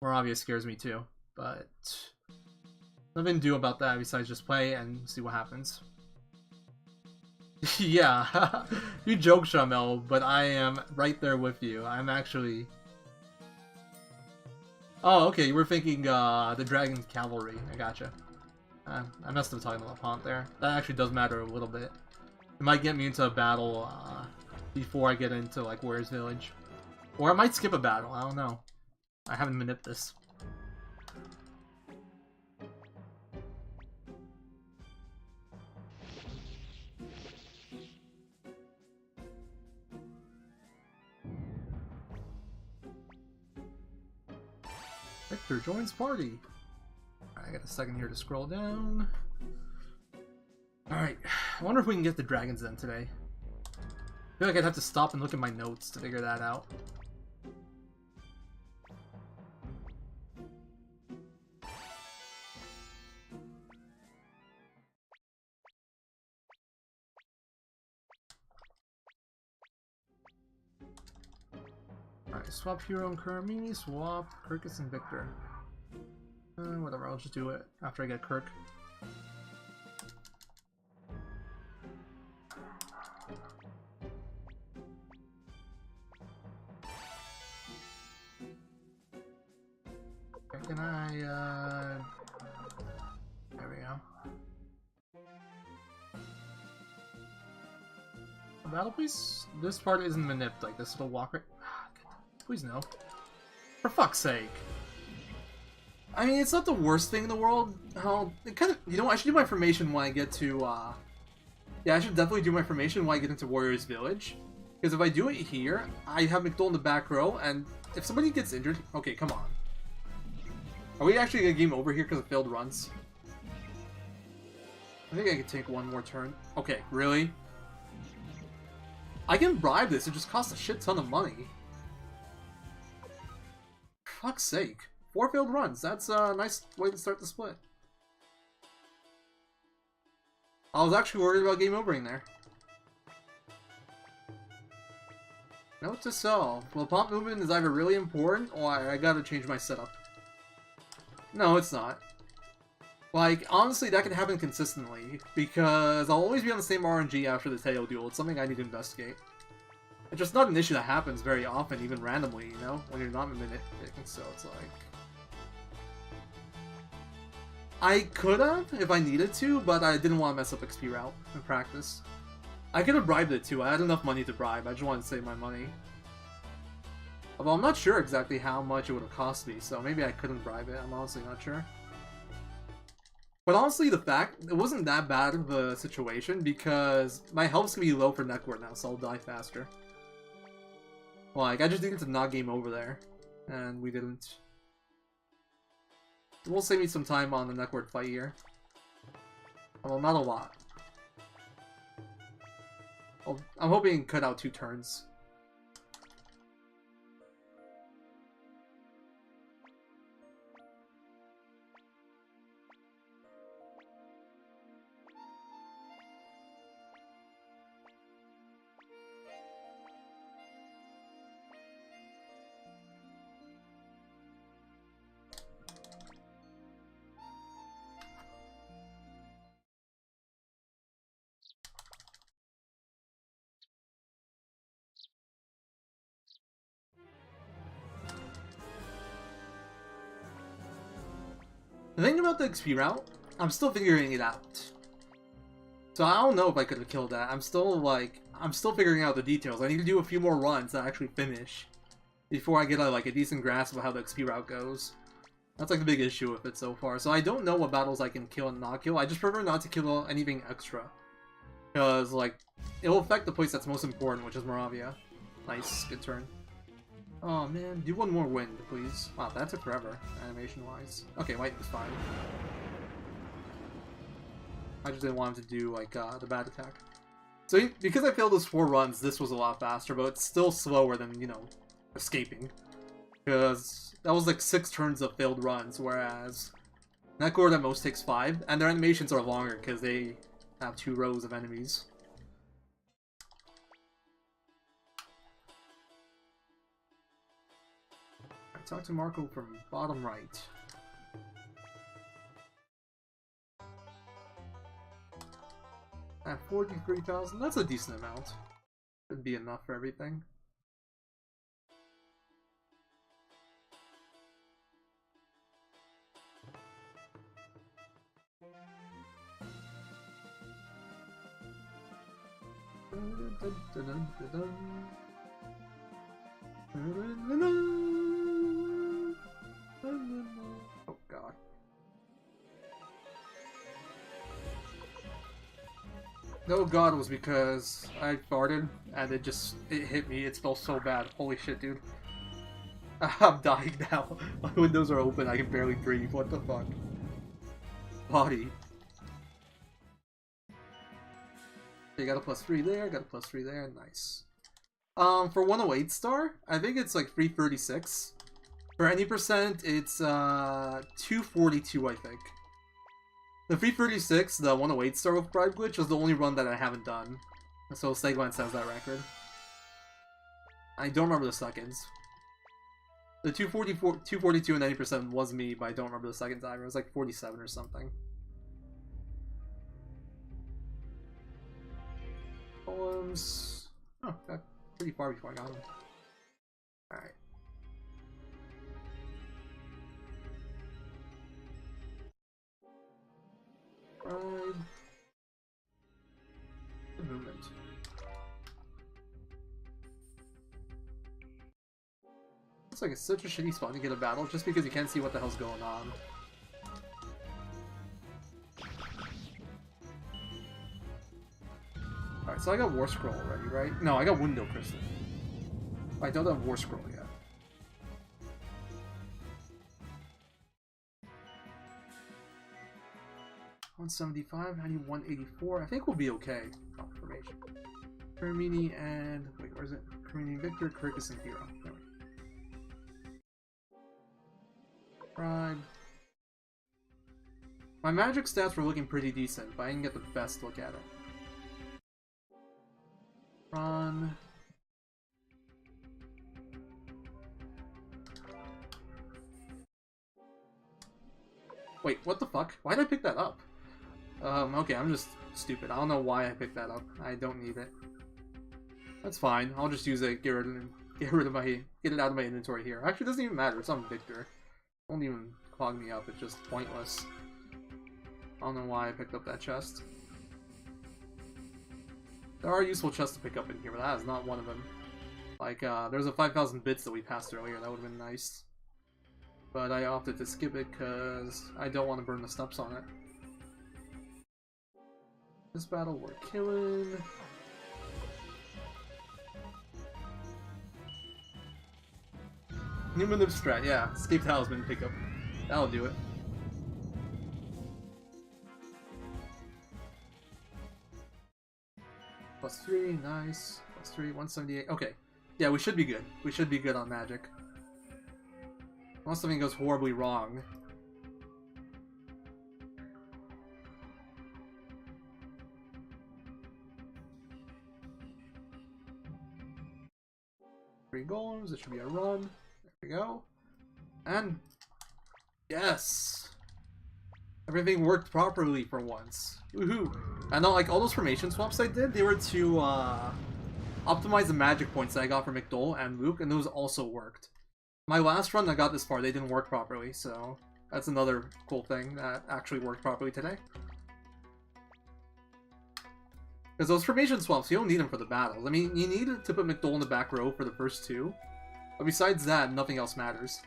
Moravia scares me too, but nothing to do about that besides just play and see what happens. Yeah, you joke, Shamel, but I am right there with you. I'm actually... Oh, okay, you were thinking the Dragon's Cavalry. I gotcha. I must have talking about Pahn there. That actually does matter a little bit. It might get me into a battle before I get into, like, Warrior's Village. Or I might skip a battle, I don't know. I haven't manipulated this. Victor joins party. I got a second here to scroll down. Alright, I wonder if we can get the dragons in today. I feel like I'd have to stop and look at my notes to figure that out. Alright, swap Hero and Kuramini, swap Kirkus and Victor. Whatever, I'll just do it after I get Kirk. Can I, there we go. A battle, please? This part isn't manip, like this little walk right... Please no. For fuck's sake. I mean, it's not the worst thing in the world. It kind of, you know, I should do my formation when I get to, yeah, I should definitely do my formation when I get into Warrior's Village. Because if I do it here, I have McDowell in the back row, and if somebody gets injured... Okay, come on. Are we actually gonna game over here because of failed runs? I think I could take one more turn. Okay, really? I can bribe this, it just costs a shit ton of money. For fuck's sake. 4 failed runs, that's a nice way to start the split. I was actually worried about game overing there. Note to self. Well, pump movement is either really important or I gotta change my setup. No, it's not. Like, honestly, that can happen consistently, because I'll always be on the same RNG after the Teo duel. It's something I need to investigate. It's just not an issue that happens very often, even randomly, you know? When you're not nitpicking, so it's like... I could have, if I needed to, but I didn't want to mess up XP route in practice. I could have bribed it too, I had enough money to bribe, I just wanted to save my money. Although I'm not sure exactly how much it would have cost me, so maybe I couldn't bribe it, I'm honestly not sure. But honestly, the fact, it wasn't that bad of a situation, because my health's gonna be low for Neckward now, so I'll die faster. Like, I just needed to not game over there, and we didn't. It will save me some time on the Neckward fight here. Well, not a lot. I'm hoping to cut out 2 turns. The thing about the XP route, I'm still figuring it out. So I don't know if I could have killed that. I'm still figuring out the details. I need to do a few more runs to actually finish before I get a decent grasp of how the XP route goes. That's like the big issue with it so far. So I don't know what battles I can kill and not kill. I just prefer not to kill anything extra. Because, like, it'll affect the place that's most important, which is Moravia. Nice, good turn. Oh man, do one more wind, please. Wow, that took forever, animation-wise. Okay, wait, it's fine. I just didn't want him to do, like, the bad attack. So, because I failed those 4 runs, this was a lot faster, but it's still slower than, you know, escaping. Because that was like 6 turns of failed runs, whereas That core at most takes 5, and their animations are longer because they have 2 rows of enemies. I talked to Marco from bottom right. At 43,000, that's a decent amount. Should be enough for everything. Oh god. No god, it was because I farted and it hit me. It smells so bad. Holy shit, dude. I'm dying now. My windows are open, I can barely breathe. What the fuck? Body. You got a +3 there, got a +3 there, nice. For 108 star, I think it's like 336. For any percent, it's 242, I think. The 336, the 108 star with Bribe Glitch, was the only run that I haven't done. So Seglance has that record. I don't remember the seconds. The 242 and 90% was me, but I don't remember the seconds either. It was like 47 or something. Poems. Oh, got pretty far before I got him. Alright. Pride. Good movement. Looks like it's such a shitty spot to get a battle just because you can't see what the hell's going on. Alright, so I got War Scroll already, right? No, I got Window Crystal. I don't have War Scroll yet. $175, I need $184. I think we'll be okay. Confirmation. Hermini and... wait, where is it? Hermini, Victor, Kirkus, and Hero. There we go. Pride. My magic stats were looking pretty decent, but I didn't get the best look at it. Run. Wait, what the fuck? Why did I pick that up? Okay, I'm just stupid. I don't know why I picked that up. I don't need it. That's fine. I'll just use it. Get it out of my inventory here. Actually, it doesn't even matter. It's on Victor. It won't even clog me up. It's just pointless. I don't know why I picked up that chest. There are useful chests to pick up in here, but that is not one of them. Like, there's a 5,000 bits that we passed earlier. That would have been nice. But I opted to skip it because I don't want to burn the steps on it. This battle we're killing. Human of Strat, yeah. Escape Talisman pickup. That'll do it. +3, nice. +3, 178. Okay. Yeah, we should be good. We should be good on magic. Unless something goes horribly wrong. Three golems, it should be a run. There we go. And yes! Everything worked properly for once. Woohoo! I know, like, all those formation swaps I did, they were to optimize the magic points that I got from McDole and Luke, and those also worked. My last run that got this far, they didn't work properly, so that's another cool thing that actually worked properly today. Because those formation swaps, you don't need them for the battles. I mean, you need to put McDole in the back row for the first two, but besides that, nothing else matters.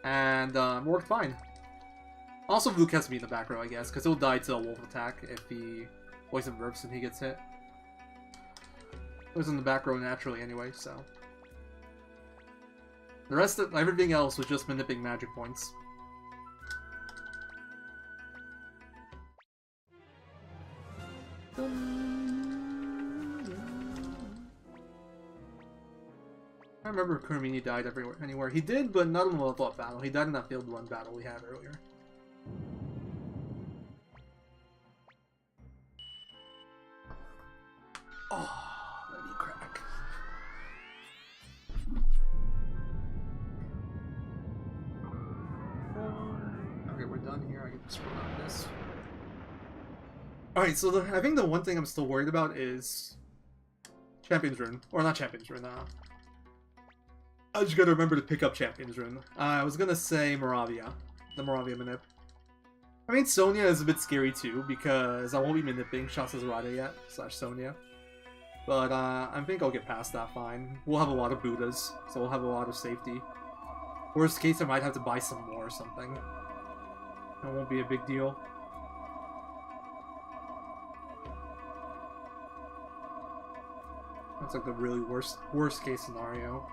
And worked fine. Also, Luke has to be in the back row, I guess, because he'll die to a wolf attack if he poison burps and he gets hit. He was in the back row naturally anyway, so. The rest of everything else was just manipulating magic points. I remember Kurmini died anywhere. He did, but not in the level up battle. He died in that field 1 battle we had earlier. Oh, let me crack. Okay, we're done here. I get to scroll down this. Alright, so I think the one thing I'm still worried about is Champion's Rune. Or not Champion's Rune, I just gotta remember to pick up Champion's Rune. I was gonna say Moravia. The Moravia Manip. I mean, Sonya is a bit scary too, because I won't be manipping Shasazarada yet, / Sonya. But I think I'll get past that fine. We'll have a lot of Buddhas, so we'll have a lot of safety. Worst case, I might have to buy some more or something. It won't be a big deal. That's like the really worst case scenario.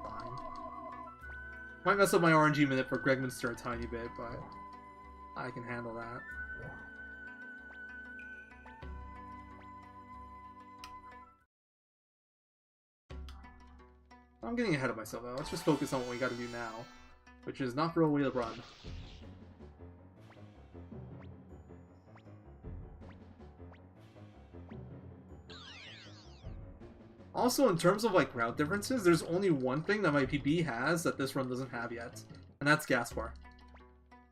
Fine. Might mess up my RNG minute for Gregminster a tiny bit, but I can handle that. I'm getting ahead of myself though. Let's just focus on what we gotta do now, which is not throw away the run. Also, in terms of like route differences, there's only one thing that my PB has that this run doesn't have yet, and that's Gaspar.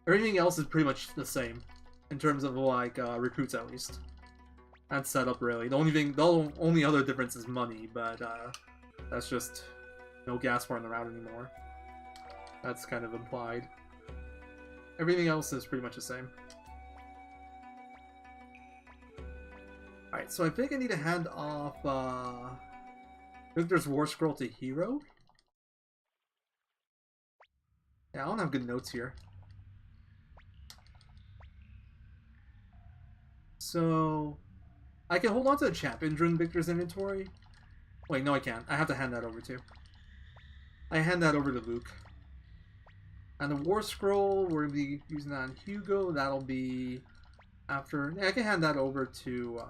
Everything else is pretty much the same, in terms of like recruits at least. That's setup really. The only other difference is money, but that's just no Gaspar in the route anymore. That's kind of implied. Everything else is pretty much the same. Alright, so I think I need to hand off Victor's War Scroll to Hero. Yeah, I don't have good notes here. So I can hold on to the Champion's Rune Victor's inventory. Wait, no I can't. I have to hand that over to. I hand that over to Luke. And the War Scroll, we're going to be using that on Hugo. That'll be after. Yeah, I can hand that over to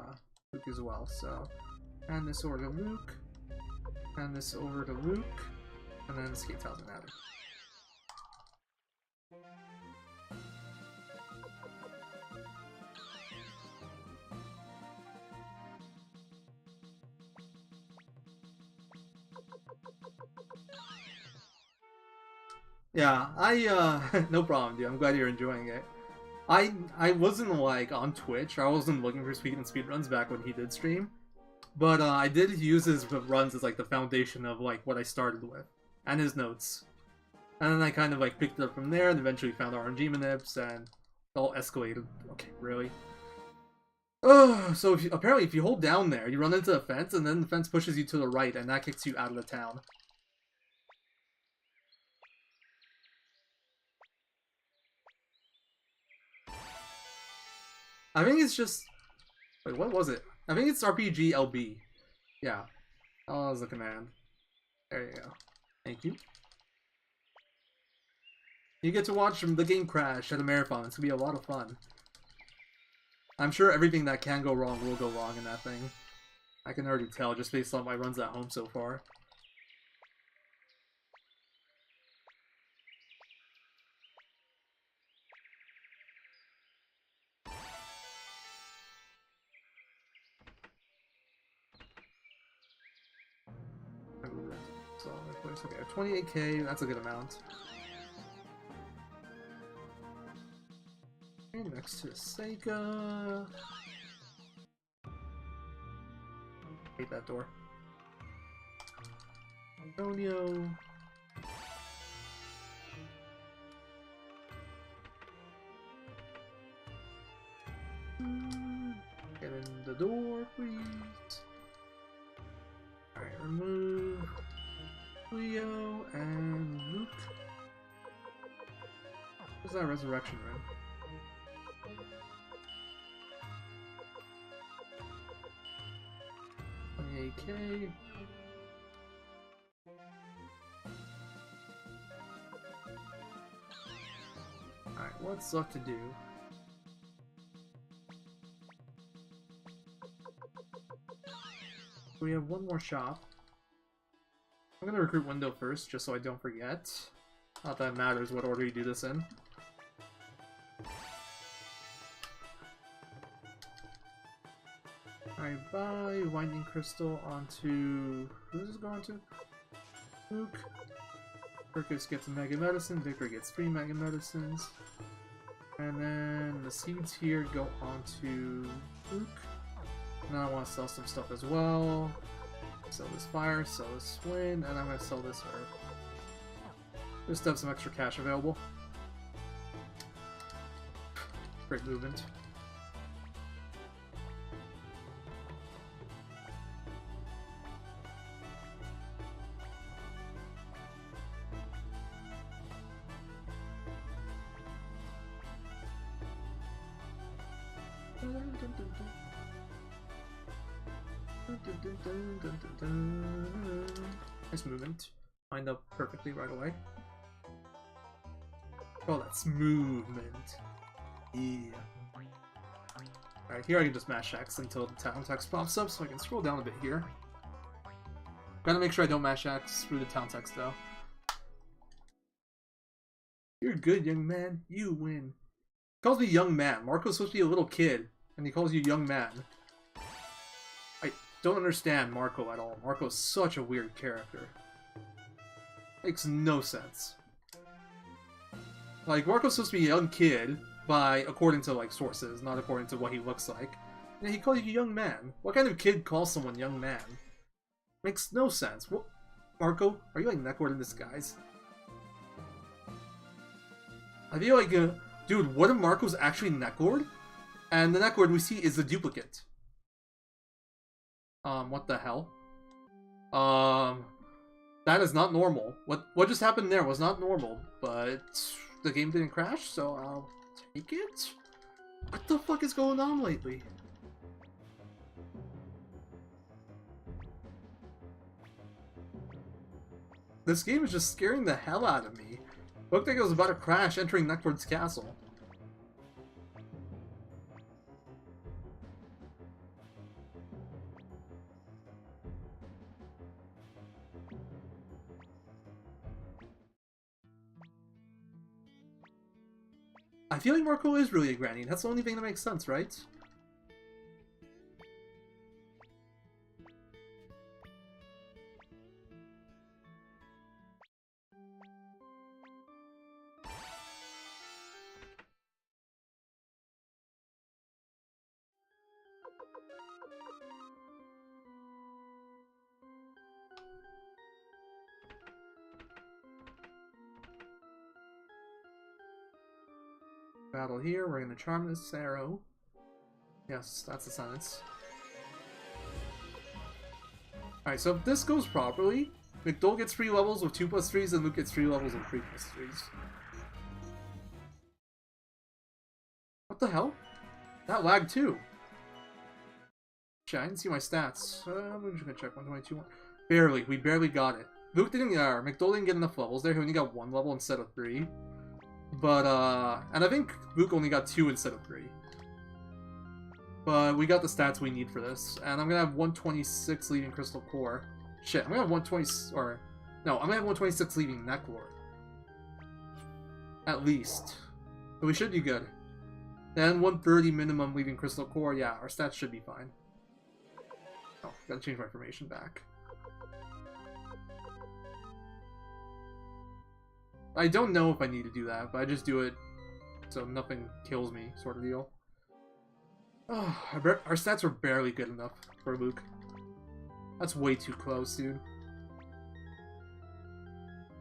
Luke as well. So hand this over to Luke. Hand this over to Luke. And then Skate Tiles and Adam. Yeah, no problem, dude. I'm glad you're enjoying it. I wasn't like on Twitch. I wasn't looking for speedruns back when he did stream, but I did use his runs as like the foundation of like what I started with, and his notes, and then I kind of like picked it up from there, and eventually found RNG manips, and it all escalated. Okay, really? Oh, so apparently if you hold down there, you run into a fence, and then the fence pushes you to the right, and that kicks you out of the town. I think it's just... Wait, what was it? I think it's RPG LB. Yeah. That was the command. There you go. Thank you. You get to watch the game crash at a marathon. It's gonna be a lot of fun. I'm sure everything that can go wrong will go wrong in that thing. I can already tell just based on my runs at home so far. Okay, 28k, that's a good amount. Okay, next to Seika. Hate that door. Antonio. Get in the door, please. Alright, remove Leo and Luke. What's that resurrection room? $28k. Alright, what's left to do? We have one more shop. I'm gonna recruit Window first, just so I don't forget. Not that it matters what order you do this in. Alright, bye. Winding Crystal onto... Who's this going to? Luke. Perkis gets a Mega Medicine, Vicar gets 3 Mega Medicines. And then the seeds here go onto Luke. Now I want to sell some stuff as well. Sell this fire, sell this wind, and I'm going to sell this herb. Just to have some extra cash available. Great movement. Nice movement. Lined up perfectly right away. Oh, that's movement. Yeah. Alright, here I can just mash X until the town text pops up, so I can scroll down a bit here. Gotta make sure I don't mash X through the town text though. You're good, young man. You win. He calls me young man. Marco's supposed to be a little kid, and he calls you young man. I don't understand Marco at all. Marco's such a weird character. Makes no sense. Like, Marco's supposed to be a young kid, according to, like, sources, not according to what he looks like. And he calls you young man. What kind of kid calls someone young man? Makes no sense. What? Marco, are you, like, Necklord in disguise? I feel like, dude, what if Marco's actually Necklord? And the Necklord we see is the duplicate. What the hell? That is not normal. What just happened there was not normal, but the game didn't crash, so I'll take it? What the fuck is going on lately? This game is just scaring the hell out of me. Looked like it was about to crash entering Necklord's castle. I feel like Marco is really a granny. That's the only thing that makes sense, right? Battle here, we're gonna charm this arrow. Yes, that's a sentence. Alright, so if this goes properly, McDole gets 3 levels with 2+3s, and Luke gets 3 levels with 3+3s. What the hell? That lagged too. Shit, I didn't see my stats. I'm just gonna check 122. Barely, we barely got it. Luke didn't, McDole didn't get enough levels there, he only got 1 level instead of 3. But, and I think Luke only got 2 instead of 3. But we got the stats we need for this. And I'm gonna have 126 leaving Crystal Core. Shit, I'm gonna have 120, or... No, I'm gonna have 126 leaving Necklord. At least. But we should be good. Then 130 minimum leaving Crystal Core, yeah, our stats should be fine. Oh, gotta change my information back. I don't know if I need to do that, but I just do it so nothing kills me, sort of deal. Oh, our stats are barely good enough for Luke. That's way too close, dude.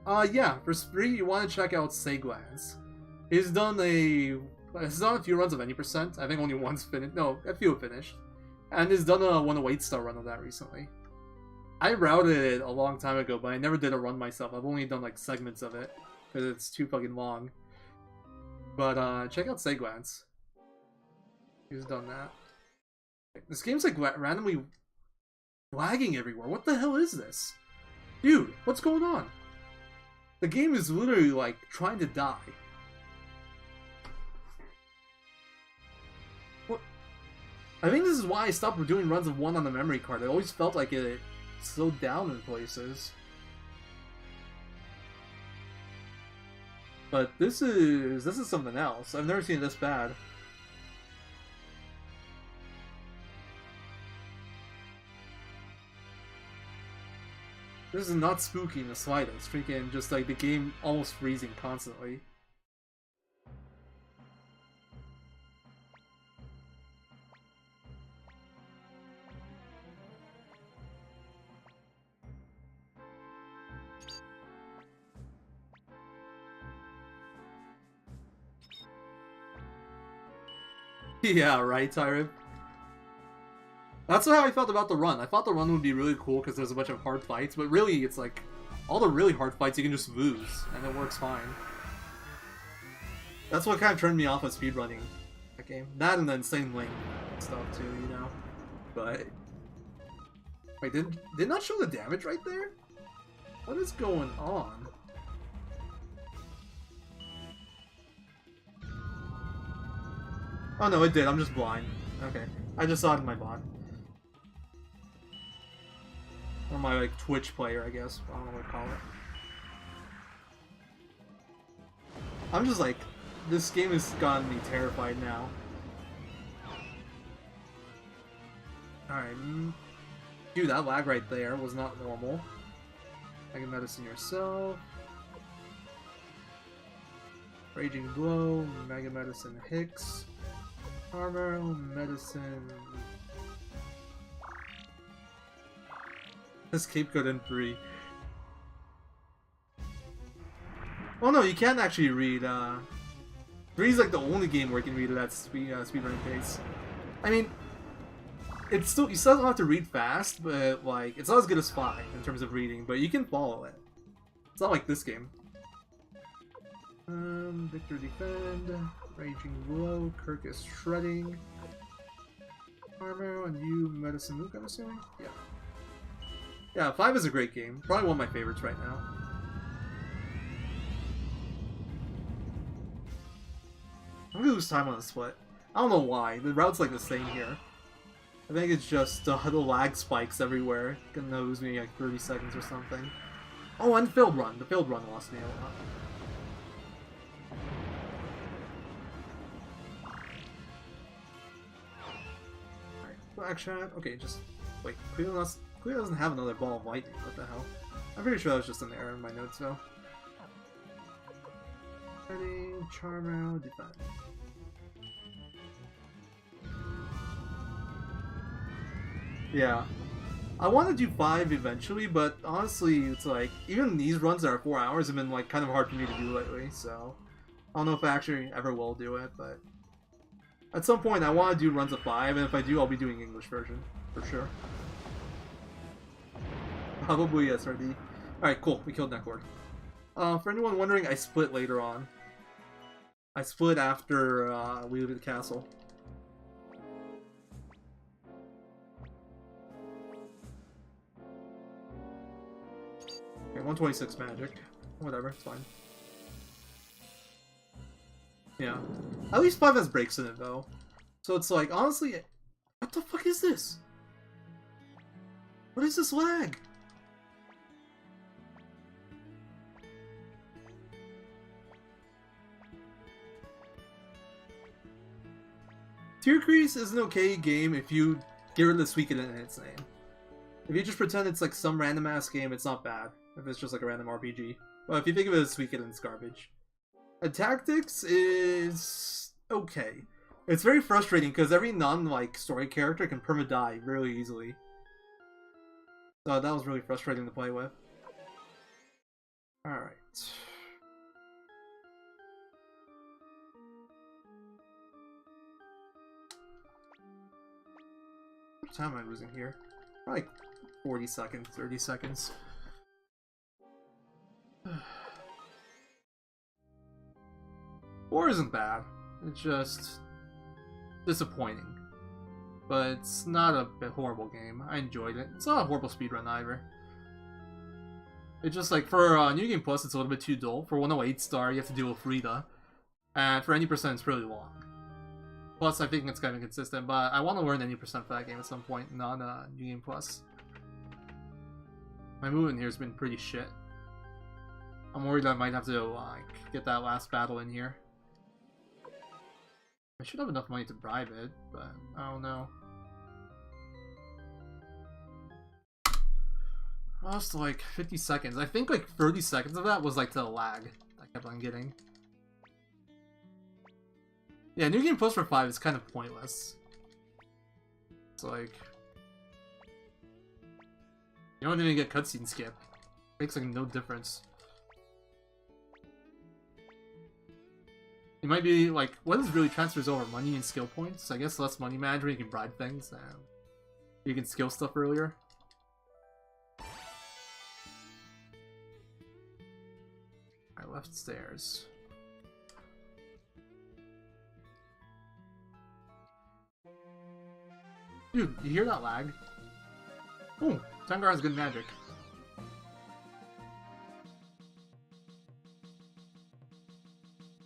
Yeah, for Spree, you want to check out Seglands. He's done a few runs of any percent. I think only one's finished. No, a few have finished. And he's done a 108 star run of that recently. I routed it a long time ago, but I never did a run myself. I've only done, like, segments of it. Because it's too fucking long. But, check out Seglands. He's done that. This game's, like, randomly lagging everywhere. What the hell is this? Dude, what's going on? The game is literally, like, trying to die. What? I think this is why I stopped doing runs of 1 on the memory card. I always felt like it slowed down in places. But this is something else. I've never seen it this bad. This is not spooky in the slightest. Freaking just like the game almost freezing constantly. Yeah, right, Tyrant. That's how I felt about the run. I thought the run would be really cool because there's a bunch of hard fights, but really it's like all the really hard fights you can just lose and it works fine. That's what kind of turned me off of speedrunning that game. That and the insane link stuff too, you know. But wait, did not show the damage right there? What is going on? Oh no, it did. I'm just blind. Okay, I just saw it in my bot. Or my like Twitch player, I guess. I don't know what to call it. I'm just like, this game has gotten me terrified now. Alright, dude, that lag right there was not normal. Mega Medicine yourself. Raging Blow, Mega Medicine Hicks. Armor, Medicine. Escape code in 3. Oh no, you can't actually read, 3 is like the only game where you can read at that speedrunning pace. I mean, it's still, you still don't have to read fast, but like, it's not as good as 5 in terms of reading, but you can follow it. It's not like this game. Victor Defend, Raging Blow, Kirk is Shredding. Armor, and you Medicine Luke, I'm assuming? Yeah. Yeah, 5 is a great game. Probably one of my favorites right now. I'm gonna lose time on the split. I don't know why. The route's like the same here. I think it's just the lag spikes everywhere. Gonna lose me like 30 seconds or something. Oh, and Failed Run. The Failed Run lost me a lot. Alright, well, action. Okay, just wait. Clearly doesn't have another ball of lightning. What the hell? I'm pretty sure that was just an error in my notes though. Ready, Charm out, defend. Yeah. I want to do 5 eventually, but honestly, it's like, even these runs that are 4 hours have been like kind of hard for me to do lately, so I don't know if I actually ever will do it, but at some point I want to do runs of 5, and if I do, I'll be doing English version, for sure. Probably SRD. Alright, cool, we killed Necklord. For anyone wondering, I split later on. I split after we leave the castle. Okay, 126 magic. Whatever, it's fine. Yeah. At least 5 has breaks in it, though. So it's like, honestly, what the fuck is this? What is this lag? Tear Crease is an okay game if you get rid of the Suikoden in its name. If you just pretend it's like some random ass game, it's not bad. If it's just like a random RPG. But if you think of it as Suikoden, it's garbage. Tactics is okay. It's very frustrating because every non-like story character can perma-die really easily. So that was really frustrating to play with. Alright. How much time am I losing here? Probably 40 seconds, 30 seconds. 4 isn't bad. It's just disappointing. But it's not a horrible game. I enjoyed it. It's not a horrible speedrun either. It's just like, for New Game Plus, it's a little bit too dull. For 108 star, you have to deal with Frida. And for any percent, it's really long. Plus, I think it's kind of consistent, but I want to learn any percent for that game at some point, not New Game Plus. My movement here has been pretty shit. I'm worried I might have to, like, get that last battle in here. I should have enough money to bribe it, but I don't know. Lost like 50 seconds. I think like 30 seconds of that was like the lag I kept on getting. Yeah, New Game Plus for 5 is kind of pointless. It's like... You don't even get cutscene skip. Makes like no difference. It might be like, what is really transfers over? Money and skill points? I guess less money management, you can bribe things, and you can skill stuff earlier. Alright, left stairs. Dude, you hear that lag? Ooh, Tengar has good magic.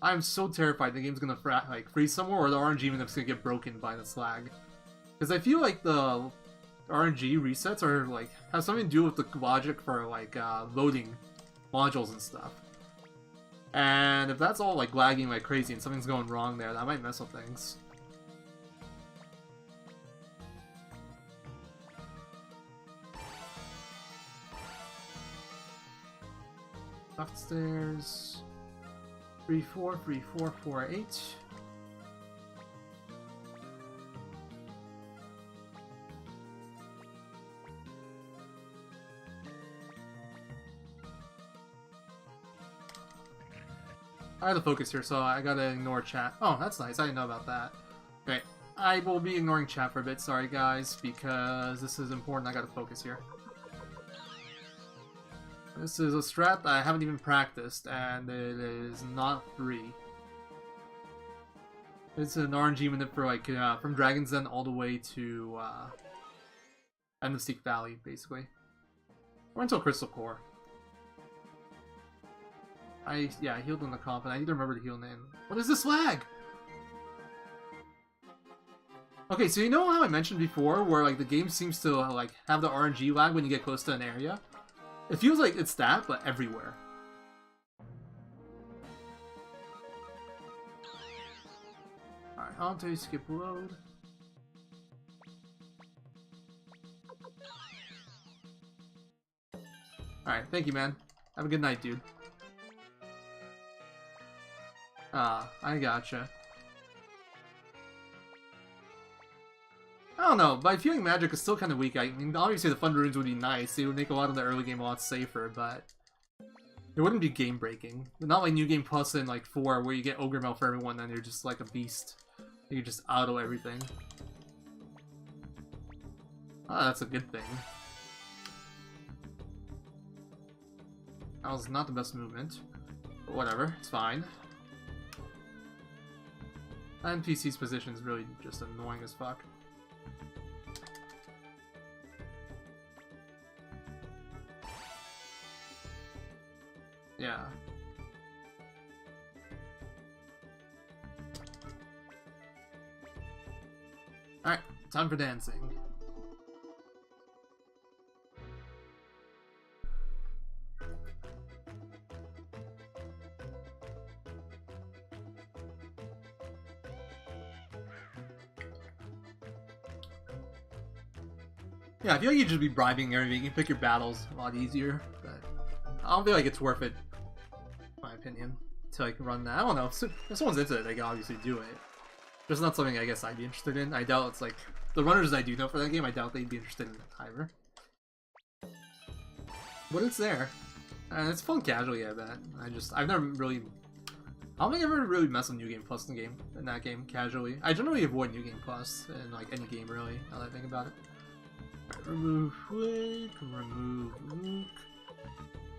I'm so terrified the game's gonna like freeze somewhere, or the RNG even if it's gonna get broken by this lag. Because I feel like the RNG resets are like have something to do with the logic for like loading modules and stuff. And if that's all like lagging like crazy and something's going wrong there, that might mess up things. Left stairs. 3, 4, 3, 4, 4, 8. I have to focus here, so I gotta ignore chat. Oh, that's nice. I didn't know about that. Okay, I will be ignoring chat for a bit. Sorry, guys, because this is important. I gotta focus here. This is a strat that I haven't even practiced, and it is not free. It's an RNG manip for like from Dragon's Den all the way to End of Seek Valley, basically, or until Crystal Core. I healed in the comp, and I need to remember to heal in. What is this lag? Okay, so you know how I mentioned before, where like the game seems to like have the RNG lag when you get close to an area? It feels like it's that, but everywhere. Alright, on to skip load. Alright, thank you, man. Have a good night, dude. Ah, I gotcha. I don't know, but feeling magic is still kind of weak. I mean, obviously the fun runes would be nice. They would make a lot of the early game a lot safer, but it wouldn't be game breaking. Not like New Game Plus in like 4, where you get Ogre Mail for everyone, and you're just like a beast. You just auto everything. Ah, that's a good thing. That was not the best movement, but whatever, it's fine. NPC's position is really just annoying as fuck. Yeah. Alright, time for dancing. Yeah, I feel like you'd just be bribing everything. You can pick your battles a lot easier, but I don't feel like it's worth it, in my opinion, to like run that. I don't know. If someone's into it, they can obviously do it. Just not something I guess I'd be interested in. I doubt it's like the runners I do know for that game. I doubt they'd be interested in it either. But it's there, and it's fun casually. I bet. I've never really. I don't think I've ever really messed with New Game Plus in that game casually. I generally avoid New Game Plus in like any game really. Now that I think about it. Right, remove Flick, remove Luke,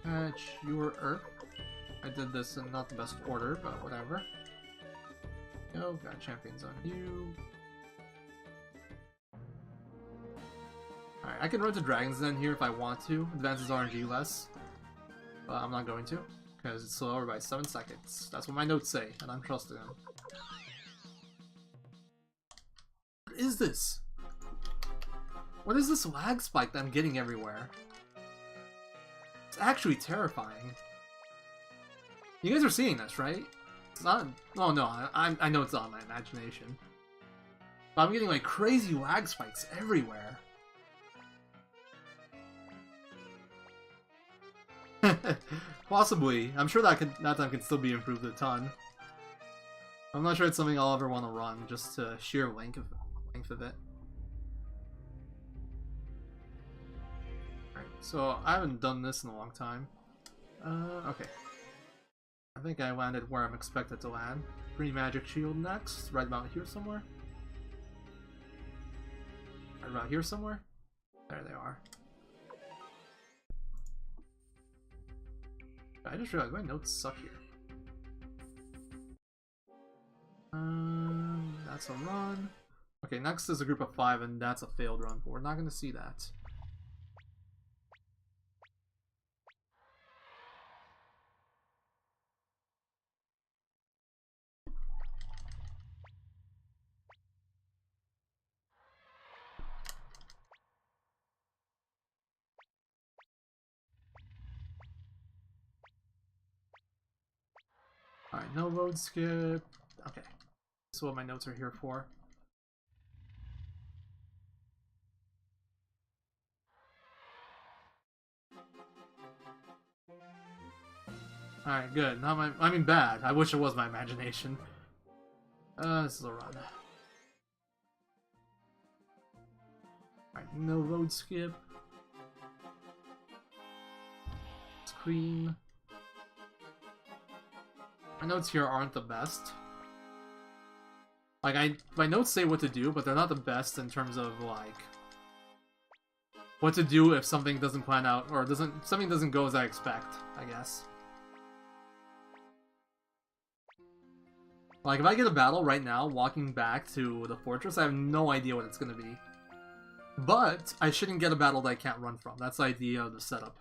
patch your Earth. I did this in not the best order, but whatever. Go, got champions on you. Alright, I can run to Dragon's Den here if I want to. Advances RNG less. But I'm not going to, because it's slower by 7 seconds. That's what my notes say, and I'm trusting them. What is this? What is this lag spike that I'm getting everywhere? It's actually terrifying. You guys are seeing this, right? It's not. Oh no, I know it's not my imagination. But I'm getting like crazy lag spikes everywhere. Possibly. I'm sure that time can still be improved a ton. I'm not sure it's something I'll ever want to run, just to sheer length of it. Alright, so I haven't done this in a long time. Okay. I think I landed where I'm expected to land. Green Magic Shield next, right about here somewhere. Right about here somewhere? There they are. I just realized my notes suck here. That's a run. Okay, next is a group of 5, and that's a failed run, but we're not going to see that. Alright, no road skip. Okay. That's what my notes are here for. Alright, good. Not my, I mean bad. I wish it was my imagination. This is a run. Alright, no road skip. Screen. My notes here aren't the best. Like, my notes say what to do, but they're not the best in terms of, like, what to do if something doesn't plan out, or something doesn't go as I expect, I guess. Like, if I get a battle right now, walking back to the fortress, I have no idea what it's gonna be. But, I shouldn't get a battle that I can't run from. That's the idea of the setup.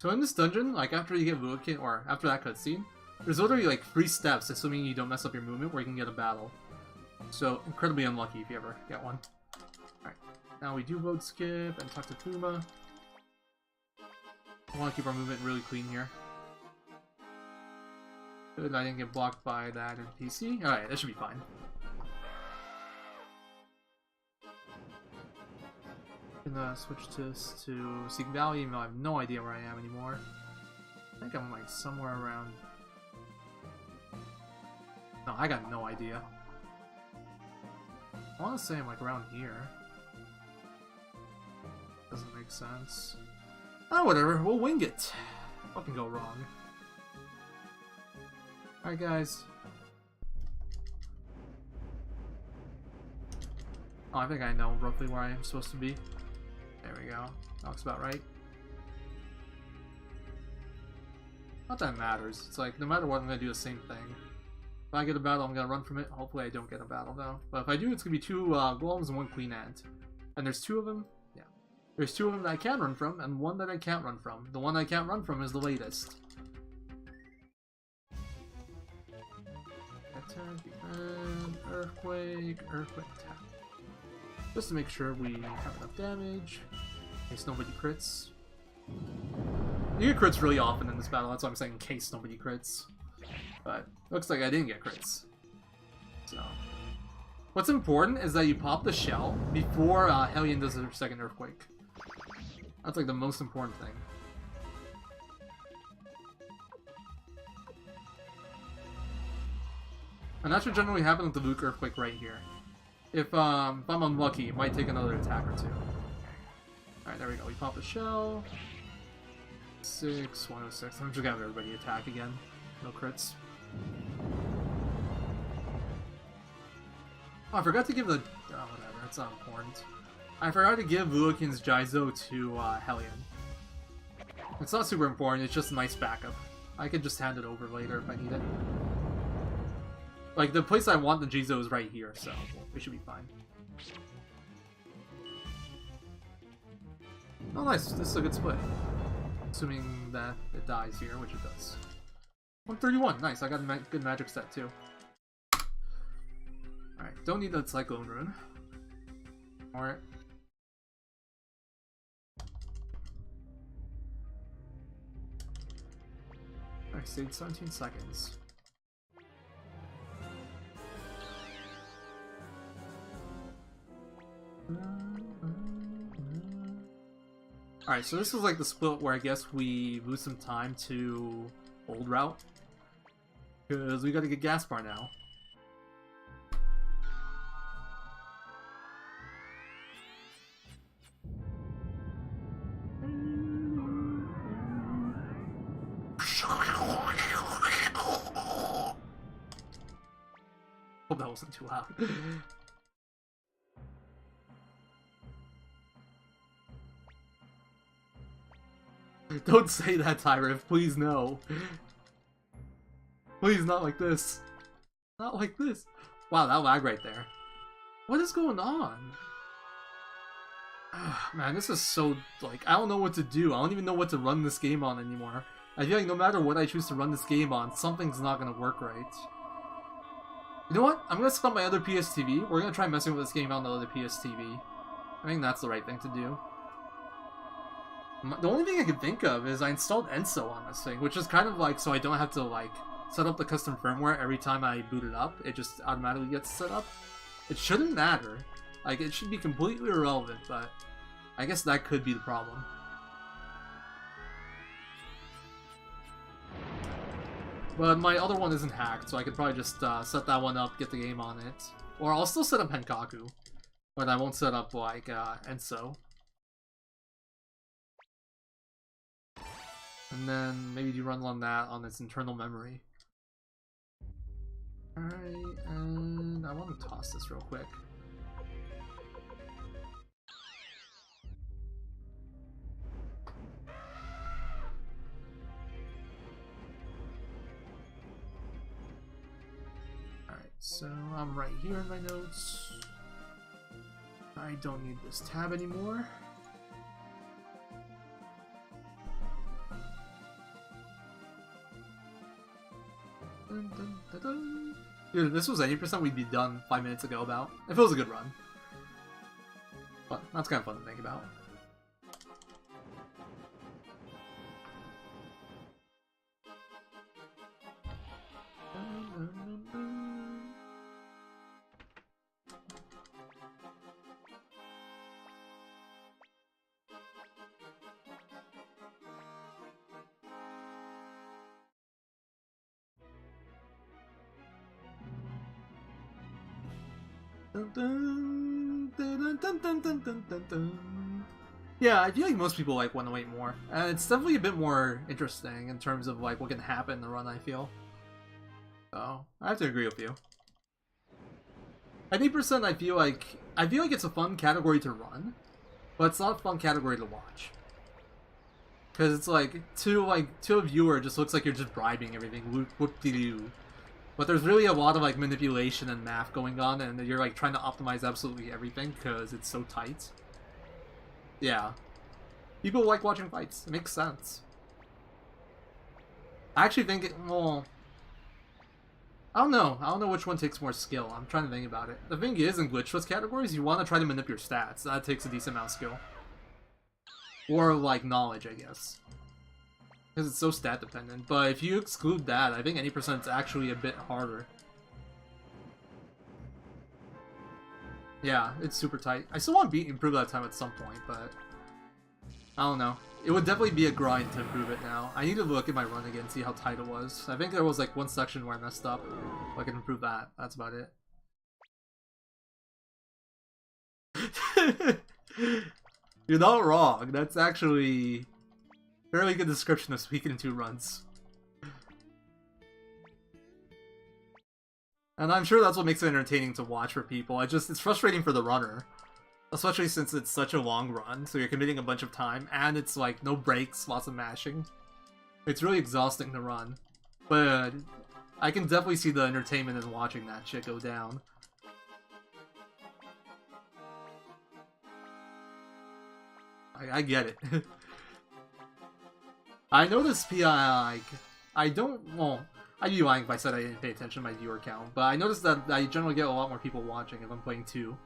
So in this dungeon, like after you get Vuokin, or after that cutscene, there's literally like 3 steps, assuming you don't mess up your movement, where you can get a battle. So incredibly unlucky if you ever get one. Alright, now we do road skip and talk to Kuma. I want to keep our movement really clean here. Good, I didn't get blocked by that NPC. Alright, that should be fine. Gonna switch this to Seek Valley, even though I have no idea where I am anymore. I think I'm like somewhere around... No, I got no idea. I want to say I'm like around here. Doesn't make sense. Oh, whatever, we'll wing it. What can go wrong? Alright guys. Oh, I think I know roughly where I am supposed to be. There we go. That looks about right. Not that it matters. It's like, no matter what, I'm gonna do the same thing. If I get a battle, I'm gonna run from it. Hopefully I don't get a battle, though. But if I do, it's gonna be 2 golems and 1 queen ant. And there's 2 of them? Yeah. There's 2 of them that I can run from, and 1 that I can't run from. The one I can't run from is the latest. Attack, defend, earthquake, attack. Just to make sure we have enough damage, in case nobody crits. You get crits really often in this battle, that's why I'm saying in case nobody crits. But, looks like I didn't get crits. So, what's important is that you pop the shell before Hellion does her second earthquake. That's like the most important thing. And that should generally happen with the Luke earthquake right here. If I'm unlucky, it might take another attack or 2. Alright, there we go. We pop the shell. 6, 106. I'm just gonna have everybody attack again. No crits. Oh, I forgot to give the... Oh, whatever. It's not important. I forgot to give Luokin's Jizo to Hellion. It's not super important. It's just a nice backup. I can just hand it over later if I need it. Like, the place I want the Jizo is right here, so we should be fine. Oh, nice. This is a good split. Assuming that it dies here, which it does. 131, nice, I got a good magic set too. Alright, don't need that Cyclone Rune. Alright. I saved 17 seconds. Alright, so this was like the split where I guess we lose some time to old route. Because we gotta get Gaspar now. Hope that wasn't too loud. Don't say that, Tyrif. Please, no. Please, not like this. Not like this. Wow, that lag right there. What is going on? Man, this is so, like, I don't know what to do. I don't even know what to run this game on anymore. I feel like no matter what I choose to run this game on, something's not gonna work right. You know what? I'm gonna set up my other PSTV. We're gonna try messing with this game on the other PSTV. I think that's the right thing to do. The only thing I can think of is I installed Enso on this thing, which is kind of like so I don't have to like set up the custom firmware every time I boot it up. It just automatically gets set up. It shouldn't matter. Like, it should be completely irrelevant, but I guess that could be the problem. But my other one isn't hacked, so I could probably just set that one up, get the game on it. Or I'll still set up Henkaku, but I won't set up, like, Enso. And then maybe you run on that on its internal memory. Alright, and I want to toss this real quick. Alright, so I'm right here in my notes. I don't need this tab anymore. Dun, dun, dun, dun. Dude, if this was 80%, we'd be done 5 minutes ago about. If it was a good run. But that's kind of fun to think about. Yeah, I feel like most people like 108 more, and it's definitely a bit more interesting in terms of like what can happen in the run. I feel so. I have to agree with you. At 8%, I feel like it's a fun category to run, but it's not a fun category to watch. Because it's like to a viewer, it just looks like you're just bribing everything. Whoop-de-doo. But there's really a lot of like manipulation and math going on, and you're like trying to optimize absolutely everything because it's so tight. Yeah. People like watching fights. It makes sense. I actually think well, I don't know. I don't know which one takes more skill. I'm trying to think about it. The thing is, in glitchless categories, you want to try to manipulate your stats. That takes a decent amount of skill. Or like knowledge, I guess. Because it's so stat dependent. But if you exclude that, I think any percent is actually a bit harder. Yeah, it's super tight. I still want to improve that time at some point, but I don't know. It would definitely be a grind to improve it now. I need to look at my run again, see how tight it was. I think there was like one section where I messed up. I can improve that. That's about it. You're not wrong. That's actually fairly good description of Suikoden 2 runs. And I'm sure that's what makes it entertaining to watch for people. It's frustrating for the runner. Especially since it's such a long run, so you're committing a bunch of time, and it's like no breaks, lots of mashing. It's really exhausting to run. But I can definitely see the entertainment in watching that shit go down. I get it. I noticed like I don't, well, I'd be lying if I said I didn't pay attention to my viewer count, but I noticed that I generally get a lot more people watching if I'm playing 2.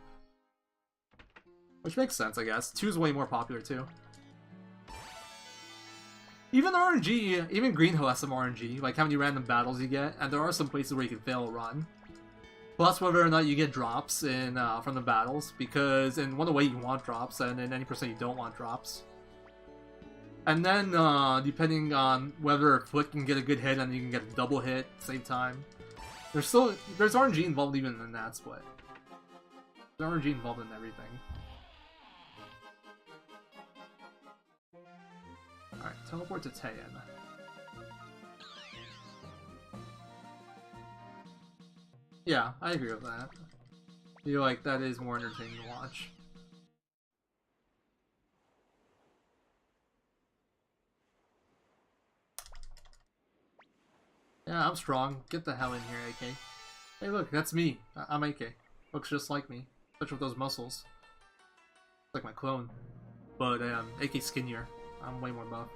Which makes sense, I guess. 2 is way more popular, too. Even RNG, even Green Hill has some RNG, like how many random battles you get, and there are some places where you can fail a run. Plus whether or not you get drops in from the battles, because in one way you want drops, and in any percent you don't want drops. And then, depending on whether Flick can get a good hit and you can get a double hit at the same time. There's RNG involved even in that split. There's RNG involved in everything. Alright, teleport to Taeyen. Yeah, I agree with that. I feel like that is more entertaining to watch. Yeah, I'm strong. Get the hell in here, AK. Hey look, that's me. I'm AK. Looks just like me. Especially with those muscles. It's like my clone. But AK skinnier. I'm way more buff.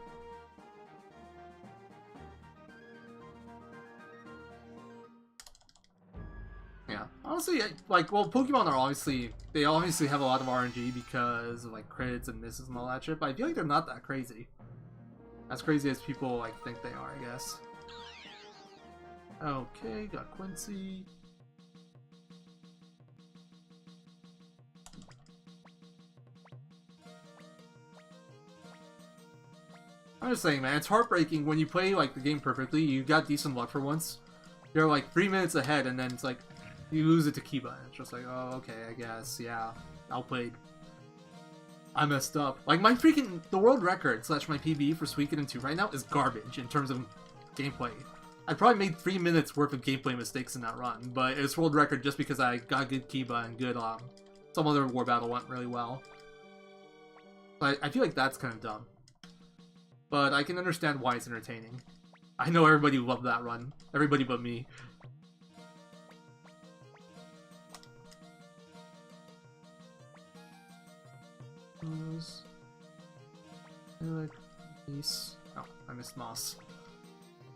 Yeah, honestly, like, well, Pokemon are obviously, they obviously have a lot of RNG because of, like, crits and misses and all that shit, but I feel like they're not that crazy. As crazy as people, like, think they are, I guess. Okay, got Quincy. I'm just saying, man, it's heartbreaking when you play, like, the game perfectly, you got decent luck for once. You're, like, 3 minutes ahead, and then it's like, you lose it to Kiba. It's just like, oh, okay, I guess, yeah, outplayed. I messed up. Like, my freaking, the world record / my PB for Suikoden 2 right now is garbage in terms of gameplay. I probably made 3 minutes worth of gameplay mistakes in that run, but it's world record just because I got good Kiba and good, some other war battle went really well. But I feel like that's kind of dumb. But I can understand why it's entertaining. I know everybody loved that run. Everybody but me. Peace. Oh, I missed Moss.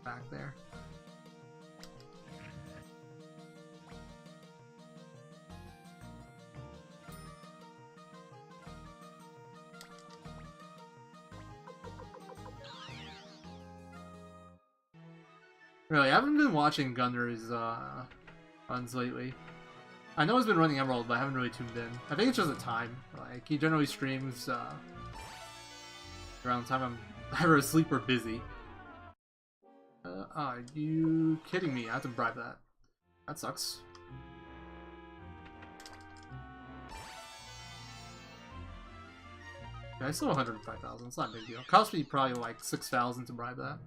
Back there. Really, I haven't been watching Gunner's runs lately. I know he's been running Emerald, but I haven't really tuned in. I think it's just a time. Like, he generally streams around the time I'm either asleep or busy. Are you kidding me? I have to bribe that. That sucks. Yeah, I still 105,000. It's not a big deal. Cost me probably like 6,000 to bribe that.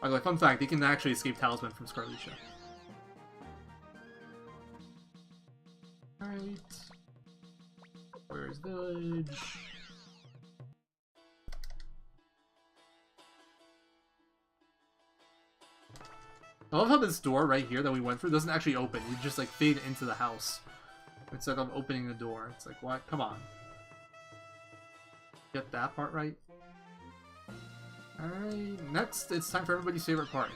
By the way, fun fact, he can actually escape Talisman from Scarletia. Alright. Where's Village? I love how this door right here that we went through doesn't actually open. You just like fade into the house instead of opening the door. It's like, what? Come on. Get that part right. Alright, next it's time for everybody's favorite part.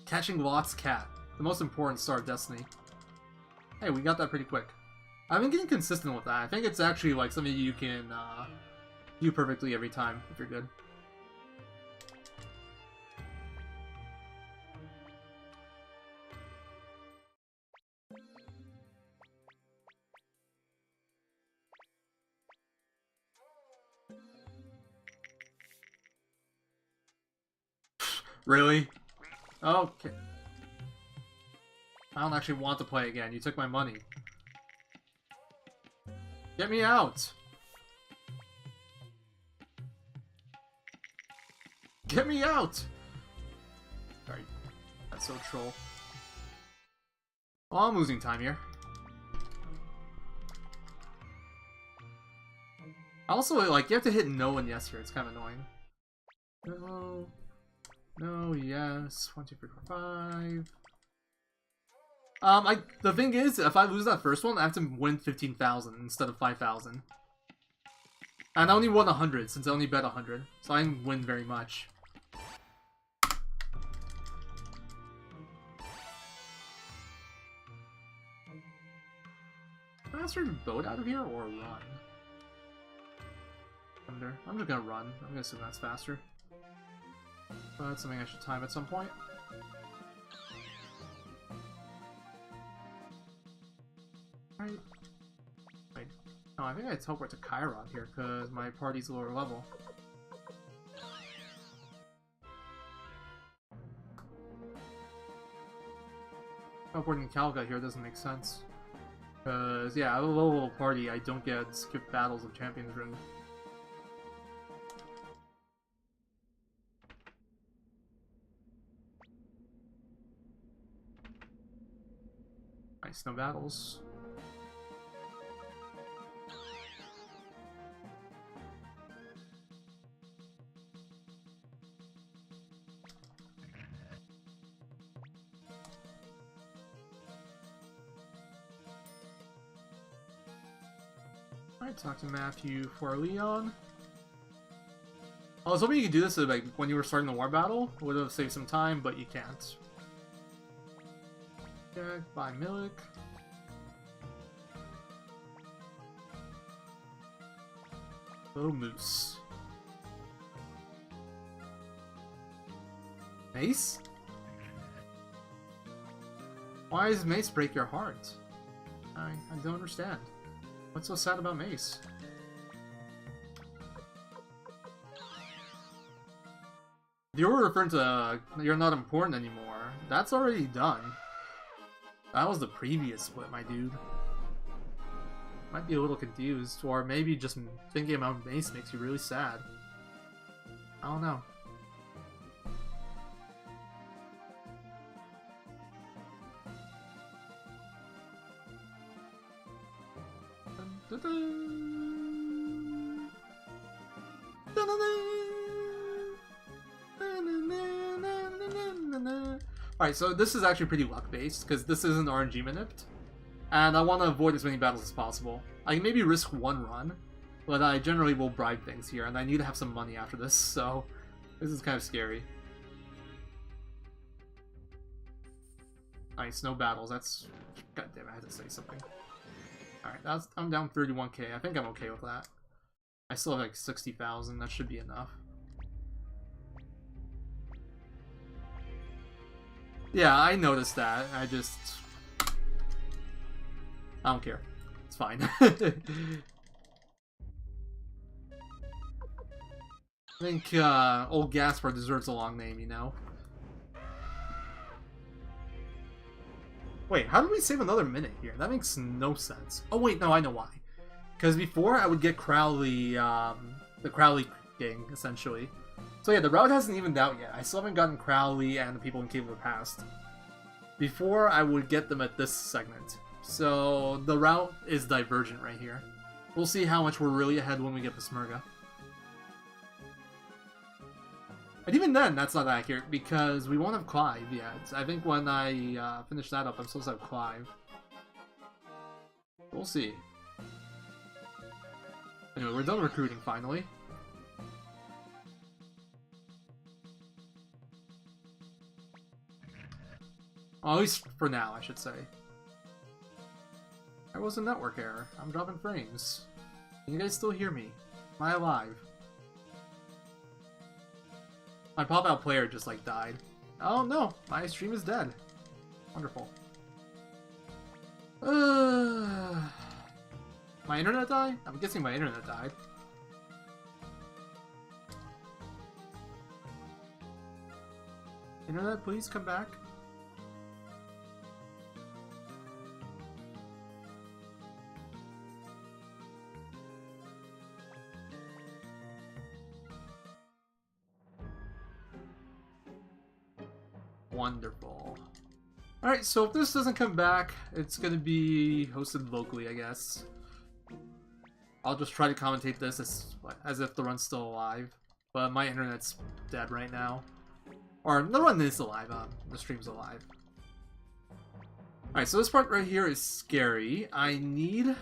Catching Lot's cat. The most important star of Destiny. Hey, we got that pretty quick. I've been getting consistent with that. I think it's actually like something you can do perfectly every time if you're good. Really? Okay. I don't actually want to play again. You took my money. Get me out! Get me out! Sorry. That's so troll. Oh, I'm losing time here. Also, like, you have to hit no and yes here. It's kind of annoying. No. No, yes. 1, 2, 3, 4, 5. The thing is, if I lose that first one, I have to win 15,000 instead of 5,000. And I only won 100 since I only bet 100, so I didn't win very much. Faster to boat out of here or run? I'm just gonna run. I'm gonna assume that's faster. But that's something I should time at some point. Right. Wait. No, I think I teleport to Chiron here because my party's lower level. Teleporting Calga here doesn't make sense. Because, yeah, at a low level party, I don't get skipped battles of Champions Room. Nice, no battles. Alright, talk to Matthew for Leon. I was hoping you could do this like when you were starting the war battle. It would have saved some time, but you can't. Okay, bye Milik. Oh, Moose. Mace? Why does Mace break your heart? I don't understand. What's so sad about Mace? If you were referring to you're not important anymore, that's already done. That was the previous split, my dude. Might be a little confused, or maybe just thinking about Mace makes you really sad. I don't know. Alright, so this is actually pretty luck-based, because this isn't RNG manipped. And I want to avoid as many battles as possible. I can maybe risk one run, but I generally will bribe things here, and I need to have some money after this, so this is kind of scary. Nice, no battles, that's... God damn it, I had to say something. Alright, I'm down 31k, I think I'm okay with that. I still have like 60,000, that should be enough. Yeah, I noticed that, I don't care. It's fine. I think old Gaspar deserves a long name, you know? Wait, how did we save another minute here? That makes no sense. Oh wait, no, I know why. Because before I would get Crowley, the Crowley gang, essentially. So yeah, the route hasn't evened out yet. I still haven't gotten Crowley and the people in Cave of the Past. Before, I would get them at this segment. So the route is divergent right here. We'll see how much we're really ahead when we get to Smurga. And even then, that's not accurate, because we won't have Clive yet. I think when I finish that up, I'm supposed to have Clive. We'll see. Anyway, we're done recruiting, finally. Well, at least for now, I should say. There was a network error. I'm dropping frames. Can you guys still hear me? Am I alive? My pop-out player just, like, died. Oh, no! My stream is dead. Wonderful. My internet died? I'm guessing my internet died. Internet, please come back. Wonderful. Alright, so if this doesn't come back, it's gonna be hosted locally, I guess. I'll just try to commentate this as if the run's still alive. But my internet's dead right now. Or, the run is alive, the stream's alive. Alright, so this part right here is scary. I need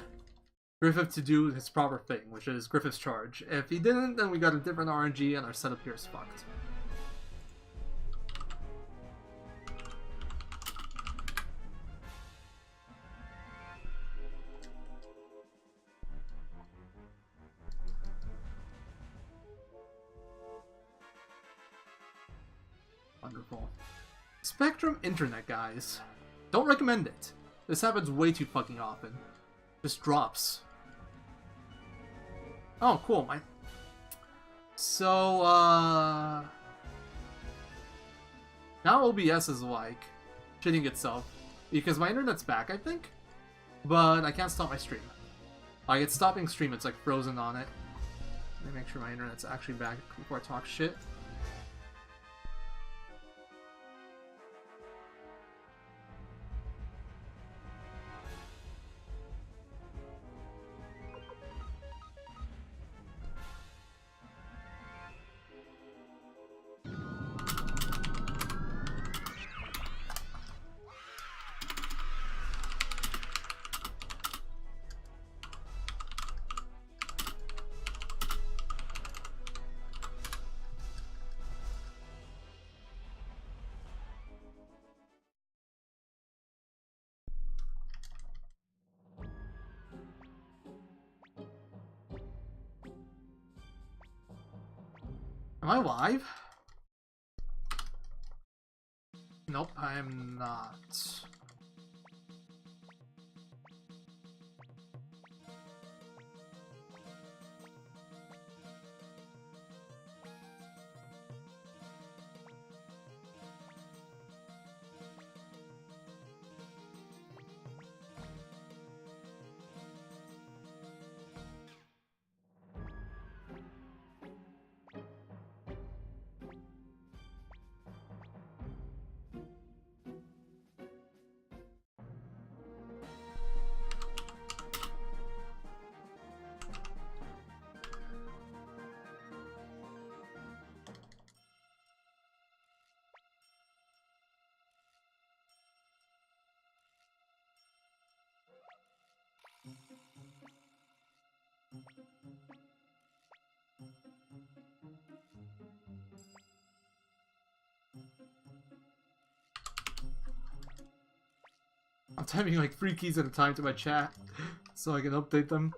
Griffith to do his proper thing, which is Griffith's charge. If he didn't, then we got a different RNG and our setup here is fucked. Wonderful. Spectrum Internet, guys. Don't recommend it. This happens way too fucking often. Just drops. Oh, cool. So, now OBS is like shitting itself because my internet's back, I think, but I can't stop my stream. Like, it's stopping stream, it's like frozen on it. Let me make sure my internet's actually back before I talk shit. Am I live? Nope, I am not. I'm typing like 3 keys at a time to my chat so I can update them.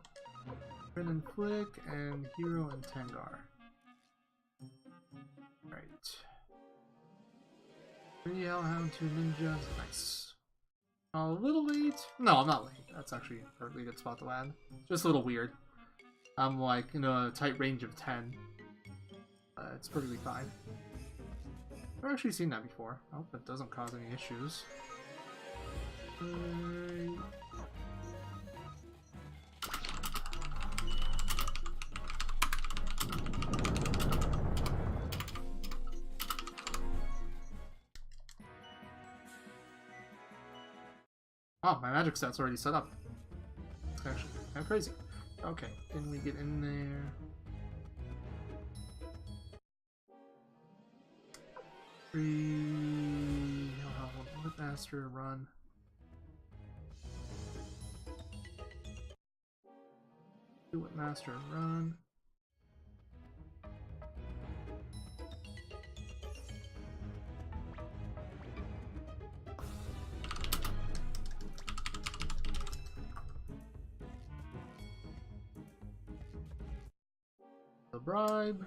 Ren and Flick and Hero and Tengar. Right. 3 Hellhound, 2 Ninjas. Nice. A little late? No, I'm not late. That's actually a perfectly good spot to land. Just a little weird. I'm like in a tight range of 10. It's perfectly fine. I've actually seen that before. I hope it doesn't cause any issues. Oh, my magic set's already set up. It's actually kind of crazy. Okay, can we get in there? Master run. Do it, Master run. The bribe.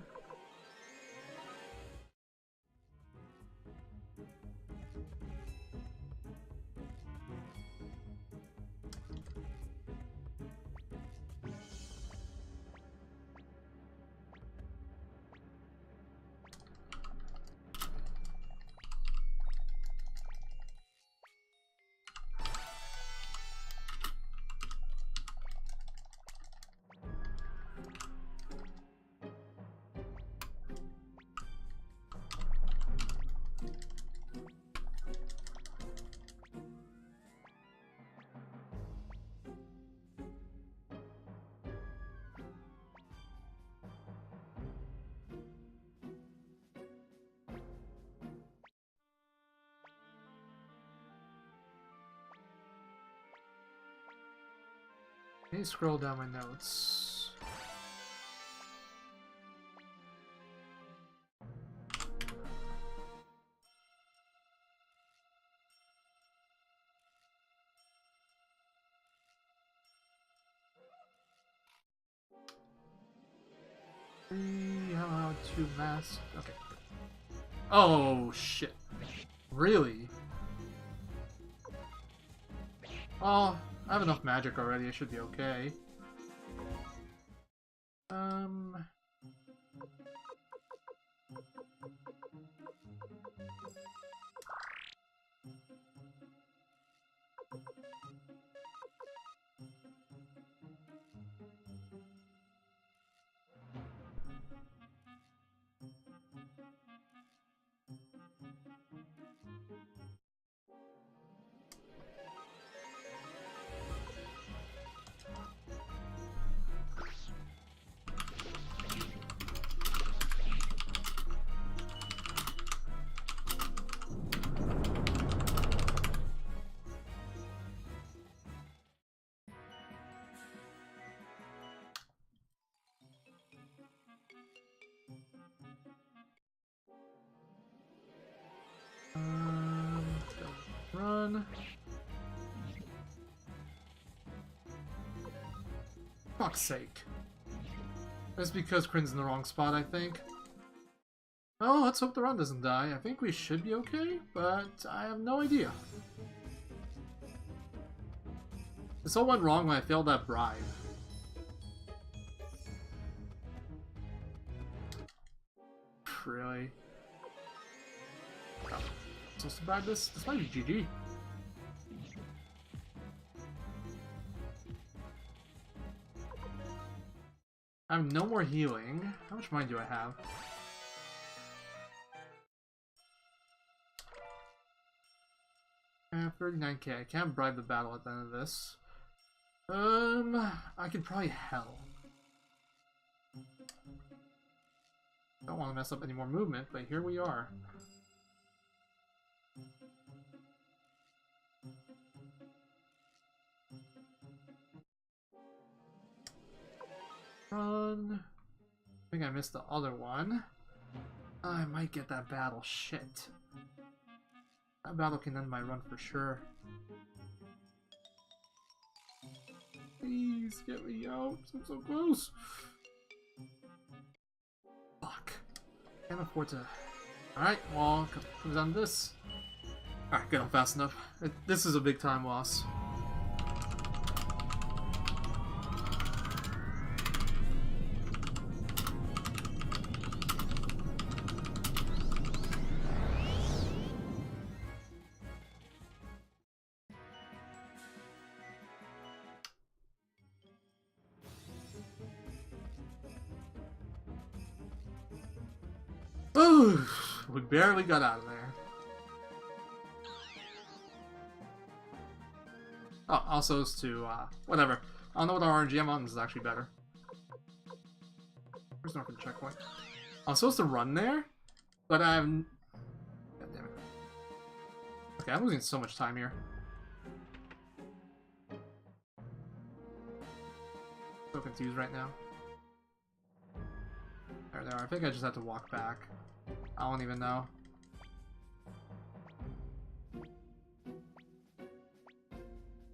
Let me scroll down my notes. How to mask? Okay. Oh shit! Really? Oh, I have enough magic already. I should be okay. Run. Fuck's sake. That's because Crin's in the wrong spot, I think. Oh, let's hope the run doesn't die. I think we should be okay, but I have no idea. This all went wrong when I failed that bribe. Really? Oh, supposed to bribe this? This might be GG. I have no more healing. How much money do I have? I have 39k. I can't bribe the battle at the end of this. I could probably hell. Don't want to mess up any more movement, but here we are. Run. I think I missed the other one. I might get that battle. Shit. That battle can end my run for sure. Please get me out. I'm so close. Fuck. Can't afford to. Alright, well, comes on this. Alright, good, I'm fast enough. This is a big time loss. Ooh, we barely got out of there. Oh, also is to, whatever. I don't know what our RNG on is actually better. Where's North checkpoint? I'm supposed to run there, but I'm... God damn it. Okay, I'm losing so much time here. So confused right now. There they are. I think I just have to walk back. I don't even know.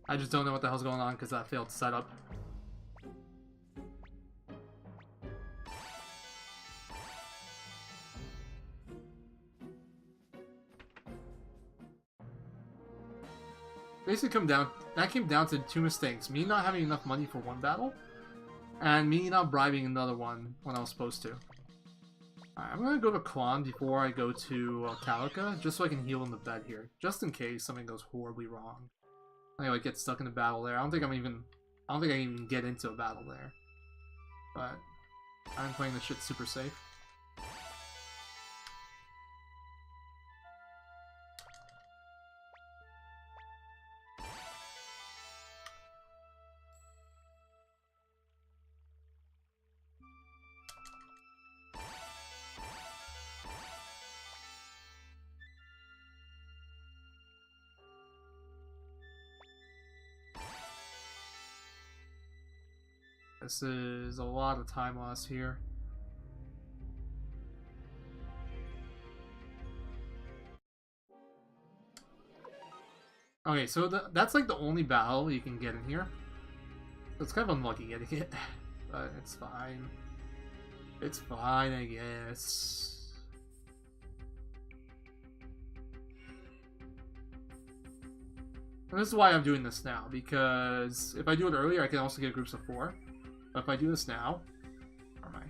I just don't know what the hell's going on because that failed setup. Basically that came down to two mistakes. Me not having enough money for one battle, and me not bribing another one when I was supposed to. Alright, I'm gonna go to Kwan before I go to Calica, just so I can heal in the bed here, just in case something goes horribly wrong. Anyway, get stuck in a battle there. I don't think I can even get into a battle there. But I'm playing this shit super safe. This is a lot of time lost here. Okay, so that's like the only battle you can get in here. So it's kind of unlucky getting it, but it's fine. It's fine, I guess. And this is why I'm doing this now, because if I do it earlier, I can also get groups of 4. But if I do this now, where am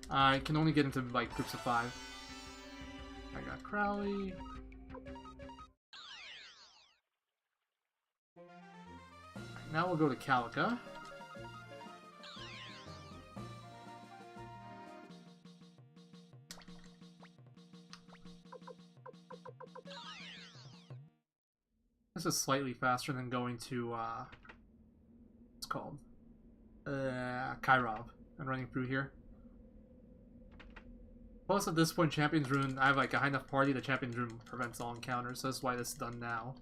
I can only get into like groups of 5. I got Crowley. Right, now we'll go to Calica. This is slightly faster than going to, what's it called? Kairov, and running through here. Plus, at this point, Champion's Rune, I have like a high enough party that Champion's Rune prevents all encounters, so that's why this is done now.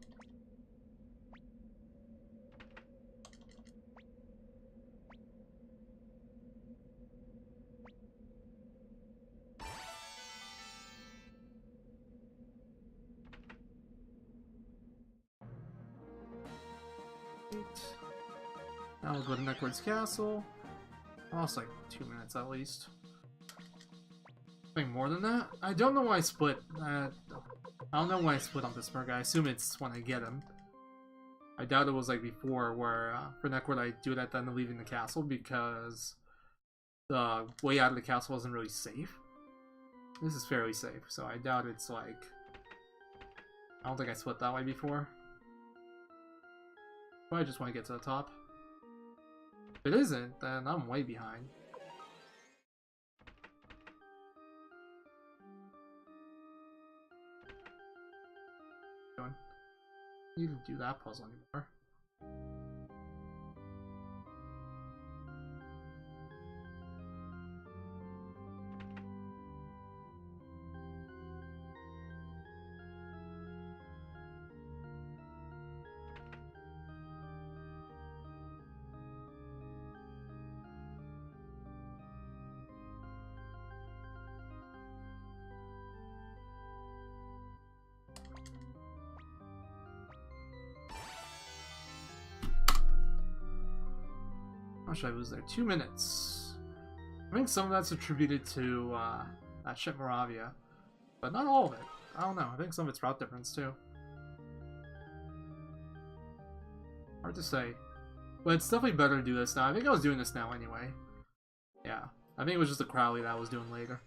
Now we'll go to Neckward's Castle. Lost like 2 minutes at least. I think more than that? I don't know why I split. I don't know why I split on this Merc. I assume it's when I get him. I doubt it was like before where for Neckward I do it at the end of leaving the castle because the way out of the castle wasn't really safe. This is fairly safe, so I doubt it's like... I don't think I split that way before. But I just want to get to the top. If it isn't, then I'm way behind. Don't need to do that puzzle anymore. How should I lose there? 2 minutes. I think some of that's attributed to that shit Moravia, but not all of it. I don't know. I think some of it's route difference too. Hard to say. But it's definitely better to do this now. I think I was doing this now anyway. Yeah. I think it was just the Crowley that I was doing later.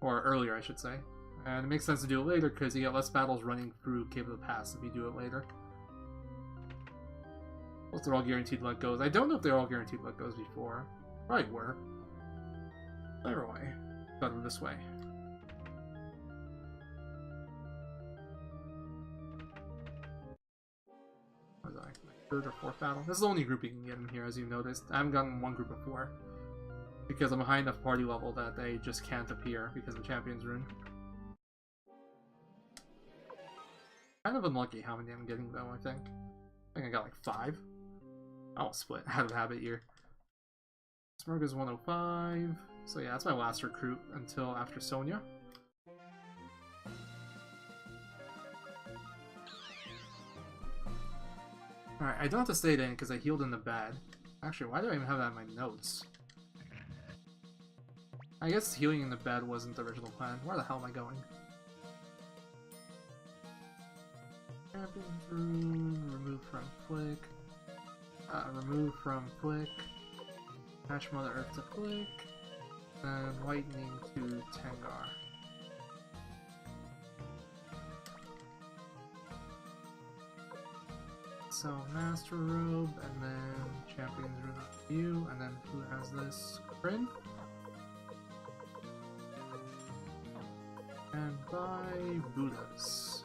Or earlier, I should say. And it makes sense to do it later because you get less battles running through Cave of the Past if you do it later. Plus they're all guaranteed let goes. I don't know if they're all guaranteed let goes before. Probably were. Either way. Better this way. What was I? My third or fourth battle? This is the only group you can get in here, as you noticed. I haven't gotten one group before. Because I'm a high enough party level that they just can't appear because of Champion's Rune. Kind of unlucky how many I'm getting though, I think. I think I got like 5. I'll split out of habit here. Smurg is 105. So yeah, that's my last recruit until after Sonia. Alright, I don't have to stay in because I healed in the bed. Actually, why do I even have that in my notes? I guess healing in the bed wasn't the original plan. Where the hell am I going? Champion's Rune, remove from Flick. Remove from Flick. Attach Mother Earth to Flick. And Lightning to Tengar. So Master Robe, and then Champion's Rune you, and then who has this? Kryn? And buy Buddhas.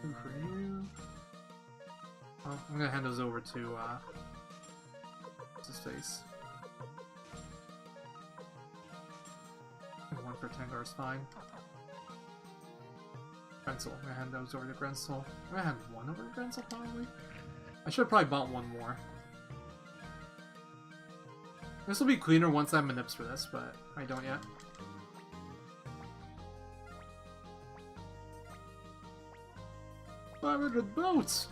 2 for you. Oh, I'm gonna hand those over to, what's his face? And 1 for Tengar is fine. Grensel. I'm gonna hand those over to Grensel. I'm gonna hand 1 over to Grensel, probably. I should have probably bought 1 more. This will be cleaner once I have Manips for this, but I don't yet. $500 boats!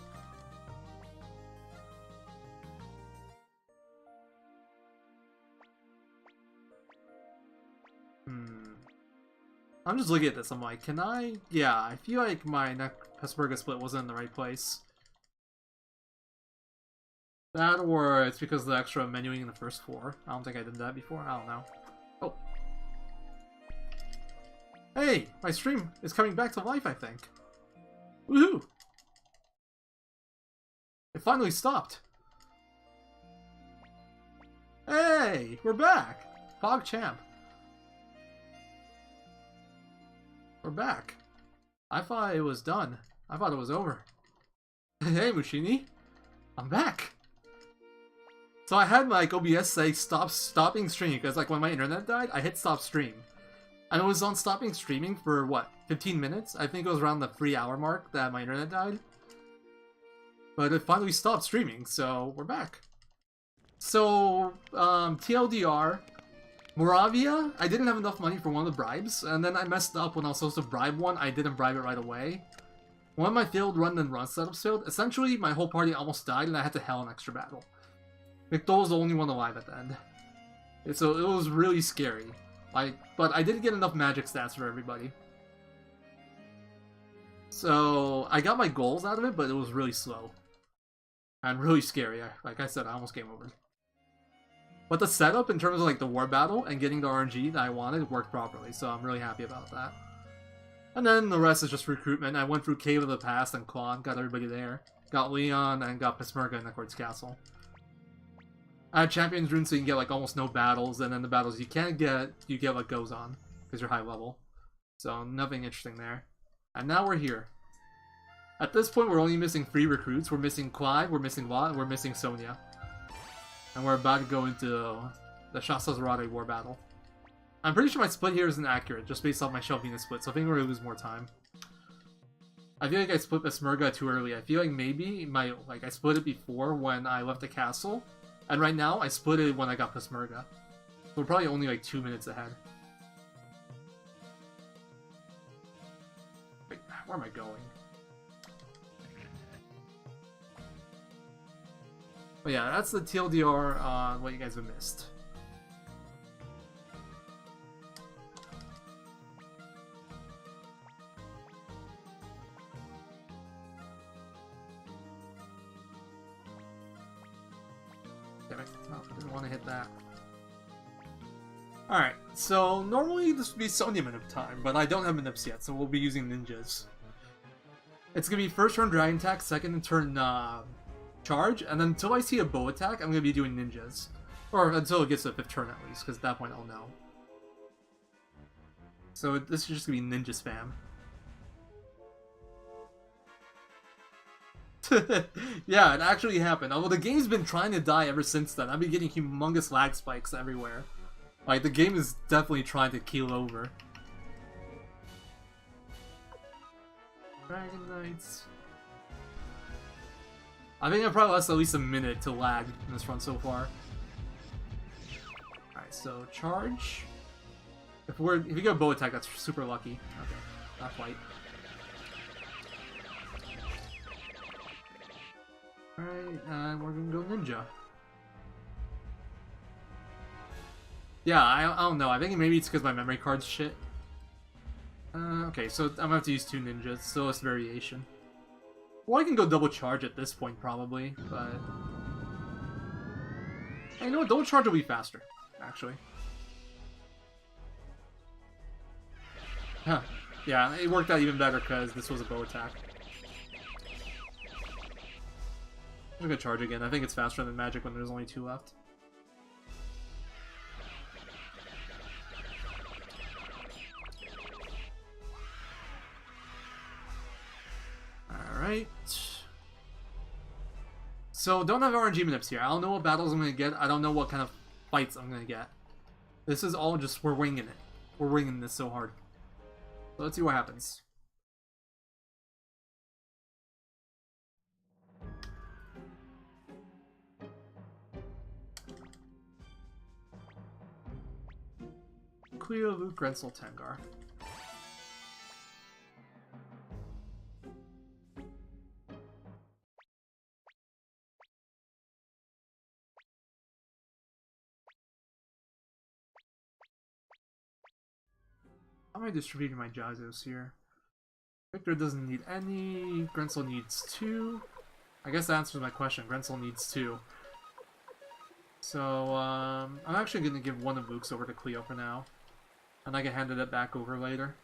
I'm just looking at this, I'm like, can I? Yeah, I feel like my Pesperga split wasn't in the right place. That or it's because of the extra menuing in the first floor. I don't think I did that before, I don't know. Oh. Hey, my stream is coming back to life, I think. Woohoo! It finally stopped. Hey, we're back! Pog Champ. We're back. I thought it was done. I thought it was over. Hey, Mushini. I'm back. So I had like OBS say stopping streaming because like when my internet died, I hit stop stream. And it was on stopping streaming for what, 15 minutes? I think it was around the 3-hour mark that my internet died. But it finally stopped streaming, so we're back. So, TLDR, Moravia, I didn't have enough money for one of the bribes, and then I messed up when I was supposed to bribe one. I didn't bribe it right away. One of my failed run and run setups failed. Essentially, my whole party almost died, and I had to hell an extra battle. McDowell was the only one alive at the end. So it was really scary. But I did get enough magic stats for everybody. So I got my goals out of it, but it was really slow. And really scary. Like I said, I almost game over. But the setup in terms of like the war battle and getting the RNG that I wanted worked properly, so I'm really happy about that. And then the rest is just recruitment. I went through Cave of the Past and Klon, got everybody there. Got Leon and got Pesmerga in Necord's Castle. I had Champion's Rune so you can get like almost no battles, and then the battles you can't get, you get what goes on, because you're high level. So nothing interesting there. And now we're here. At this point we're only missing 3 recruits. We're missing Clive, we're missing Lot, and we're missing Sonia. And we're about to go into the Shasta Zarate war battle. I'm pretty sure my split here isn't accurate, just based off my Shelvina split, so I think we're gonna lose more time. I feel like I split Pesmerga too early. I feel like maybe I split it before when I left the castle. And right now, I split it when I got Pesmerga. So we're probably only like 2 minutes ahead. Wait, where am I going? But yeah, that's the TLDR on what you guys have missed. Damn it. Oh, I didn't want to hit that. Alright, so normally this would be Sonya Manip time, but I don't have Manips yet, so we'll be using ninjas. It's going to be first turn Dragon Attack, second turn Charge, and then until I see a bow attack, I'm going to be doing ninjas. Or until it gets to the 5th turn at least, because at that point I'll know. So this is just going to be ninja spam. Yeah, it actually happened. Although the game's been trying to die ever since then. I've been getting humongous lag spikes everywhere. Like, the game is definitely trying to keel over. Dragon Knights. I think I probably lost at least a minute to lag in this run so far. Alright, so charge. If you go bow attack, that's super lucky. Okay, not quite. Alright, and we're gonna go ninja. Yeah, I don't know. I think maybe it's because my memory card's shit. Okay, so I'm gonna have to use 2 ninjas, so it's variation. Well, I can go double charge at this point, probably, but... Hey, you know what? Double charge will be faster, actually. Huh. Yeah, it worked out even better because this was a bow attack. I'm gonna charge again. I think it's faster than magic when there's only 2 left. Alright. So, don't have RNG Manips here. I don't know what battles I'm gonna get. I don't know what kind of fights I'm gonna get. This is all just, we're winging it. We're winging this so hard. So let's see what happens. Cleo, Luke, Grensel, Tengar. How am I distributing my Jazos here? Victor doesn't need any. Grensel needs 2. I guess that answers my question. Grensel needs 2. So, I'm actually going to give one of Luke's over to Cleo for now. And I can hand it back over later.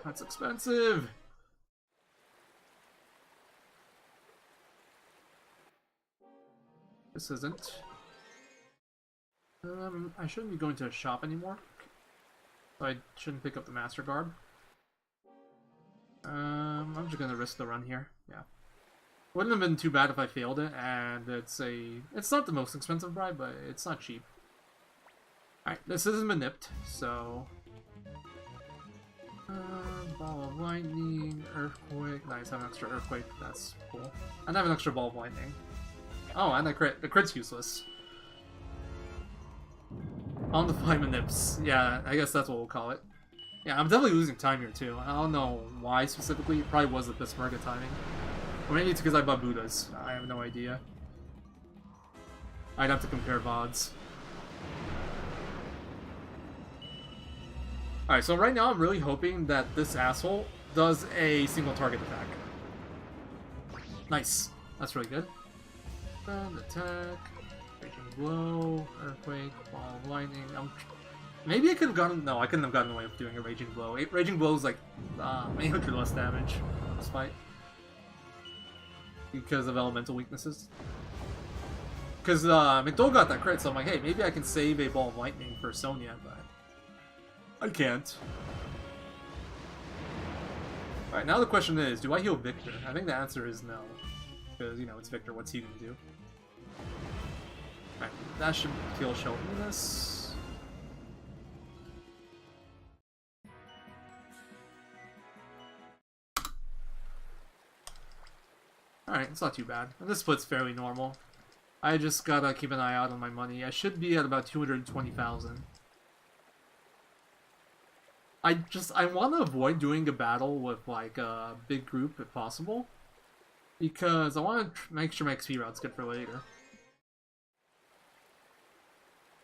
That's expensive! This isn't. I shouldn't be going to a shop anymore. So I shouldn't pick up the Master Garb. I'm just gonna risk the run here. Yeah. Wouldn't have been too bad if I failed it, and it's not the most expensive bribe, but it's not cheap. Alright, this isn't been nipped, so... Ball of Lightning, Earthquake. Nice, I have an extra Earthquake, that's cool. And I have an extra Ball of Lightning. Oh, and the crit. The crit's useless. On the Flyman Nips. Yeah, I guess that's what we'll call it. Yeah, I'm definitely losing time here too. I don't know why specifically. It probably was the Bismarck timing. Or maybe it's because I bought Buddhas. I have no idea. I'd have to compare VODs. Alright, so right now I'm really hoping that this asshole does a single target attack. Nice. That's really good. And attack. Raging Blow. Earthquake. Ball of Lightning. Maybe I could have gotten... No, I couldn't have gotten away with doing a Raging Blow. Raging Blow is like 800 less damage in this fight. Because of elemental weaknesses. Because McDowell got that crit, so I'm like, hey, maybe I can save a Ball of Lightning for Sonya, but I can't. Alright, now the question is, do I heal Victor? I think the answer is no. Because, you know, it's Victor, what's he gonna do? Alright, that should kill sloppiness. Alright, it's not too bad. And this split's fairly normal. I just gotta keep an eye out on my money. I should be at about 220,000. I want to avoid doing a battle with, like, a big group if possible. Because I want to make sure my XP route's good for later.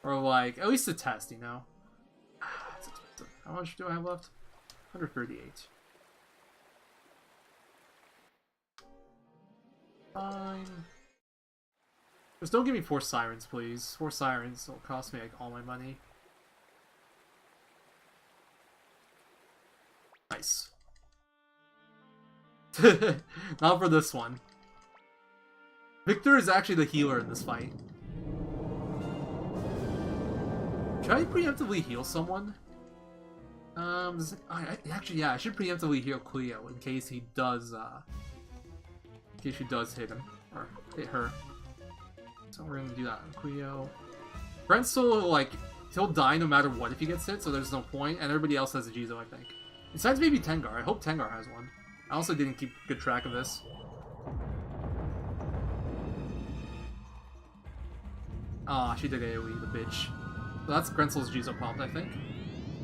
Or, like, at least a test, you know? It's expensive. How much do I have left? 138. Fine. Just don't give me 4 Sirens, please. 4 Sirens will cost me, like, all my money. Nice. Not for this one. Victor is actually the healer in this fight. Should I preemptively heal someone? Actually, yeah, I should preemptively heal Cleo in case he does, in case she does hit him. Or hit her. So we're gonna do that on Cleo. Grensel, like, he'll die no matter what if he gets hit, so there's no point, and everybody else has a Jizo, I think. Besides maybe Tengar. I hope Tengar has one. I also didn't keep good track of this. Ah, she did AoE, the bitch. So that's Grensel's Jizo popped, I think.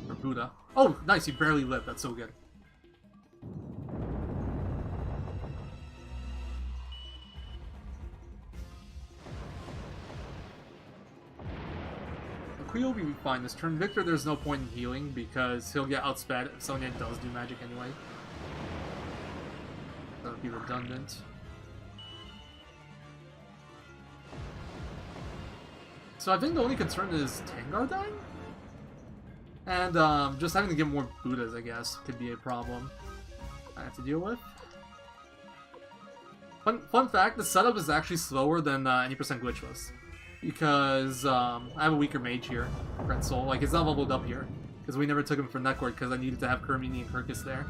Or Buddha. Oh, nice, he barely lived. That's so good. Cleo will be fine this turn. Victor, there's no point in healing because he'll get outsped if Sonya does do magic anyway. That would be redundant. So I think the only concern is Tengar dying? And just having to get more Buddhas, I guess, could be a problem I have to deal with. Fun fact, the setup is actually slower than any percent glitchless. Because I have a weaker mage here, Grensel. Like, it's not leveled up here. Because we never took him for Netcord because I needed to have Kermini and Kirkus there.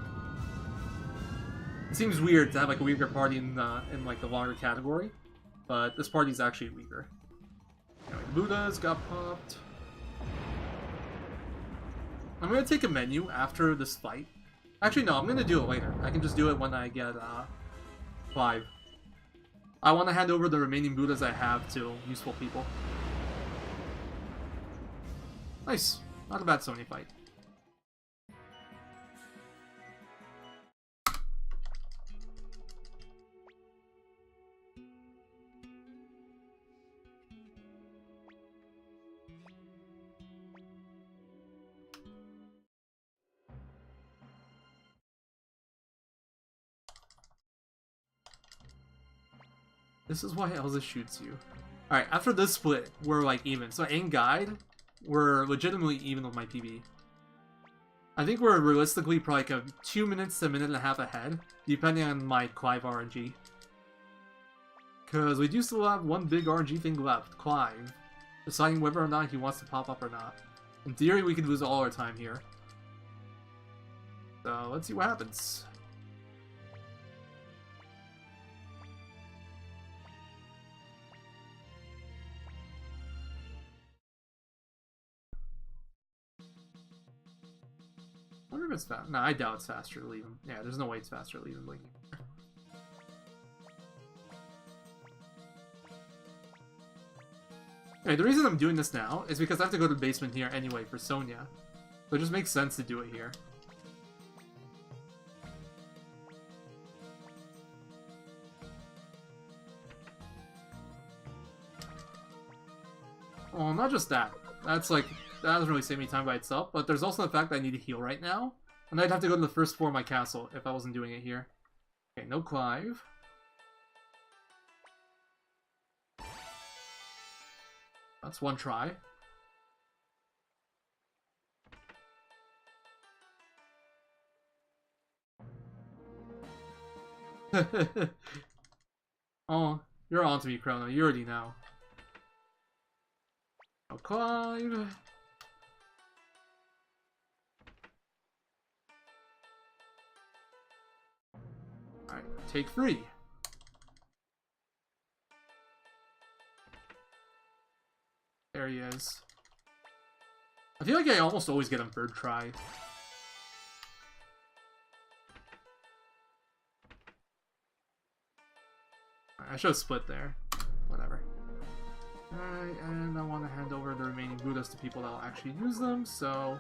It seems weird to have like a weaker party in like the longer category. But this party's actually weaker. Anyway, the Buddhas got popped. I'm gonna take a menu after this fight. Actually, no, I'm gonna do it later. I can just do it when I get 5. I want to hand over the remaining Buddhas I have to useful people. Nice. Not a bad Sonya fight. This is why Elsa shoots you. Alright, after this split, we're like even. So in guide, we're legitimately even with my PB. I think we're realistically probably like 2 minutes to a minute and a half ahead, depending on my Clive RNG. Because we do still have one big RNG thing left, Clive. Deciding whether or not he wants to pop up or not. In theory, we could lose all our time here. So, let's see what happens. I wonder if it's fast. No, I doubt it's faster to leave him. Yeah, there's no way it's faster to leave him blinking. Okay, the reason I'm doing this now is because I have to go to the basement here anyway for Sonya. So it just makes sense to do it here. Well, not just that. That's like, that doesn't really save me time by itself, but there's also the fact that I need to heal right now. And I'd have to go to the first floor of my castle if I wasn't doing it here. Okay, no Clive. That's one try. Oh, you're on to me, Chrono. You already know. No Clive. Alright, take 3. There he is. I feel like I almost always get him third try. I should have split there. Whatever. Alright, and I want to hand over the remaining Buddhas to people that will actually use them, so...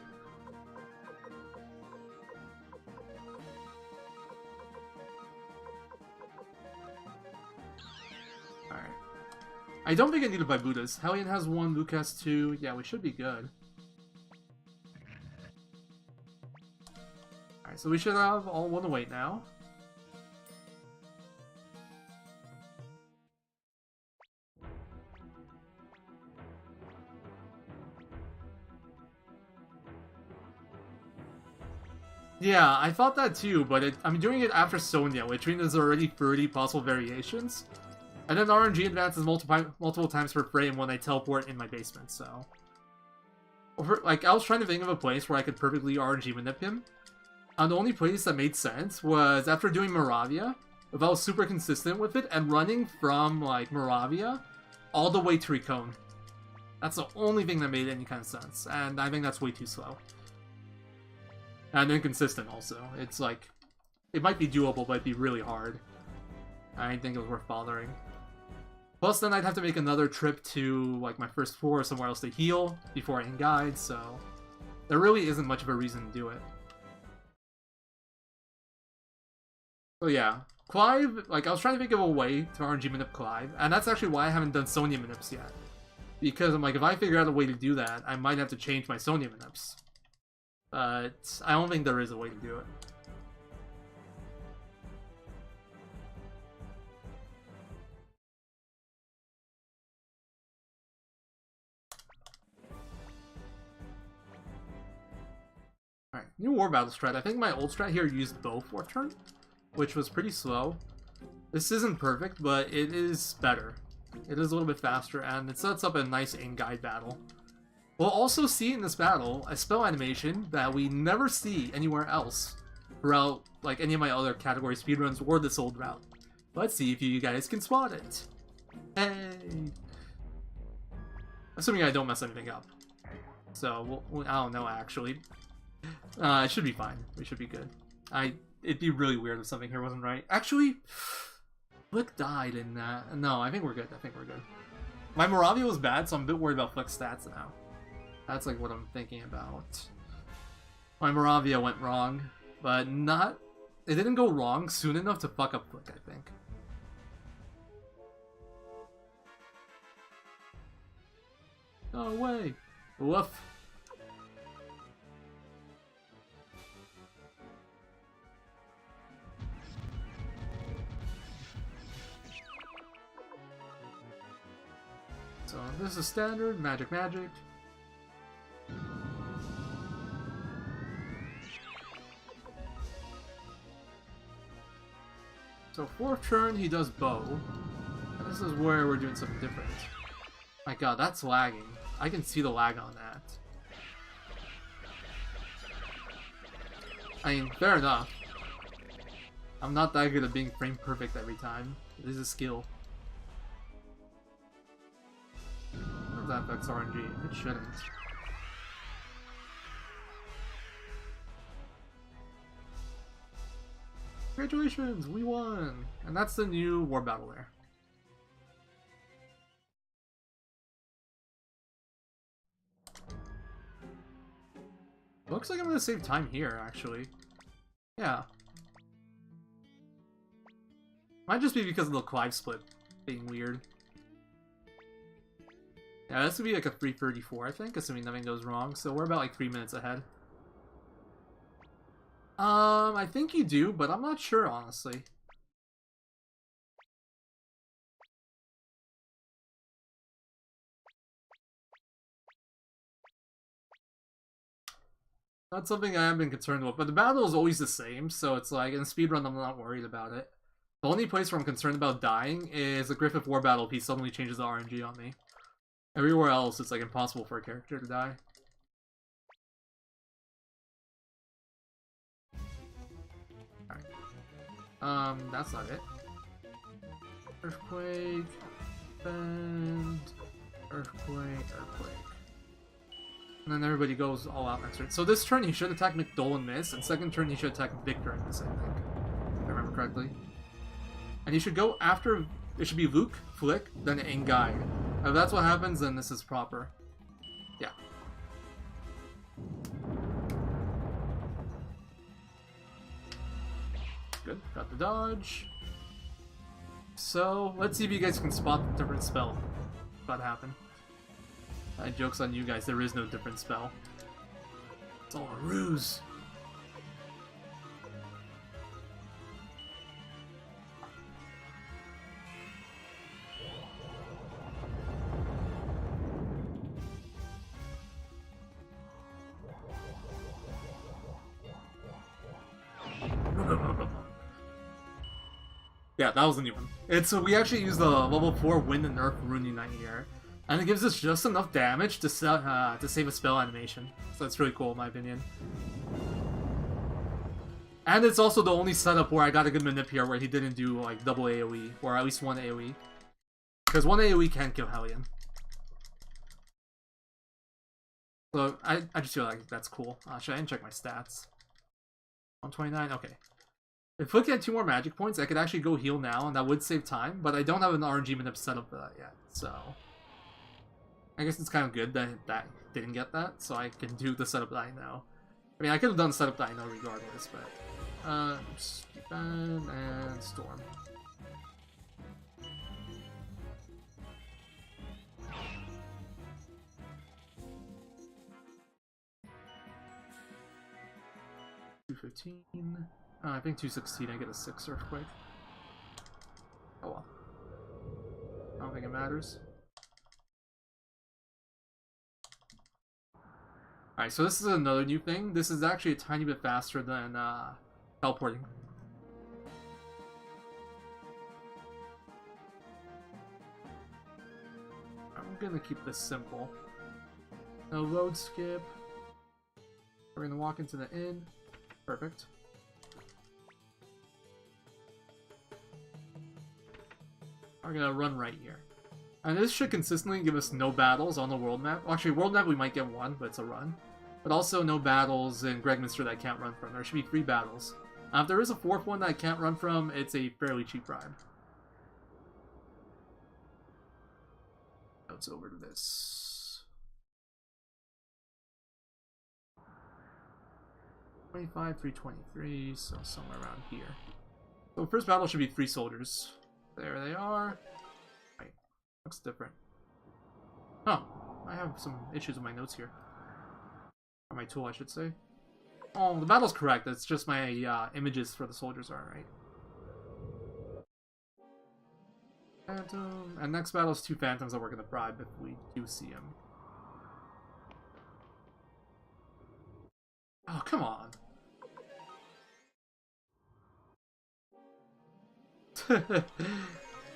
Alright. I don't think I need to buy Buddhas. Hellion has 1, Luke has 2. Yeah, we should be good. Alright, so we should have all 1 await now. Yeah, I thought that too, but I'm doing it after Sonya, which means there's already 30 possible variations. And then RNG advances multiple times per frame when I teleport in my basement, so... Like, I was trying to think of a place where I could perfectly RNG manip him. And the only place that made sense was after doing Moravia, if I was super consistent with it, and running from, like, Moravia all the way to Recon. That's the only thing that made any kind of sense, and I think that's way too slow. And inconsistent also. It's like, it might be doable, but it'd be really hard. I didn't think it was worth bothering. Plus then I'd have to make another trip to like my first floor or somewhere else to heal before I end guide, so there really isn't much of a reason to do it. So yeah, Clive, like I was trying to think of a way to RNG manip Clive, and that's actually why I haven't done Sonya manips yet. Because I'm like, if I figure out a way to do that, I might have to change my Sonya manips. But I don't think there is a way to do it. Alright, new war battle strat. I think my old strat here used bow 4th turn, which was pretty slow. This isn't perfect, but it is better. It is a little bit faster, and it sets up a nice in-guide battle. We'll also see in this battle a spell animation that we never see anywhere else throughout like any of my other category speedruns or this old route. Let's see if you guys can spot it. Hey! Assuming I don't mess anything up. So, I don't know actually. It should be fine. We should be good. It'd be really weird if something here wasn't right. Actually, Flick died in that. No, I think we're good. I think we're good. My Moravia was bad, so I'm a bit worried about Flick's stats now. That's like what I'm thinking about. My Moravia went wrong, but not... It didn't go wrong soon enough to fuck up Flick, I think. No way! Woof. So this is standard, magic. So 4th turn he does bow. And this is where we're doing something different. My god, that's lagging. I can see the lag on that. I mean, fair enough. I'm not that good at being frame perfect every time. It is a skill. That affects RNG. It shouldn't. Congratulations, we won! And that's the new War Battle there. Looks like I'm gonna save time here, actually. Yeah. Might just be because of the Clive split being weird. Yeah, this would be like a 3:34, I think, assuming nothing goes wrong. So we're about like 3 minutes ahead. I think you do, but I'm not sure, honestly. Not something I have been concerned with, but the battle is always the same, so it's like, in speedrun I'm not worried about it. The only place where I'm concerned about dying is the Griffith War Battle if he suddenly changes the RNG on me. Everywhere else, it's like impossible for a character to die. Alright. That's not it. Earthquake, bend, earthquake. And then everybody goes all out next turn. So this turn he should attack McDole and miss, and second turn he should attack Victor and miss, I think. If I remember correctly. And he should go after... It should be Luke, Flick, then Engai. If that's what happens, then this is proper. Yeah. Good. Got the dodge. So, let's see if you guys can spot the different spell. That happened. Joke's on you guys, there is no different spell. It's all a ruse. Yeah, that was the new one. We actually used the level 4 Wind and Earth Rune Unite here, and it gives us just enough damage to save a spell animation. So that's really cool in my opinion. And it's also the only setup where I got a good manip here where he didn't do like double AoE, or at least one AoE. Because one AoE can kill Hellion. So I just feel like that's cool. Should I check my stats? 129, okay. If Flick had 2 more magic points, I could actually go heal now, and that would save time, but I don't have an RNG manip set up for that yet, so... I guess it's kind of good that that didn't get that, so I can do the setup that I know. I mean, I could have done the setup that I know regardless, but... Stupid and Storm. $215... I think 216, I get a 6 Earthquake. Oh well. I don't think it matters. Alright, so this is another new thing. This is actually a tiny bit faster than teleporting. I'm gonna keep this simple. No road skip. We're gonna walk into the inn. Perfect. We're gonna run right here. And this should consistently give us no battles on the world map. Well, actually, world map we might get one, but it's a run. But also no battles in Gregminster that I can't run from. There should be 3 battles. If there is a 4th one that I can't run from, it's a fairly cheap ride. Let's over to this. 25, 323, so somewhere around here. So first battle should be 3 soldiers. There they are. Wait, looks different. Huh, I have some issues with my notes here. Or my tool, I should say. Oh, the battle's correct, it's just my images for the soldiers are right. Phantom, and next battle is 2 phantoms that we're gonna bribe if we do see him. Oh, come on.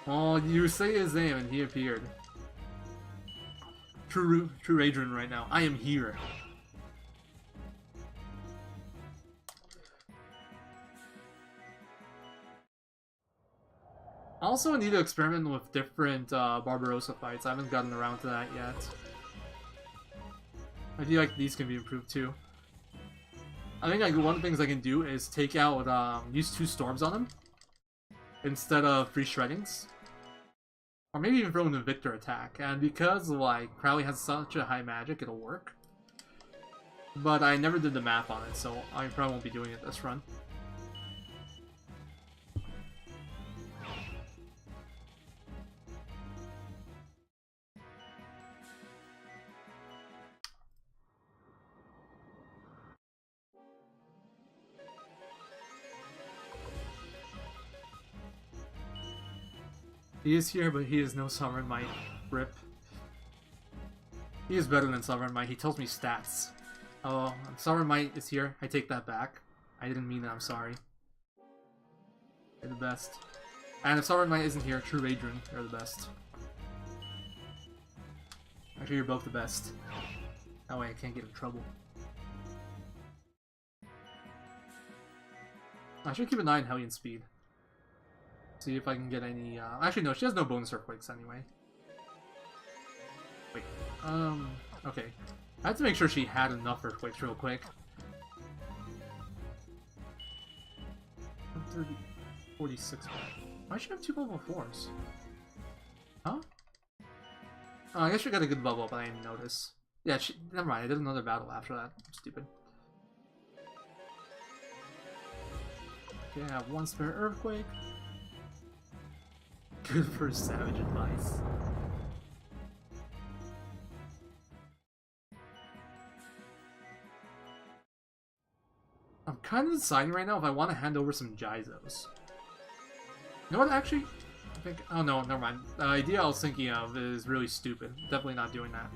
Oh, you say his name and he appeared. True Adrian right now. I am here. I also need to experiment with different Barbarossa fights. I haven't gotten around to that yet. I feel like these can be improved too. I think like one of the things I can do is take out, use 2 storms on him instead of 3 shreddings. Or maybe even throw in a Victor attack. And because like Crowley has such a high magic, it'll work. But I never did the math on it, so I probably won't be doing it this run. He is here, but he is no Sovereign Might. Rip. He is better than Sovereign Might. He tells me stats. Oh, Sovereign Might is here. I take that back. I didn't mean that. I'm sorry. You're the best. And if Sovereign Might isn't here, True Adrian, you're the best. Actually, you're both the best. That way I can't get in trouble. I should keep an eye on Hellion Speed. See if I can get any, actually no, she has no bonus earthquakes anyway. Wait, okay. I have to make sure she had enough earthquakes real quick. 130, 46. Why should I have 2 level 4s? Huh? Oh, I guess she got a good level up, but I didn't notice. Yeah, never mind, I did another battle after that. I'm stupid. Okay, I have 1 spare earthquake. Good for savage advice. I'm kind of deciding right now if I want to hand over some Jizos. You know what, actually? I think... Oh no, never mind. The idea I was thinking of is really stupid. Definitely not doing that.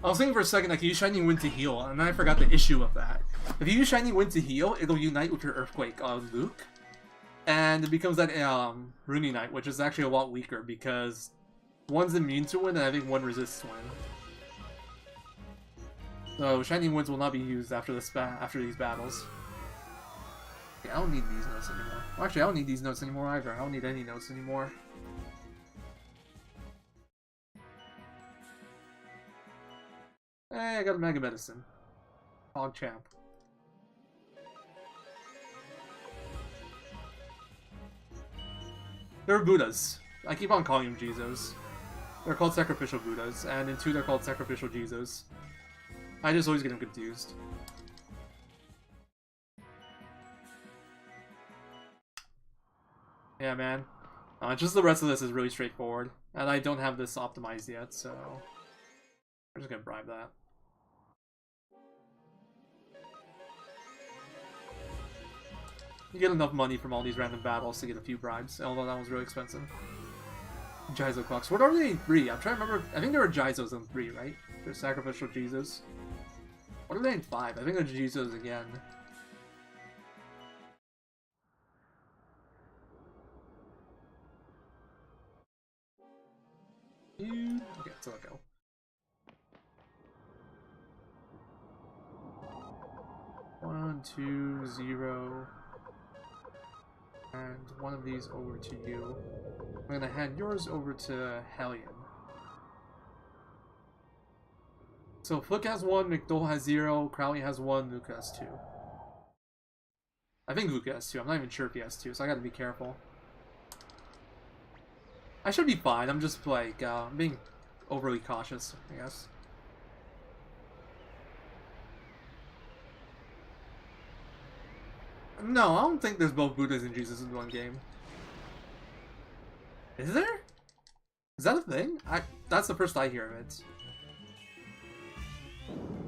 I was thinking for a second I could use Shining Wind to heal, and then I forgot the issue of that. If you use Shining Wind to heal, it'll unite with your Earthquake on Luke. And it becomes that Rooney Knight, which is actually a lot weaker because one's immune to wind and I think one resists wind. So Shining Winds will not be used after these battles. Okay, I don't need these notes anymore. Well, actually, I don't need these notes anymore either. I don't need any notes anymore. Hey, I got a Mega Medicine. PogChamp. They're Buddhas. I keep on calling them Jizos. They're called Sacrificial Buddhas, and in 2 they're called Sacrificial Jizos. I just always get them confused. Yeah, man. Just the rest of this is really straightforward, and I don't have this optimized yet, so I'm just gonna bribe that. You get enough money from all these random battles to get a few bribes, although that was really expensive. Jizo clocks. What are they in 3? I'm trying to remember. I think there were Jizos in 3, right? They're Sacrificial Jizos. What are they in 5? I think they're Jizos again. Okay, so let go. One, 2, 0. And one of these over to you. I'm gonna hand yours over to Hellion. So Flick has 1, McDole has 0, Crowley has 1, Luke has 2. I think Luke has 2, I'm not even sure if he has 2, so I gotta be careful. I should be fine, I'm just like, being overly cautious, I guess. No, I don't think there's both Buddhas and Jesus in one game. Is there? Is that a thing? That's the first I hear of it.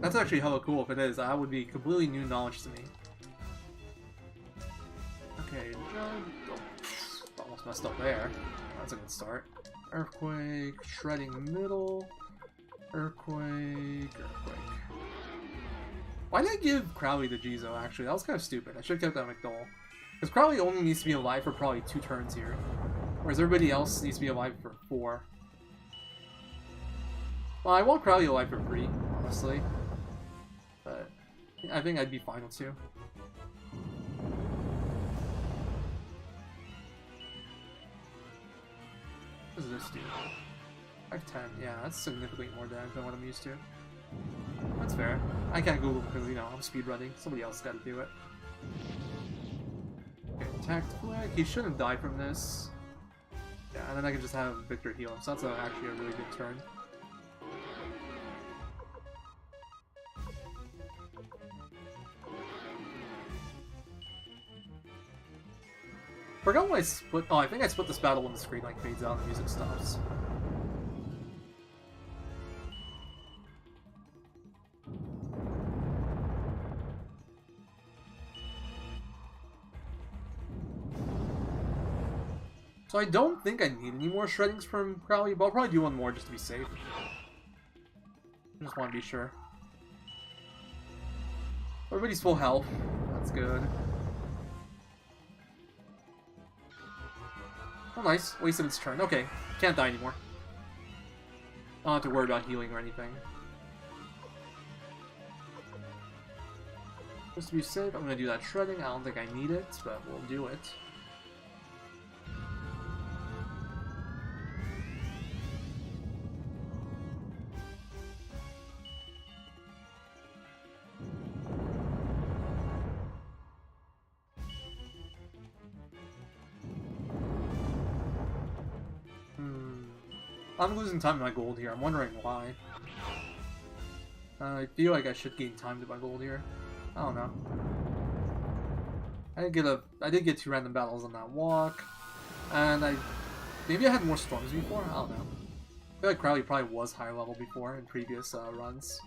That's actually hella cool if it is. That would be completely new knowledge to me. Okay, oh, almost messed up there. That's a good start. Earthquake, shredding middle, earthquake. Why did I give Crowley to Jizo, actually? That was kind of stupid. I should have kept that McDowell. Because Crowley only needs to be alive for probably 2 turns here. Whereas everybody else needs to be alive for 4. Well, I want Crowley alive for 3, honestly. But I think I'd be fine with 2. What does this do? 510, yeah, that's significantly more damage than what I'm used to. That's fair. I can't Google because, you know, I'm speedrunning. Somebody else got to do it. Okay, attack flag. He shouldn't die from this. Yeah, and then I can just have Victor heal him, so that's actually a really good turn. Forgot why I split. Oh, I think I split this battle when the screen like fades out and the music stops. So I don't think I need any more shreddings from Crowley, but I'll probably do one more just to be safe. I just want to be sure. Everybody's full health. That's good. Oh, nice. Wasted its turn. Okay. Can't die anymore. I don't have to worry about healing or anything. Just to be safe, I'm going to do that shredding. I don't think I need it, but we'll do it. I'm losing time to my gold here. I'm wondering why. I feel like I should gain time to my gold here. I don't know. I did get 2 random battles on that walk, and maybe I had more storms before. I don't know. I feel like Crowley probably was higher level before in previous runs.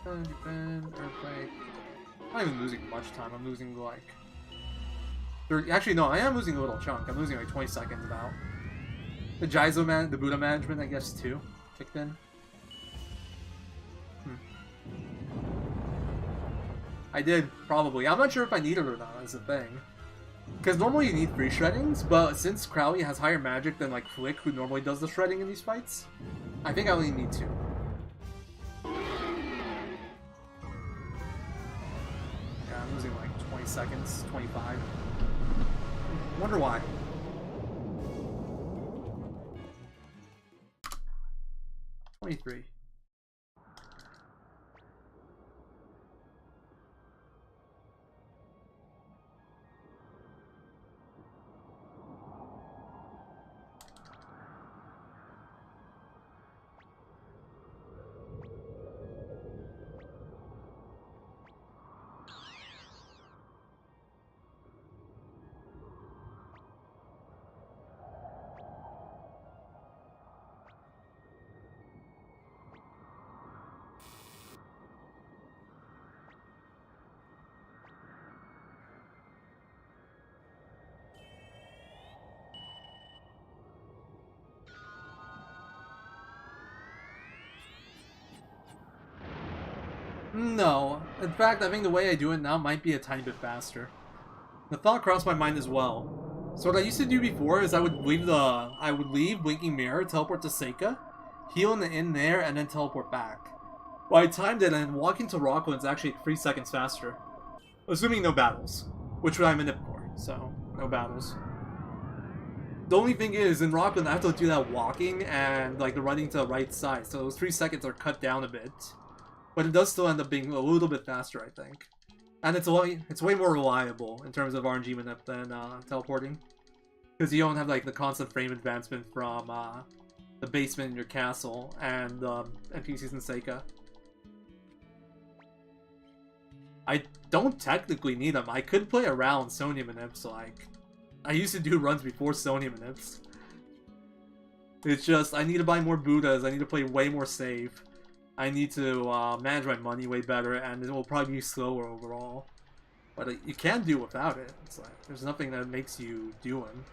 Earthquake. I'm not even losing much time. I'm losing like 30. Actually, no, I am losing a little chunk. I'm losing like 20 seconds about. The the Buddha management, I guess, too, kicked in. I did, probably. I'm not sure if I need it or not, that's the thing. Because normally you need 3 shreddings, but since Crowley has higher magic than, like, Flick, who normally does the shredding in these fights, I think I only need 2. Yeah, I'm losing, like, 20 seconds, 25. Wonder why. 23. No. In fact, I think the way I do it now might be a tiny bit faster. The thought crossed my mind as well. So what I used to do before is I would leave Blinking Mirror, teleport to Seika, heal in the inn there, and then teleport back. Well, I timed it, and walking to Rockland's actually 3 seconds faster. Assuming no battles. Which I'm in it for, so no battles. The only thing is, in Rockland I have to do that walking and like the running to the right side, so those 3 seconds are cut down a bit. But it does still end up being a little bit faster, I think. And it's way more reliable in terms of RNG manip than teleporting. Because you don't have like the constant frame advancement from the basement in your castle and NPCs in Seika. I don't technically need them. I could play around Sonya Manips, like... I used to do runs before Sonya Manips. It's just, I need to buy more Buddhas, I need to play way more safe. I need to manage my money way better, and it will probably be slower overall. But you can do without it. It's like, there's nothing that makes you do them.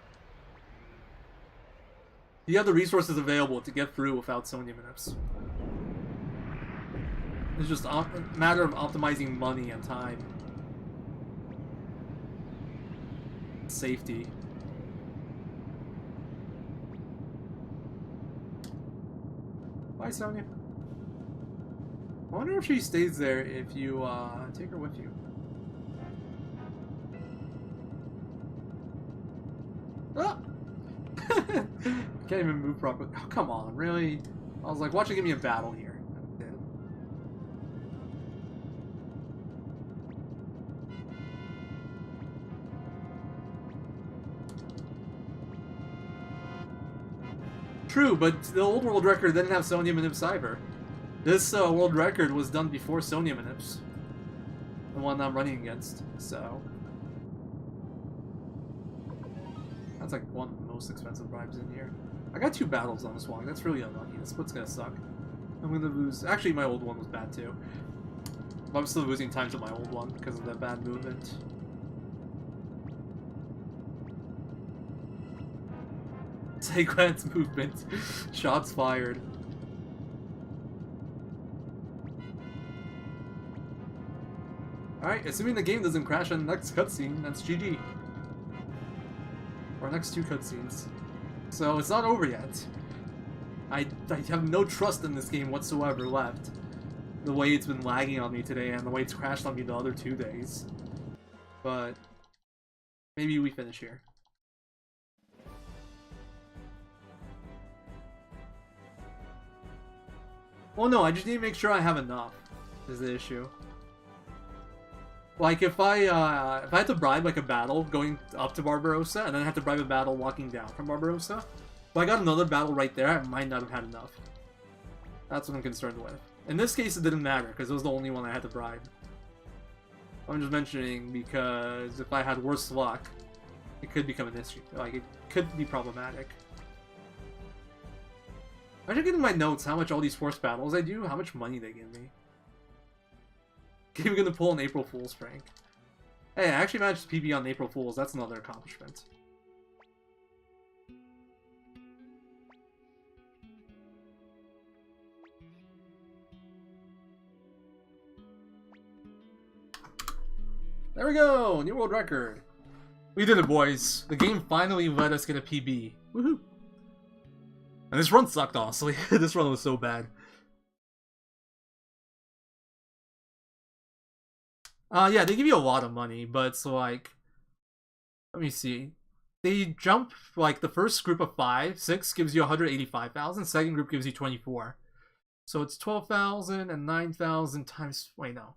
You have the resources available to get through without Sonya Manips. It's just a matter of optimizing money and time. Safety. Bye, Sonya. I wonder if she stays there if you take her with you. Ah! Can't even move properly. Oh, come on, really? I was like, watch her give me a battle here. True, but the old world record didn't have Sonya Manips either. This world record was done before Sonya Manips. The one I'm running against, so... That's like one of the most expensive bribes in here. I got 2 battles on this one. That's really unlucky. This split's gonna suck. I'm gonna lose... Actually, my old one was bad too. But I'm still losing times with my old one because of the bad movement. Take glance movement. Shots fired. Alright, assuming the game doesn't crash on the next cutscene, that's GG. Our next 2 cutscenes. So it's not over yet. I have no trust in this game whatsoever left. The way it's been lagging on me today and the way it's crashed on me the other 2 days. But maybe we finish here. Well, no, I just need to make sure I have enough, is the issue. Like, if I had to bribe, like, a battle going up to Barbarossa, and then I had to bribe a battle walking down from Barbarossa, if I got another battle right there, I might not have had enough. That's what I'm concerned with. In this case, it didn't matter, because it was the only one I had to bribe. I'm just mentioning because if I had worse luck, it could become an issue. Like, it could be problematic. I should get in my notes how much all these forced battles I do, how much money they give me. I'm gonna pull an April Fool's prank. Hey, I actually managed to PB on April Fool's, that's another accomplishment. There we go! New world record! We did it, boys. The game finally let us get a PB. Woohoo! And this run sucked, honestly. This run was so bad. Yeah, they give you a lot of money, but it's like... Let me see. They jump, like, the first group of 6 gives you 185,000, second group gives you 24. So it's 12,000 and 9,000 times... Wait, no.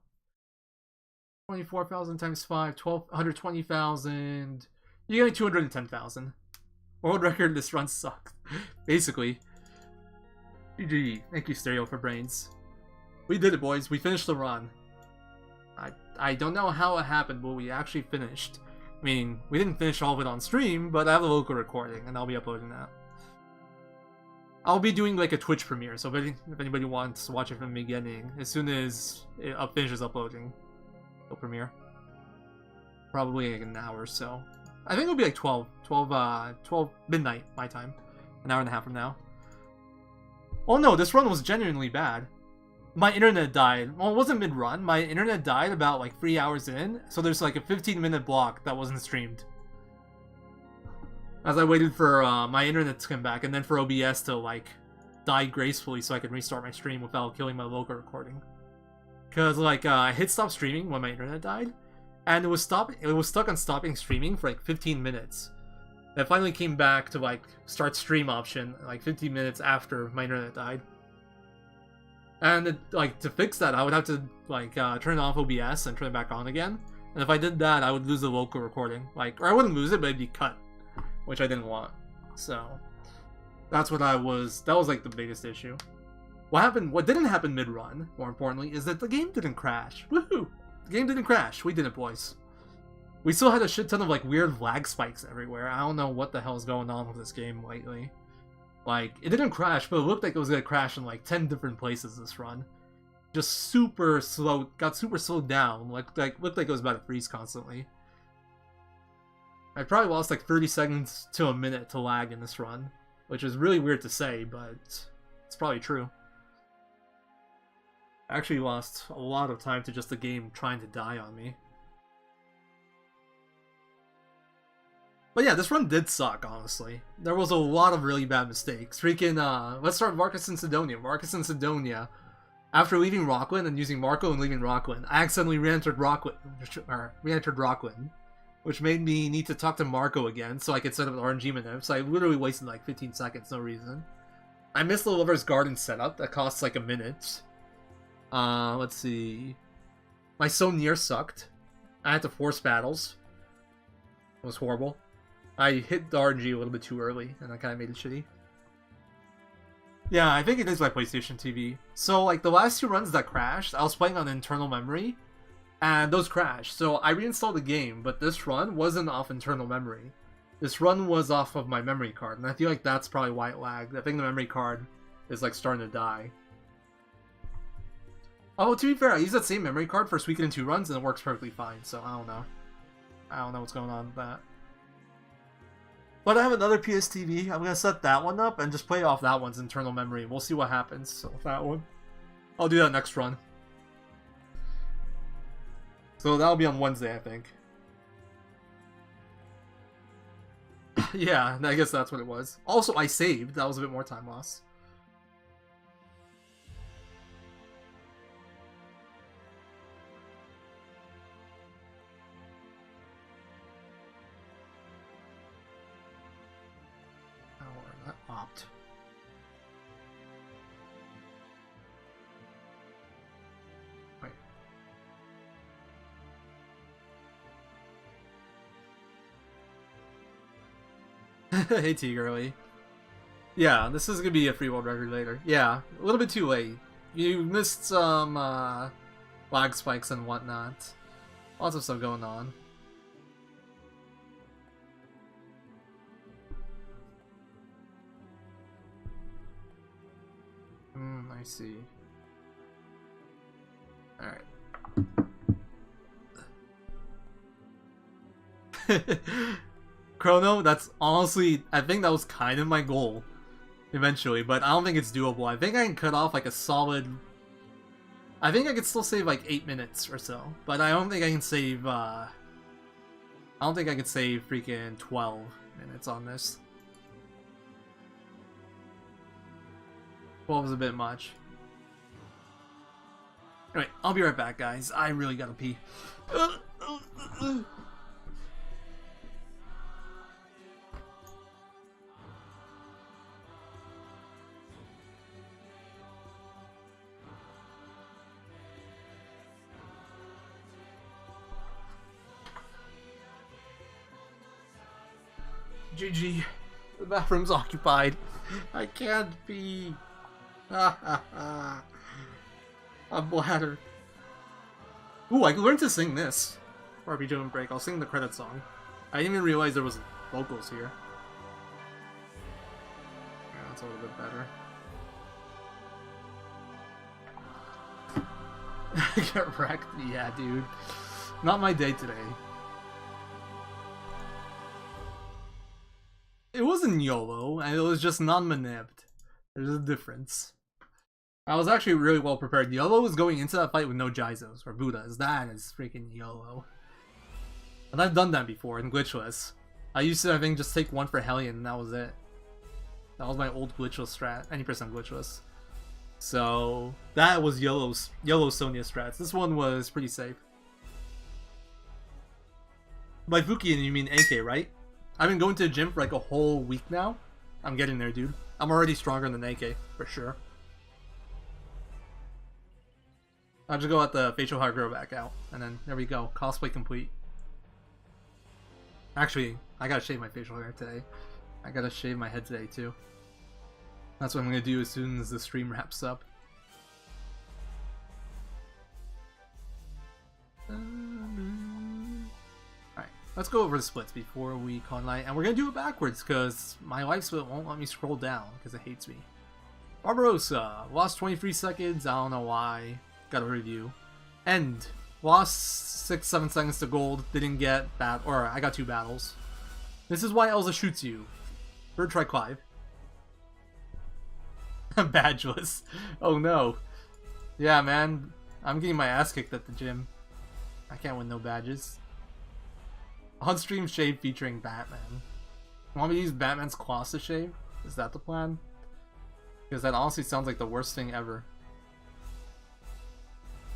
24,000 times 5, 120,000... You get 210,000. World record, this run sucked. Basically. GG. Thank you, Stereo, for brains. We did it, boys. We finished the run. I don't know how it happened, but we actually finished. I mean, we didn't finish all of it on stream, but I have a local recording, and I'll be uploading that. I'll be doing like a Twitch premiere, so if anybody wants to watch it from the beginning, as soon as it finishes uploading, it'll premiere. Probably like an hour or so. I think it'll be like 12 midnight, my time. An hour and a half from now. Oh no, this run was genuinely bad. My internet died. Well, it wasn't mid-run. My internet died about like 3 hours in, so there's like a 15-minute block that wasn't streamed. As I waited for my internet to come back, and then for OBS to like die gracefully so I could restart my stream without killing my local recording. Because like I hit stop streaming when my internet died, and it was stuck on stopping streaming for like 15 minutes. I finally came back to like start stream option like 15 minutes after my internet died. And like to fix that, I would have to like turn off OBS and turn it back on again. And if I did that, I would lose the local recording. Like, or I wouldn't lose it, but it'd be cut, which I didn't want. So that's what that was like the biggest issue. What didn't happen mid-run, more importantly, is that the game didn't crash. Woohoo! The game didn't crash. We did it, boys. We still had a shit ton of like weird lag spikes everywhere. I don't know what the hell is going on with this game lately. Like, it didn't crash, but it looked like it was gonna crash in like 10 different places this run. Just super slow, got super slowed down. Looked like it was about to freeze constantly. I probably lost like 30 seconds to a minute to lag in this run, which is really weird to say, but it's probably true. I actually lost a lot of time to just the game trying to die on me. But yeah, this run did suck, honestly. There was a lot of really bad mistakes. Freaking, let's start Marcus and Sidonia. Marcus and Sidonia, after leaving Rockland and using Marco and leaving Rockland, I accidentally re-entered Rockland, which made me need to talk to Marco again so I could set up an RNG manip, so I literally wasted like 15 seconds, no reason. I missed the Lover's Garden setup, that costs like a minute. Let's see. My So Near sucked. I had to force battles. It was horrible. I hit the RNG a little bit too early, and that kind of made it shitty. Yeah, I think it is my PlayStation TV. So, like, the last 2 runs that crashed, I was playing on internal memory, and those crashed. So, I reinstalled the game, but this run wasn't off internal memory. This run was off of my memory card, and I feel like that's probably why it lagged. I think the memory card is, like, starting to die. Oh, to be fair, I use that same memory card for Suikoden 2 runs, and it works perfectly fine, so I don't know. I don't know what's going on with that. But I have another PS TV. I'm going to set that one up and just play off that one's internal memory. We'll see what happens with that one. I'll do that next run. So that'll be on Wednesday, I think. Yeah, I guess that's what it was. Also, I saved. That was a bit more time loss. Opt. Wait. Hey T girly. Yeah, this is gonna be a free world record later. Yeah, a little bit too late. You missed some lag spikes and whatnot. Lots of stuff going on. I see. Alright. Chrono, that's honestly, I think that was kind of my goal eventually, but I don't think it's doable. I think I can cut off like a solid... I think I could still save like 8 minutes or so, but I don't think I can save, I don't think I could save freaking 12 minutes on this. 12 is a bit much. Anyway, I'll be right back, guys. I really gotta pee. GG. The bathroom's occupied. I can't pee. I'm bladdered. Ooh, I learned to sing this. RPG Doing Break. I'll sing the credit song. I didn't even realize there was vocals here. Yeah, that's a little bit better. Get wrecked? Yeah, dude. Not my day today. It wasn't YOLO, and it was just non-manipped. There's a difference. I was actually really well prepared. YOLO was going into that fight with no Jizos or Buddhas. That is freaking YOLO. And I've done that before in Glitchless. I used to, I think, just take one for Hellion and that was it. That was my old Glitchless strat. 90% Glitchless. So, that was YOLO Sonya strats. This one was pretty safe. By Fukian, you mean AK, right? I've been going to the gym for like a whole week now. I'm getting there, dude. I'm already stronger than AK, for sure. I'll just go let the facial hair grow back out. And then, there we go. Cosplay complete. Actually, I gotta shave my facial hair today. I gotta shave my head today, too. That's what I'm gonna do as soon as the stream wraps up. let's go over the splits before we call night, and we're gonna do it backwards because my life split won't let me scroll down because it hates me. Barbarossa lost 23 seconds. I don't know why. Got a review. End lost 6-7 seconds to gold. Didn't get that, or I got 2 battles. This is why Elza shoots you. Bird try Clive. Badgeless. Oh no. Yeah, man. I'm getting my ass kicked at the gym. I can't win no badges. On stream shave featuring Batman. Want me to use Batman's claws to shave? Is that the plan? Because that honestly sounds like the worst thing ever.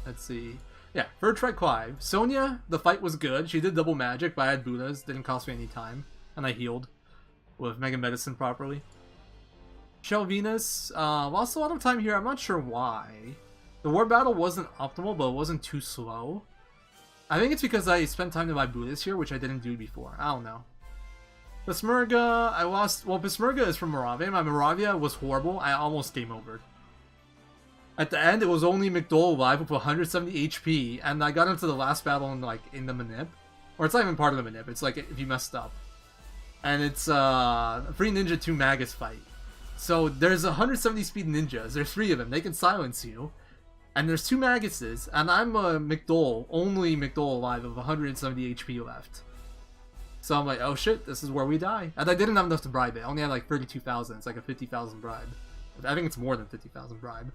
Let's see. Yeah, Bird try Clive. Sonya, the fight was good. She did double magic, but I had Buddhas. Didn't cost me any time. And I healed with Mega Medicine properly. Shell Venus, lost a lot of time here. I'm not sure why. The war battle wasn't optimal, but it wasn't too slow. I think it's because I spent time to buy Buddhas here, which I didn't do before. I don't know. Besmerga, I lost... Well, Besmerga is from Moravia. My Moravia was horrible. I almost game over. At the end, it was only McDowell alive with 170 HP, and I got into the last battle in, like, in the Manip. Or it's not even part of the Manip. It's like if you messed up. And it's a Free Ninja 2 Magus fight. So there's 170 speed ninjas. There's 3 of them. They can silence you. And there's 2 Maguses, and I'm a McDowell, only McDowell alive of 170 HP left. So I'm like, oh shit, this is where we die. And I didn't have enough to bribe it. I only had like 32,000. It's like a 50,000 bribe. I think it's more than 50,000 bribe.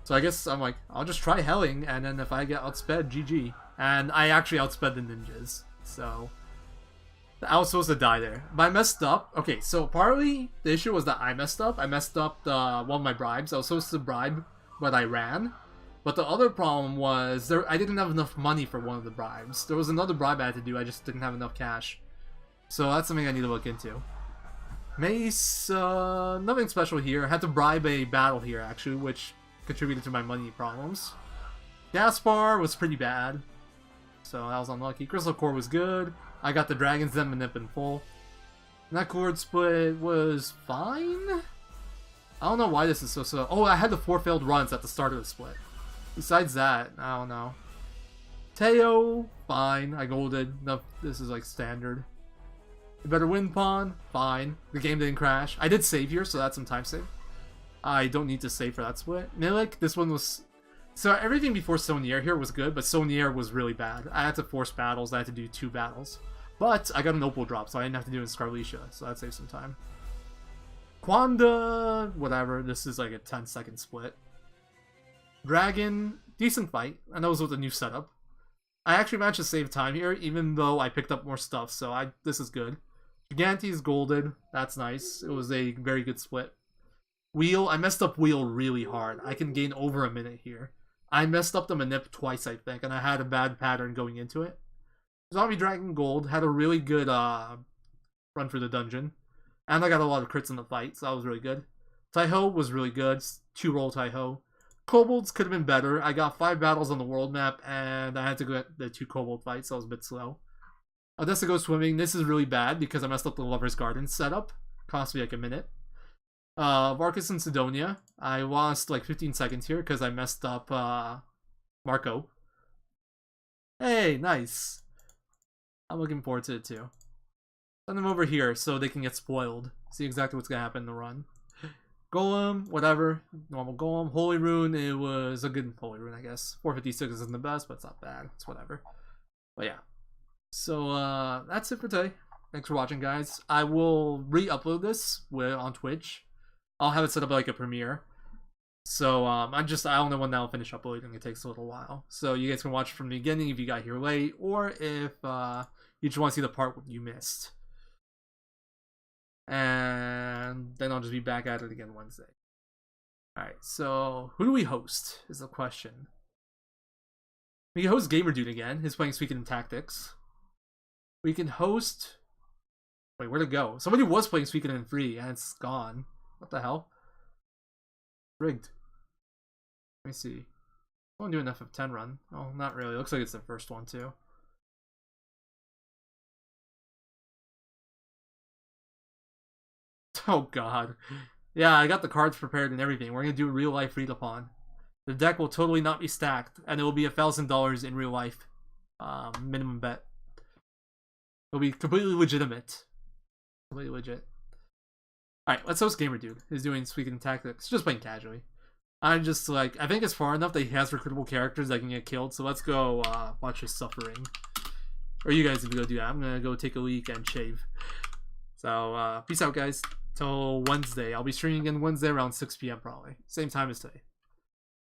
So I guess I'm like, I'll just try helling, and then if I get outsped, GG. And I actually outsped the ninjas. So I was supposed to die there. But I messed up. Okay, so partly the issue was that I messed up. I messed up one of my bribes. I was supposed to bribe, but I ran. But the other problem was I didn't have enough money for one of the bribes. There was another bribe I had to do, I just didn't have enough cash. So that's something I need to look into. Mace, nothing special here. I had to bribe a battle here, actually, which contributed to my money problems. Gaspar was pretty bad, so that was unlucky. Crystal Core was good. I got the Dragon's Den Manip in full. And that chord split was fine? I don't know why this is so slow. Oh, I had the 4 failed runs at the start of the split. Besides that, I don't know. Teo, fine. I golded. No, this is like standard. You better win, Pahn. Fine. The game didn't crash. I did save here, so that's some time save. I don't need to save for that split. Milik, this one was... So everything before Sonier here was good, but Sonier was really bad. I had to force battles. I had to do 2 battles. But I got an Opal drop, so I didn't have to do it in Scarletia, so that saved some time. Quanda, whatever. This is like a 10-second split. Dragon, decent fight, and that was with the new setup. I actually managed to save time here, even though I picked up more stuff, so this is good. Gigante's golded, that's nice. It was a very good split. Wheel, I messed up Wheel really hard. I can gain over a minute here. I messed up the Manip twice, I think, and I had a bad pattern going into it. Zombie Dragon Gold had a really good run through the dungeon, and I got a lot of crits in the fight, so that was really good. Taiho was really good, 2-roll Taiho. Kobolds could have been better. I got 5 battles on the world map, and I had to get the 2 Kobold fights, so I was a bit slow. Odessa Go Swimming. This is really bad because I messed up the Lover's Garden setup. Cost me like a minute. Varkas and Sidonia. I lost like 15 seconds here because I messed up Marco. Hey, nice. I'm looking forward to it too. Send them over here so they can get spoiled. See exactly what's going to happen in the run. Golem, whatever. Normal Golem. Holy Rune, it was a good Holy Rune, I guess. 456 isn't the best, but it's not bad. It's whatever. But yeah. So, that's it for today. Thanks for watching, guys. I will re-upload this on Twitch. I'll have it set up like a premiere. So, I don't know when that'll finish uploading. It takes a little while. So, you guys can watch from the beginning if you got here late, or if you just want to see the part you missed. And then I'll just be back at it again Wednesday. Alright, so who do we host is the question. We can host Gamer Dude again. He's playing Suikoden Tactics. We can host... Wait, where'd it go? Somebody was playing Suikoden 3 and it's gone. What the hell? Rigged. Let me see. I want to do an FF10 run. Oh, not really. Looks like it's the first one too. Oh god. Yeah, I got the cards prepared and everything. We're gonna do real life read upon. The deck will totally not be stacked, and it will be $1,000 in real life. Minimum bet. It'll be completely legitimate. Completely legit. Alright, let's host Gamer Dude. He's doing Suikoden Tactics, just playing casually. I'm just like, I think it's far enough that he has recruitable characters that can get killed, so let's go watch his suffering. Or you guys can go do that. I'm gonna go take a leak and shave. So, peace out, guys. Till Wednesday. I'll be streaming again Wednesday around 6 p.m. probably. Same time as today.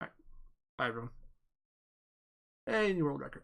Alright. Bye, everyone. Hey, new world record.